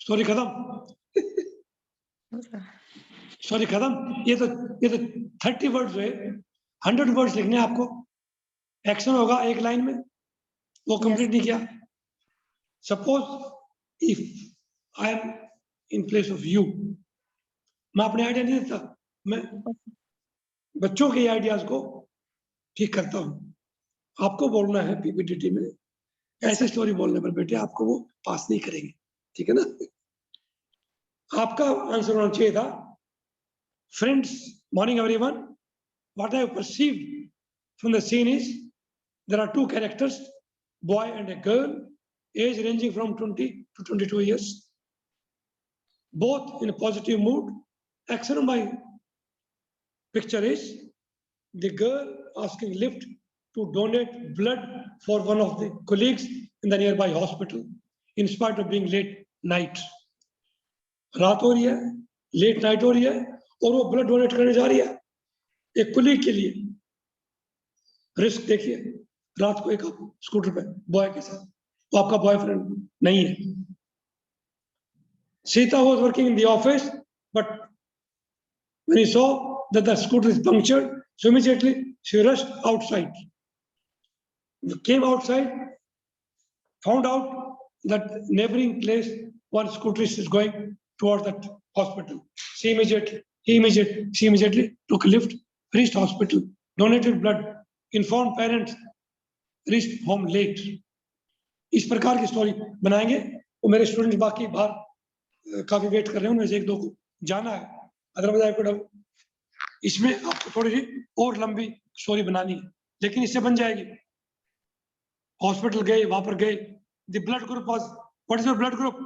Story खत्म। Story खत्म। ये तो 30 words हुए, 100 words लिखने हैं आपको। Action होगा एक लाइन में, वो कंप्लीट नहीं किया। Suppose if I am in place of you, मैं अपने आइडिया नहीं देता, मैं बच्चों के आइडियाज को ठीक करता हूँ। आपको बोलना है पीपीटीटी में, ऐसे स्टोरी बोलने पर बेटे आपको वो पास नहीं करेंगे, ठीक है ना। आपका आंसर होना चाहिए था, friends, morning everyone, what I have perceived from the scene is there are 2 characters, boy and a girl, age ranging from 20 to 22 years, both in a positive mood. Action of my picture is the girl asking lift to donate blood for one of the colleagues in the nearby hospital in spite of being late night. रात हो रही है, late night हो रही है, और वो blood donate करने जा रही है एक कुलीग के लिए। रिस्क देखिए, रात को एक आप स्कूटर पे बॉय के साथ, वो आपका बॉयफ्रेंड नहीं है। Sita was working in the office, but when he saw that the scooter is punctured, so immediately she rushed outside. Came outside, found out that neighboring place one scooterist is going towards that hospital. She immediately took a lift, reached hospital, donated blood, informed parents, reached home late. इस प्रकार की story बनाएंगे। वो मेरे students बाकी बाहर काफी wait कर रहे हैं, उनमें से 1-2 को जाना है, अदरवाइज आई कुड हैव। इसमें आपको थोड़ी सी और लंबी स्टोरी बनानी है, लेकिन इससे बन जाएगी। हॉस्पिटल गए, वहां पर गए, the blood group was, what is your blood group?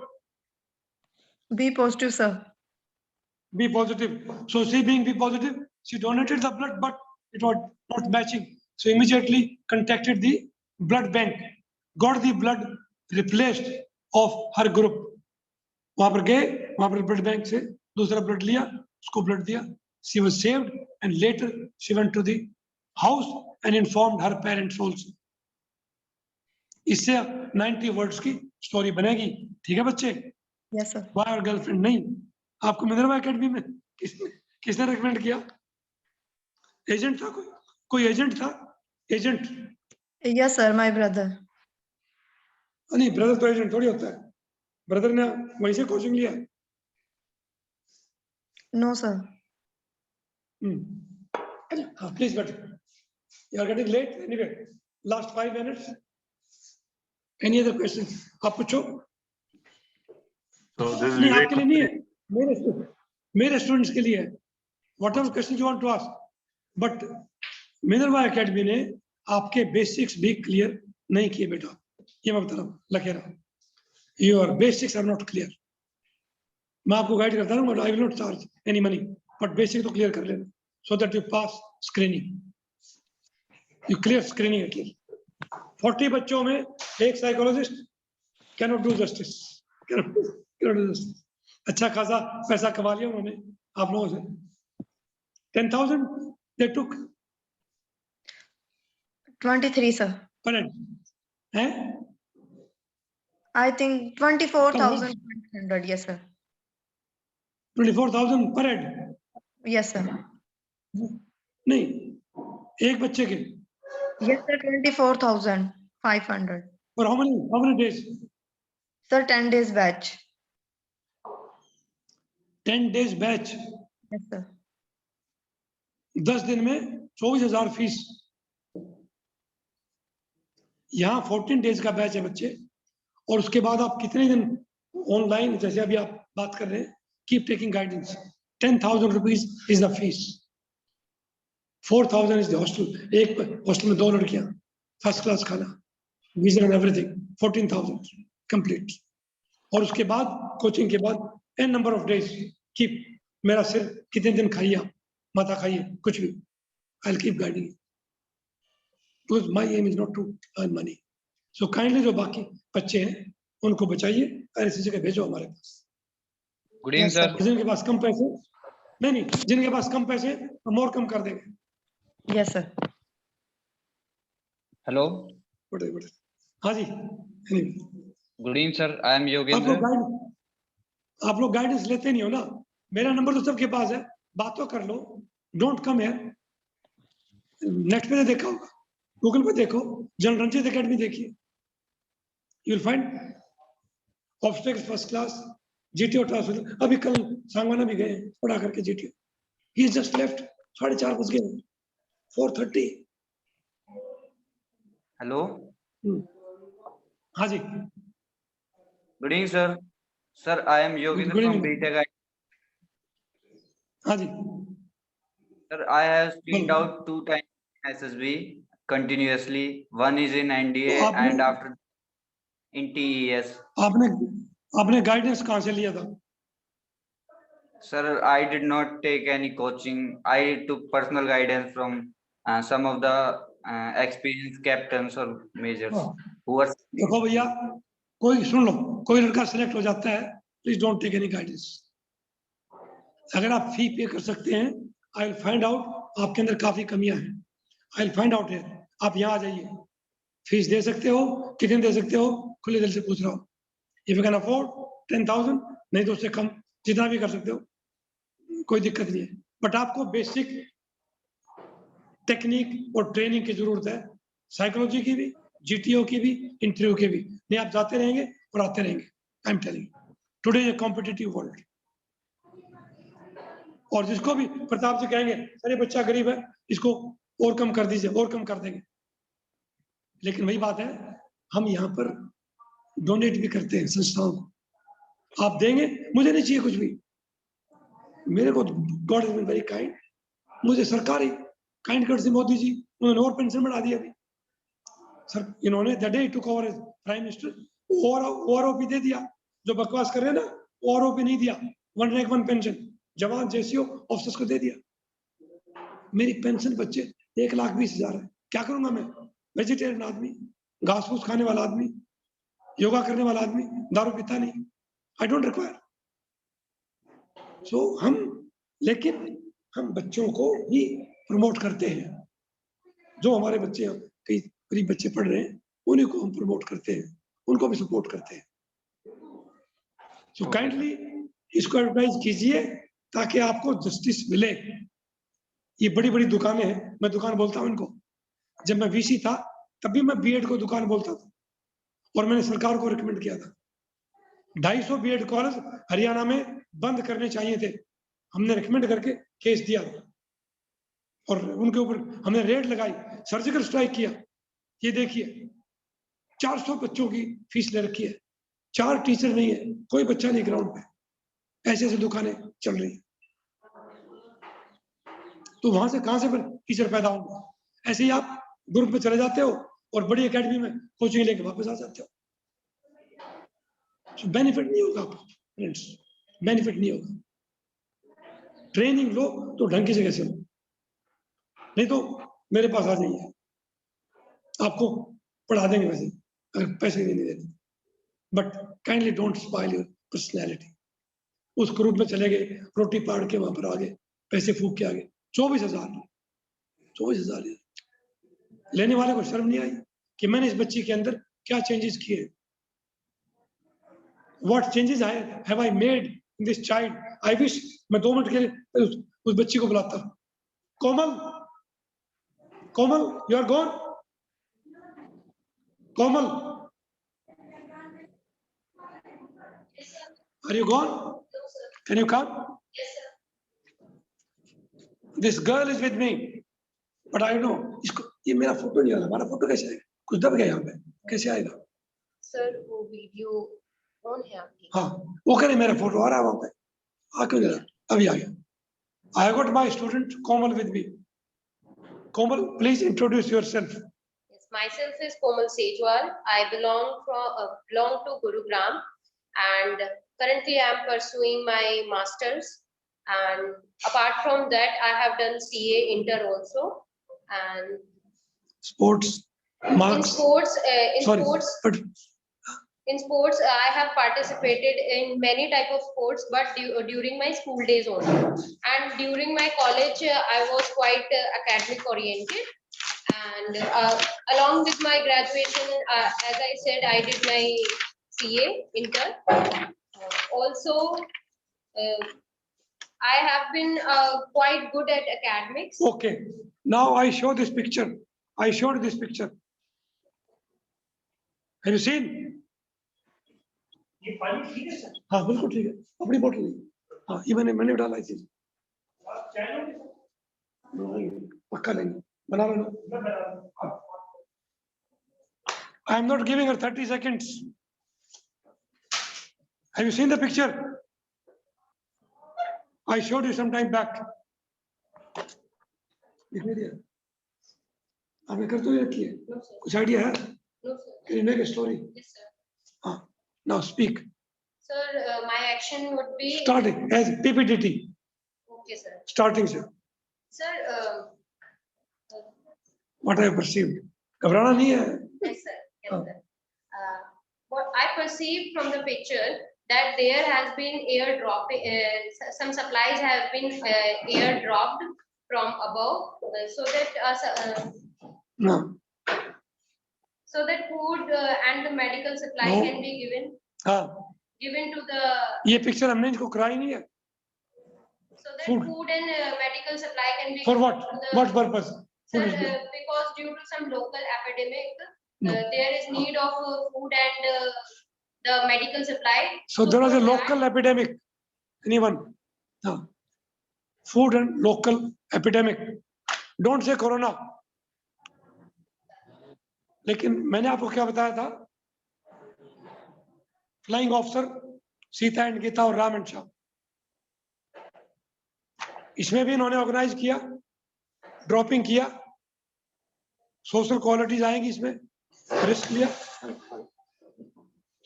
B positive sir. B positive. So she being B positive, she donated the blood, but it was not matching. So immediately contacted the blood bank, got the blood replaced of her group. वहां पर गए, वहां पर blood bank से दूसरा blood लिया, उसको blood दिया। She was saved, and later she went to the house and informed her parents also. इससे 90 वर्ड्स की स्टोरी बनेगी, ठीक है बच्चे? Yes, sir. बॉय और गर्लफ्रेंड नहीं। आपको मिनर्वा एकेडमी में किसने रेकमेंड किया? एजेंट था कोई एजेंट था? Agent? Yes, sir. My brother. नहीं, ब्रदर तो एजेंट थोड़ी होता है। ब्रदर ने वहीं से कोचिंग लिया? No, sir. Please, but you are getting late anyway. Last 5 minutes. Any other questions? आप पूछो। So this is नहीं, Vivek. आपके लिए नहीं है, मेरे स्टूडेंट्स के लिए है। Whatever questions you want to ask, but Minerva academy ने आपके बेसिक्स भी क्लियर नहीं किए बेटा, ये मैं बता रहा हूँ Lakhera. Your basics are not clear. मैं आपको गाइड करता हूँ, I will not charge any money, but basic तो क्लियर कर लेना, so that you pass screening, you clear screening at least. 40 बच्चों में एक psychologist cannot do justice, cannot do justice. अच्छा खासा पैसा कमा लिया उन्होंने आप लोगों से। 10,000 they took 23, sir. per head, हैं? I think 24,500. Yes, sir. 24,000 per head? Yes, sir. नहीं, एक बच्चे के। Yes, sir. 24,500. For how many days? Sir, 10 days batch. 10 days batch, Yes, sir. 10 दिन में 24,000 फीस। यहाँ 14 डेज का बैच है बच्चे, और उसके बाद आप कितने दिन ऑनलाइन, जैसे अभी आप बात कर रहे हैं, keep taking guidance. 10,000 rupees is the fees, 4,000 is the hostel. एक हॉस्टल में 2 लड़कियां, फर्स्ट क्लास खाना, विजन एंड एवरीथिंग, 14,000 कंप्लीट। और उसके बाद कोचिंग के बाद n number of days keep, मेरा सिर कितने दिन खाइए आप, माथा खाइए, कुछ भी, I will keep guiding, because my aim is not to earn money. So kindly जो बाकी बच्चे हैं उनको बचाइए और इसी जगह भेजो हमारे पास। Good evening sir. जिनके पास कम पैसे, नहीं, जिनके पास कम पैसे हम और कम कर देंगे। Yes, sir. हेलो, बड़े हाँ जी। Good evening sir, I am Yogendra. आप लोग गाइडेंस लेते नहीं हो ना, मेरा नंबर तो सबके पास है, बात तो कर लो। Don't come here. नेट पे देखा होगा, गूगल पे देखो, जनरल रंजीत एकेडमी देखिए, you will find obstacles first class, GTO transfer. अभी कल सांगवाना भी गए पढ़ा करके जीटीओ, ही जस्ट लेफ्ट, 4:30 बज गए, 4:30। हेलो, हाँ जी, good evening sir. Sir, I am Yogendra from BTech. हाँ जी sir, I have screened out 2 times SSB continuously. One is in NDA and after in TES. आपने गाइडेंस कहाँ से लिया था? Sir, I did not take any coaching. I took personal guidance from some of the experienced captains or majors who are. देखो भैया, कोई सुन लो, कोई लड़का सिलेक्ट हो जाता है, please don't take any guidance. अगर आप फी पे कर सकते हैं, आई विल फाइंड आउट आपके अंदर काफी कमियां हैं, आई विल फाइंड आउट है। आप यहाँ आ जाइए, फीस दे सकते हो, कितने दे सकते हो, खुले दिल से पूछ रहा हूँ। इफ यू कैन अफोर्ड 10,000, नहीं तो उससे कम, जितना भी कर सकते हो, कोई दिक्कत नहीं है। बट आपको बेसिक टेक्निक और ट्रेनिंग की जरूरत है, साइकोलॉजी की भी, जीटीओ की भी, इंटरव्यू की भी। नहीं, आप जाते रहेंगे और आते रहेंगे। आई am telling you, today is a competitive world. और जिसको भी प्रताप जी कहेंगे, अरे बच्चा गरीब है, इसको और कम कर दीजिए, और कम कर देंगे। लेकिन वही बात है, हम यहाँ पर डोनेट भी करते हैं संस्थाओं को। आप देंगे, मुझे नहीं चाहिए कुछ भी, मेरे को God is been very kind. मुझे सरकारी काइंड कर से मोदी जी, उन्होंने और पेंशन बढ़ा दी अभी सर, इन्होंने the day took over prime minister OROP दे दिया। जो बकवास कर रहे हैं ना, ओआरओपी नहीं दिया, 1 रैंक 1 पेंशन जवान जेसीओ ऑफिसर्स को दे दिया। मेरी पेंशन बच्चे 1,20,000 है। क्या करूंगा मैं? वेजिटेरियन आदमी, घास फूस खाने वाला आदमी, योगा करने वाला आदमी, दारू पीता नहीं, आई डोंट रिक्वायर। सो लेकिन हम बच्चों को भी प्रमोट करते हैं। जो हमारे बच्चे, कई गरीब बच्चे पढ़ रहे हैं, उन्हीं को हम प्रमोट करते हैं, उनको भी सपोर्ट करते हैं। सो काइंडली इसको एडवर्टाइज कीजिए ताकि आपको जस्टिस मिले। ये बड़ी बड़ी दुकानें हैं, मैं दुकान बोलता हूँ इनको। जब मैं वीसी था तब भी मैं बीएड को दुकान बोलता था और मैंने सरकार को रिकमेंड किया था। 250 बीएड कॉलेज हरियाणा में बंद करने चाहिए थे, हमने रिकमेंड करके केस दिया और उनके ऊपर हमने रेड लगाई, सर्जिकल स्ट्राइक किया। ये देखिए 400 बच्चों की फीस ले रखी है, 4 टीचर नहीं है, कोई बच्चा नहीं ग्राउंड पे, ऐसे ऐसे दुकानें चल रही है। तो वहां से कहां से फिर टीचर पैदा होंगे? ऐसे ही आप ग्रुप में चले जाते हो और बड़ी एकेडमी में कोचिंग लेके वापस आ जाते हो। तो बेनिफिट नहीं होगा आपको फ्रेंड्स, बेनिफिट नहीं होगा। ट्रेनिंग लो तो ढंग की जगह से लो, नहीं तो मेरे पास आ जाइए, आपको पढ़ा देंगे वैसे अगर पैसे नहीं देते। But kindly don't spoil your personality. उस ग्रुप में चले गए, रोटी पाड़ के वहां पर आ गए, पैसे फूक के आ गए, 24,000 लेने वाले को शर्म नहीं आई कि मैंने इस बच्ची के अंदर क्या चेंजेस किए? What changes have I made in this child? I wish मैं 2 मिनट के लिए उस बच्ची को बुलाता। कोमल, कोमल, you are gone? Komal, are you gone? Can you come? This girl is with me, but I know इसको ये मेरा फोटो नहीं आ रहा, हमारा फोटो कैसे आएगा? कुछ दब गया यहाँ पे, कैसे आएगा? सर वो वीडियो ऑन है आपकी? हाँ, वो कह रहे मेरा फोटो आ रहा है वहां पे, आ क्यों नहीं? अभी आ गया। I got my student Komal with me. Komal, please introduce yourself. Yes, myself is Komal Sejwal. I belong to Gurugram, and currently I am pursuing my masters. And apart from that, I have done CA Inter also. And Sports, marks. In sports, I have participated in many type of sports, but during my school days only. And during my college, I was quite academic oriented. And along with my graduation, as I said, I did my CA Inter. Also, I have been quite good at academics. Okay. Now I show this picture. I showed this picture. Have you seen? हाँ बिल्कुल ठीक है, अपनी बोतल नहीं। हाँ ये मैंने डाला इसी पक्का लेंगे, बना लो। I am not giving her 30 seconds. Have you seen the picture? I showed you some time back. दिखने दिया? आपने कर तो रखी है? कुछ आइडिया है? No, sir. Can you make a story? Yes, sir. हाँ, now speak. Sir, my action would be Starting as PPTT. Okay, sir. Starting sir. Sir, What I have perceived. घबराना नहीं है. yes, sir. Yes, sir. What I perceived from the picture that there has been airdrop. Some supplies have been airdropped from above, so that No. so that food and the medical supply No. can be given. हाँ. Given to the. ये picture हमने इनको कराई नहीं है. So that Food. food and medical supply can be. For given what? to the, What purpose? Sir, because due to some local epidemic, No. there is need of food and the medical supply. So there was a for local that, epidemic. Anyone? No. Food and local epidemic. Don't say corona. लेकिन मैंने आपको क्या बताया था? Flying officer Sita and Gita और Ram and Shyam, इसमें भी इन्होंने ऑर्गेनाइज किया, ड्रॉपिंग किया, सोशल क्वालिटीज आएंगी इसमें, रिस्क लिया,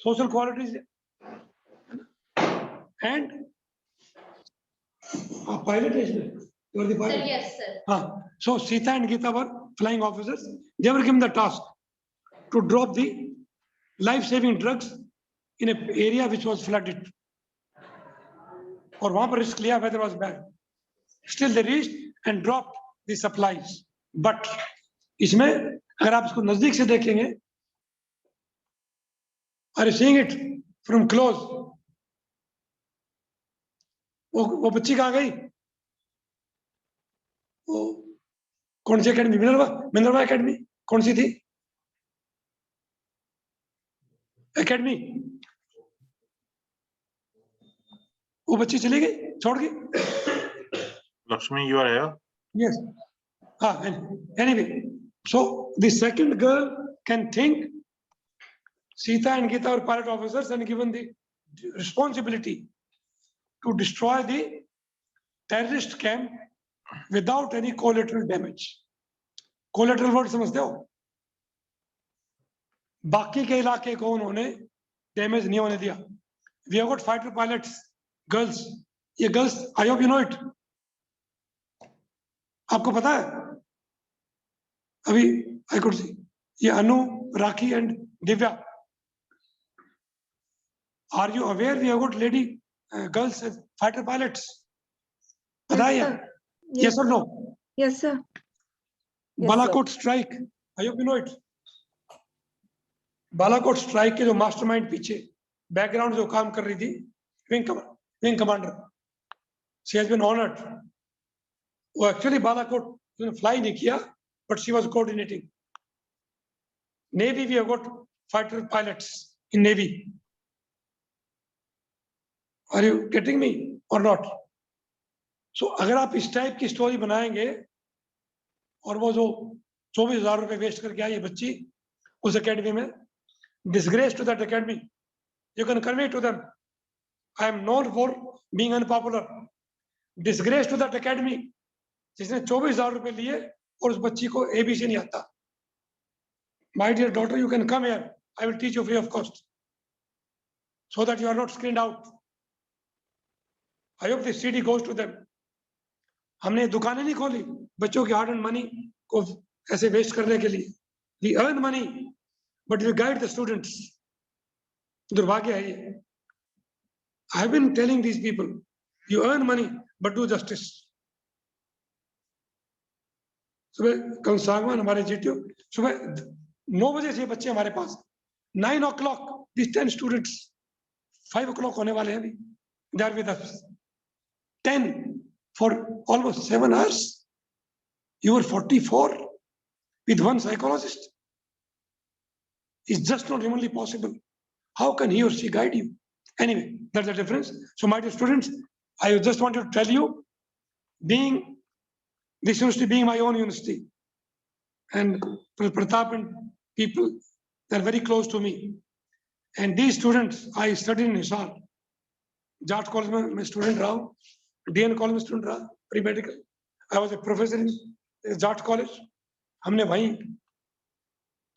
सोशल क्वालिटीज एंड पायलट है इसमें. Sir, yes, sir. हाँ, so Sita and Gita were flying officers. They were given the task to drop the life-saving drugs in an area which was flooded. और वहां पर risk लिया, weather was bad. Still they reached and dropped the supplies. But इसमें अगर आप इसको नजदीक से देखेंगे, are you seeing it from close? वो बच्ची कहाँ गई? वो कौन सी एकेडमी? मिनर्वा एकेडमी कौन सी थी एकेडमी? वो बच्ची चली गई, छोड़ गई। Lakshmi, you are here. Yes. Anyway, so the second girl can think. Sita and Gita were pilot officers and given the responsibility to destroy the terrorist camp without any collateral damage. Collateral word समझते हो? बाकी के इलाके को उन्होंने damage नहीं होने दिया. We have got fighter pilots, girls. ये girls, I hope you know it. आपको पता है? अभी I could see. ये अनु, राखी and Divya. Are you aware we have got lady girls as fighter pilots? पता है Yes, ये? sir. Yes or no? Yes, sir. Yes, Balakot strike, I hope you know it. Balakot strike के जो mastermind पीछे background जो काम कर रही थी, wing commander, she has been honoured. वो एक्चुअली बालाकोट फ्लाई नहीं किया, but she was coordinating. Navy, we have got fighter pilots in navy. Are you getting me or not? सो अगर आप इस टाइप की स्टोरी बनाएंगे और वो जो 24,000 रुपए वेस्ट करके आई है बच्ची उस एकेडमी में, disgrace to that academy, you can convey to them, I am known for being unpopular. Disgrace to that academy, जिसने 24,000 रुपए लिए और उस बच्ची को ABC नहीं आता. My dear daughter, you can come here, I will teach you free of cost, so that you are not screened out. I hope this CD goes to them. हमने दुकानें नहीं खोली बच्चों की हार्ड एंड मनी को ऐसे waste करने के लिए. We earn money, but we guide the students. दुर्भाग्य है ये. I have been telling these people, you earn money, but do justice. सुबह कल सांगवान हमारे जीटीओ सुबह 9 बजे से बच्चे हमारे पास. 9 o'clock, these 10 students, 5 o'clock होने वाले हैं अभी. They are with us. 10 for almost 7 hours. You were 44 with one psychologist. It's just not humanly possible. How can he or she guide you? Anyway, that's the difference. So my dear students, I just want to tell you, being this university being my own university, and Pratap and people, they're very close to me. And these students, I studied in Hisar. Jat College mein student raha, DN College mein student raha, pre-medical. I was a professor in Jat College. हमने वहीं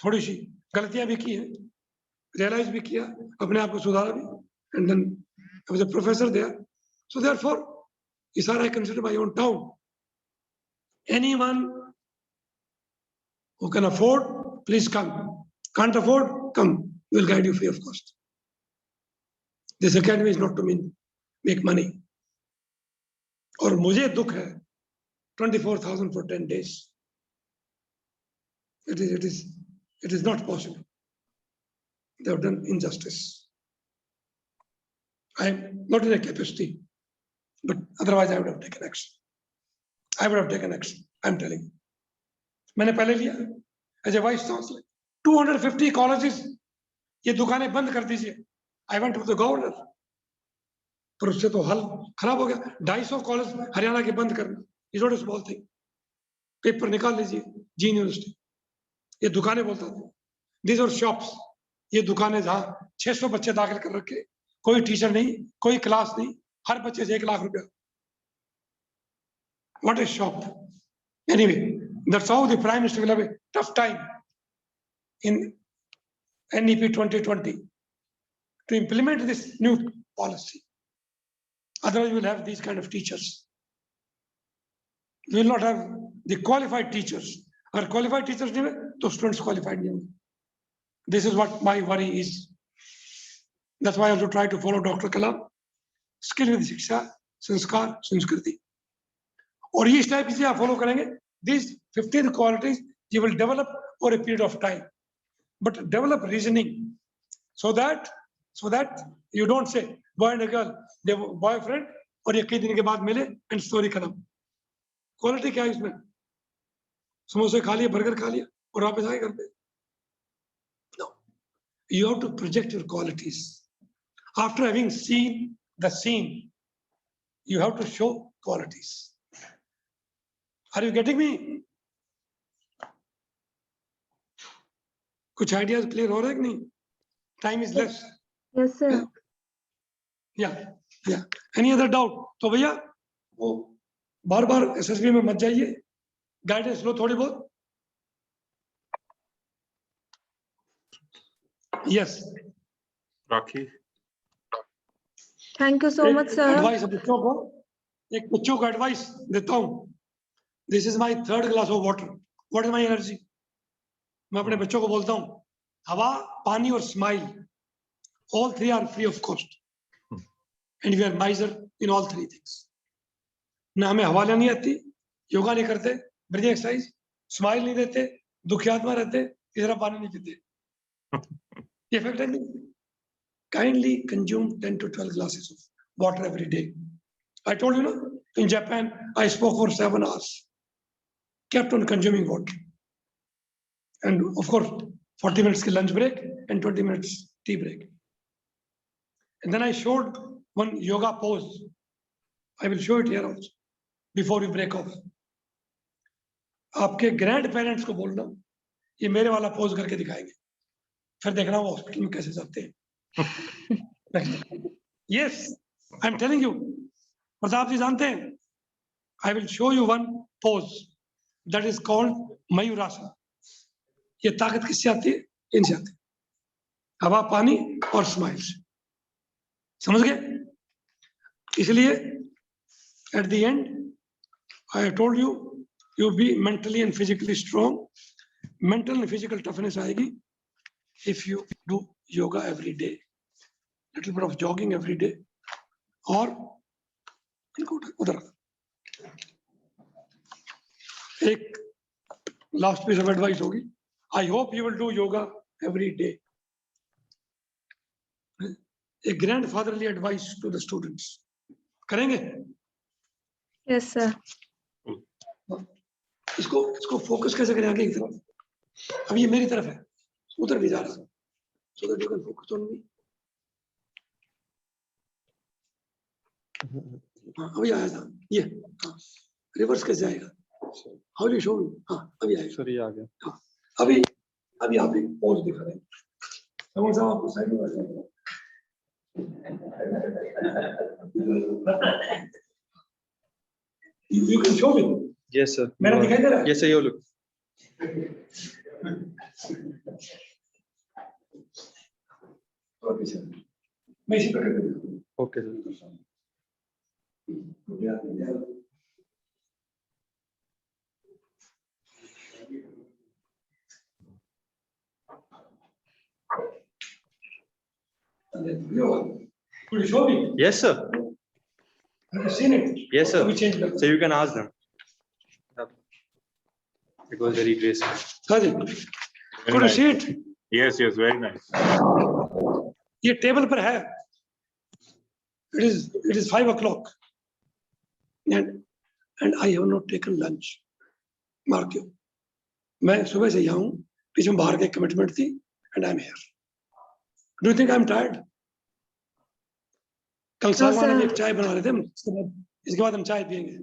थोड़ी सी गलतियां भी की हैं, realise भी किया, अपने आप को सुधारा भी. And then I was a professor there. So therefore Hisar I consider my own town. Anyone who can afford, please come. Can't afford, come. We'll guide you free of cost. This academy is not to make money. और मुझे दुख है 24,000 for 10 days. It is not possible. They have done injustice. I am not in a capacity, but otherwise I would have taken action. I would have taken action. I am telling you. मैंने पहले लिया as a vice chancellor. 250 colleges, ये दुकानें बंद कर दीजिए. I went to the governor. पर उससे तो हाल खराब हो गया. 250 कॉलेज हरियाणा के बंद करना is not a small thing. Paper निकाल लीजिए. जी यूनिवर्सिटी, ये दुकानें बोलता था. These are shops. ये दुकानें जहाँ 600 बच्चे दाखिल कर रखे, कोई टीचर नहीं, कोई क्लास नहीं, हर बच्चे से 1 लाख रुपया. What a shop. Anyway, that's how the Prime Minister will have a tough time in NEP 2020 to implement this new policy. Otherwise, we'll have these kind of teachers. We will not have the qualified teachers. अगर qualified teachers नहीं है, तो students qualified नहीं होंगे. This is what my worry is. That's why I also try to follow Dr. Kalam. Skill with शिक्षा, संस्कार, संस्कृति. और ये टाइप की चीजें आप फॉलो करेंगे, these 15 qualities you will develop over a period of time. But develop reasoning so that you don't say boy and a girl, they have a boyfriend और ये कई दिन के बाद मिले एंड स्टोरी खत्म। क्वालिटी क्या है इसमें? समोसे खा लिए, बर्गर खा लिया और वापस आए घर पे? No. You have to project your qualities. After having seen the scene, you have to show qualities. Are you getting me? कुछ आइडियाज क्लियर हो रहा है कि नहीं? Time is less. Yes, sir. या एनी अदर डाउट? तो भैया वो बार बार एसएसबी में मत जाइए, गाइडेंस लो थोड़ी बहुत। Yes Rakhi, Thank you so much, sir. Advice बच्चों को, एक बच्चों को एडवाइस देता हूँ। This is my third glass of water, what is my energy? मैं अपने बच्चों को बोलता हूँ हवा, पानी और smile, all three are free of cost and we are miser in all three things. ना हमें हवा लेनी आती, योगा नहीं करते, ब्रीदिंग एक्सरसाइज, स्माइल नहीं देते, दुखी आत्मा रहते, तीसरा पानी नहीं पीते। ये फैक्ट है नहीं? Kindly consume 10 to 12 glasses of water every day. I told you, no? In Japan, I spoke for 7 hours, kept on consuming water. And of course, 40 minutes lunch break and 20 minutes tea break. And then I showed one yoga pose. I will show it here also, before we break off. आपके grand parents को बोलना ये मेरे वाला pose करके दिखाएंगे, फिर देखना वो हॉस्पिटल में कैसे जाते हैं। Yes, I'm telling you. Pratap जी जानते हैं? I will show you one pose that is called मयूरासन। ये ताकत किससे आती है? इनसे आती है, हवा, पानी और स्माइल से। समझ गए? इसलिए at the end I told you, you be mentally and physically strong. Mental and physical toughness आएगी if you do yoga every day, little bit of jogging every day, और इनको उधर एक लास्ट पीस ऑफ एडवाइस होगी। I hope you will do yoga every day. A grandfatherly advice to the students, करेंगे? Yes, sir. इसको focus कैसे करें आगे की तरफ? अब ये मेरी तरफ है, उधर भी जा रहा है, so that you can focus on me. हाँ अभी आया था ये, हाँ रिवर्स कैसे आएगा? How do show? हाँ अभी आएगा सर, ये आ गया। हाँ अभी आप एक पोज दिखा रहे हैं, समझ साहब आपको साइड में बैठना। You can show me. Yes sir. मेरा दिखाई दे रहा है? Yes sir, you look. Okay sir, मैं इसी पर करके दिखाऊंगा। Okay sir. Could you show me? Yes sir. Have you seen it? Yes sir. We changed that. So you can ask them. It was very graceful. Could you see it? Yes, yes, very nice. ये table पर है। It is 5 o'clock and I have not taken lunch. Mark you. मैं सुबह से यहाँ हूँ, पीछे में बाहर की कमिटमेंट थी and I'm here. Do you think I'm tired? कल सालवान में एक चाय बना रहे थे, इसके बाद हम चाय पियेंगे।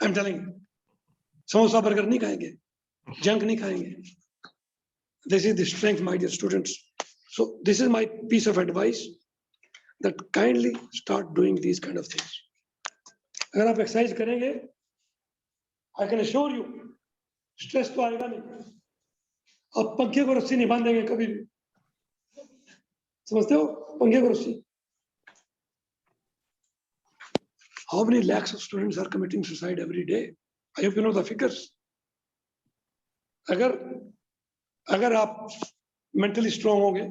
I'm telling you. Samosa burger नहीं खाएंगे, जंक नहीं खाएंगे। This is the strength, my dear students. So this is my piece of advice, that kindly start doing these kind of things. अगर आप एक्सरसाइज करेंगे, I can assure you, stress तो आएगा नहीं। आप पंखे को रस्सी नहीं बांधेंगे कभी भी, समझते हो? पंखे को रस्सी। How many lakhs of students are committing suicide every day? I hope you know the figures. अगर आप मेंटली स्ट्रांग होंगे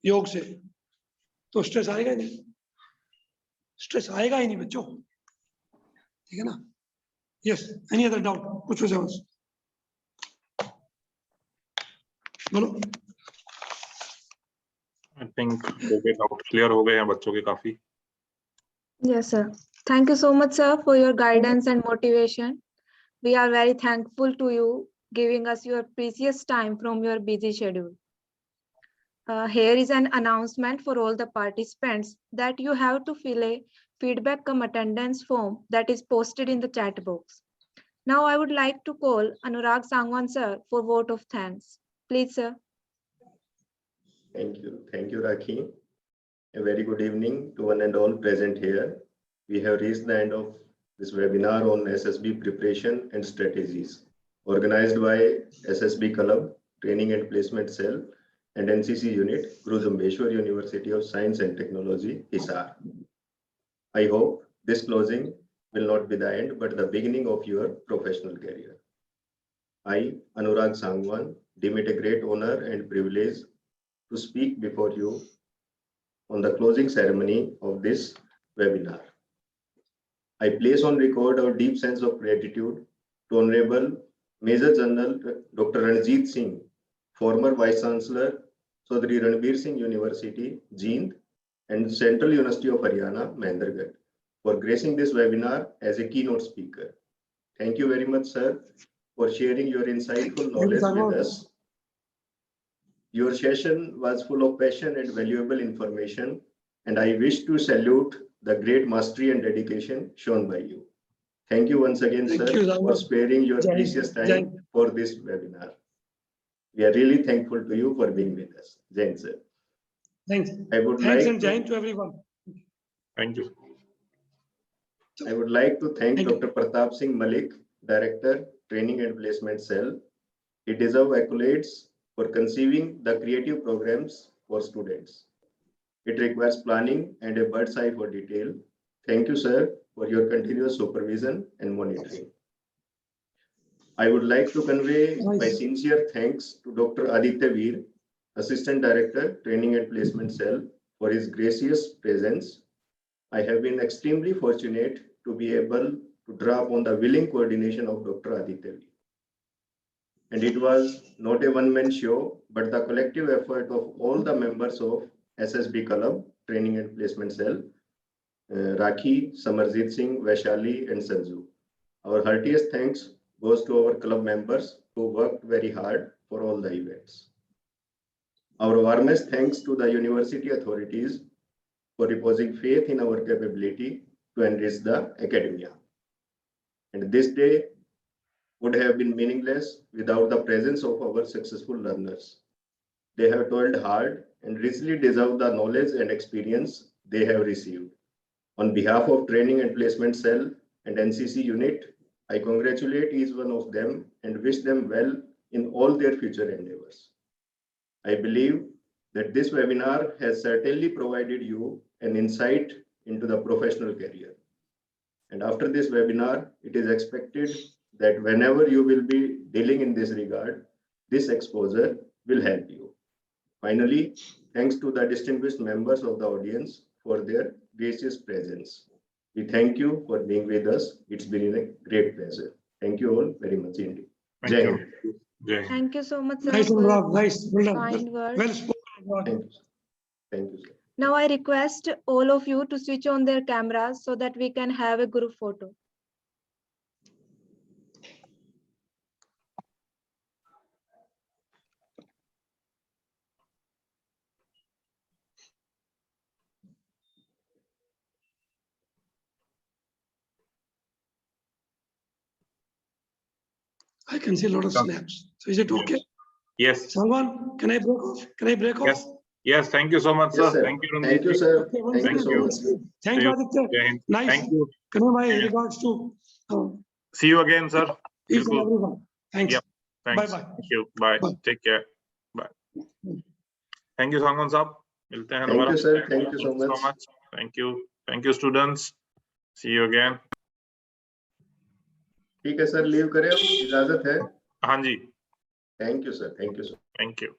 योग से, तो स्ट्रेस आएगा ही नहीं। स्ट्रेस आएगा ही नहीं बच्चों, ठीक है ना? Yes, any other doubt? पूछो सवाल, बोलो। I think डाउट क्लियर हो गए हैं बच्चों के काफी। Yes, sir. Thank you so much, sir, for your guidance and motivation. We are very thankful to you giving us your precious time from your busy schedule. Here is an announcement for all the participants that you have to fill a feedback cum attendance form that is posted in the chat box. Now I would like to call Anurag Sangwan sir for vote of thanks. Please, sir. Thank you, Rakhi. A very good evening to one and all present here. We have reached the end of this webinar on SSB preparation and strategies, organized by SSB Club, Training and Placement Cell, and NCC Unit, Guru Jambeshwar University of Science and Technology, Hisar. I hope this closing will not be the end, but the beginning of your professional career. I, Anurag Sangwan, deem it a great honor and privilege to speak before you on the closing ceremony of this webinar. I place on record our deep sense of gratitude to Honorable Major General Dr. Ranjit Singh, former Vice Chancellor, Chaudhry Ranbir Singh University, Jind, and Central University of Haryana, Mahendragarh, for gracing this webinar as a keynote speaker. Thank you very much, sir, for sharing your insightful knowledge with us. Your session was full of passion and valuable information, and I wish to salute the great mastery and dedication shown by you. Thank you once again, sir, for sparing your precious time for this webinar. We are really thankful to you for being with us. Jain, sir. Thanks. Thanks and Jain to everyone. Thank you. I would like to thank Dr. Pratap Singh Malik, Director, Training and Placement Cell. He deserves accolades for conceiving the creative programs for students. It requires planning and a bird's eye for detail. Thank you, sir, for your continuous supervision and monitoring. I would like to convey my sincere thanks to Dr. Aditya Veer, Assistant Director, Training and Placement Cell, for his gracious presence. I have been extremely fortunate to be able to draw upon the willing coordination of Dr. Aditya Veer. And it was not a one-man show, but the collective effort of all the members of SSB Club, Training and Placement Cell, Rakhi, Samarjit Singh, Vaishali, and Sanju. Our heartiest thanks goes to our club members who worked very hard for all the events. Our warmest thanks to the university authorities for reposing faith in our capability to enrich the academia. And this day would have been meaningless without the presence of our successful learners. They have toiled hard and richly deserve the knowledge and experience they have received. On behalf of Training and Placement Cell and NCC Unit, I congratulate each one of them and wish them well in all their future endeavors. I believe that this webinar has certainly provided you an insight into the professional career. And after this webinar, it is expected that whenever you will be dealing in this regard, this exposure will help you. Finally, thanks to the distinguished members of the audience for their gracious presence. We thank you for being with us. It's been a great pleasure. Thank you all very much indeed. Thank you. Jai. Thank you so much, sir, Nice, for your Anurag. Nice. Well done. kind words. Well spoken, Anurag. Thank you, sir. Thank you, sir. Now I request all of you to switch on their cameras so that we can have a group photo. I can see a lot of snaps. So is it okay? Yes. Someone, can I break off? Can I break off? Yes. Yes. Thank you so much, Yes, sir. sir. Thank you, Ranjit. Thank you, sir. Okay, one Thank you second. so much. Thank See you, you. Aditya. Jai Hind. Nice. Thank you. Convey my Yeah. regards to See you again, sir. each and Bilkul. everyone. Thanks. Yep. Thanks. Bye-bye. Thank you. Bye. Bye. Take care. Bye. Thank you, Sangwan साहब. मिलते हैं Thank दोबारा. you, sir. Thank you so much. Thank you. Thank you, students. See you again. ठीक है sir, leave करें, इजाजत है. हाँ जी. Thank you, sir. Thank you, sir. Thank you.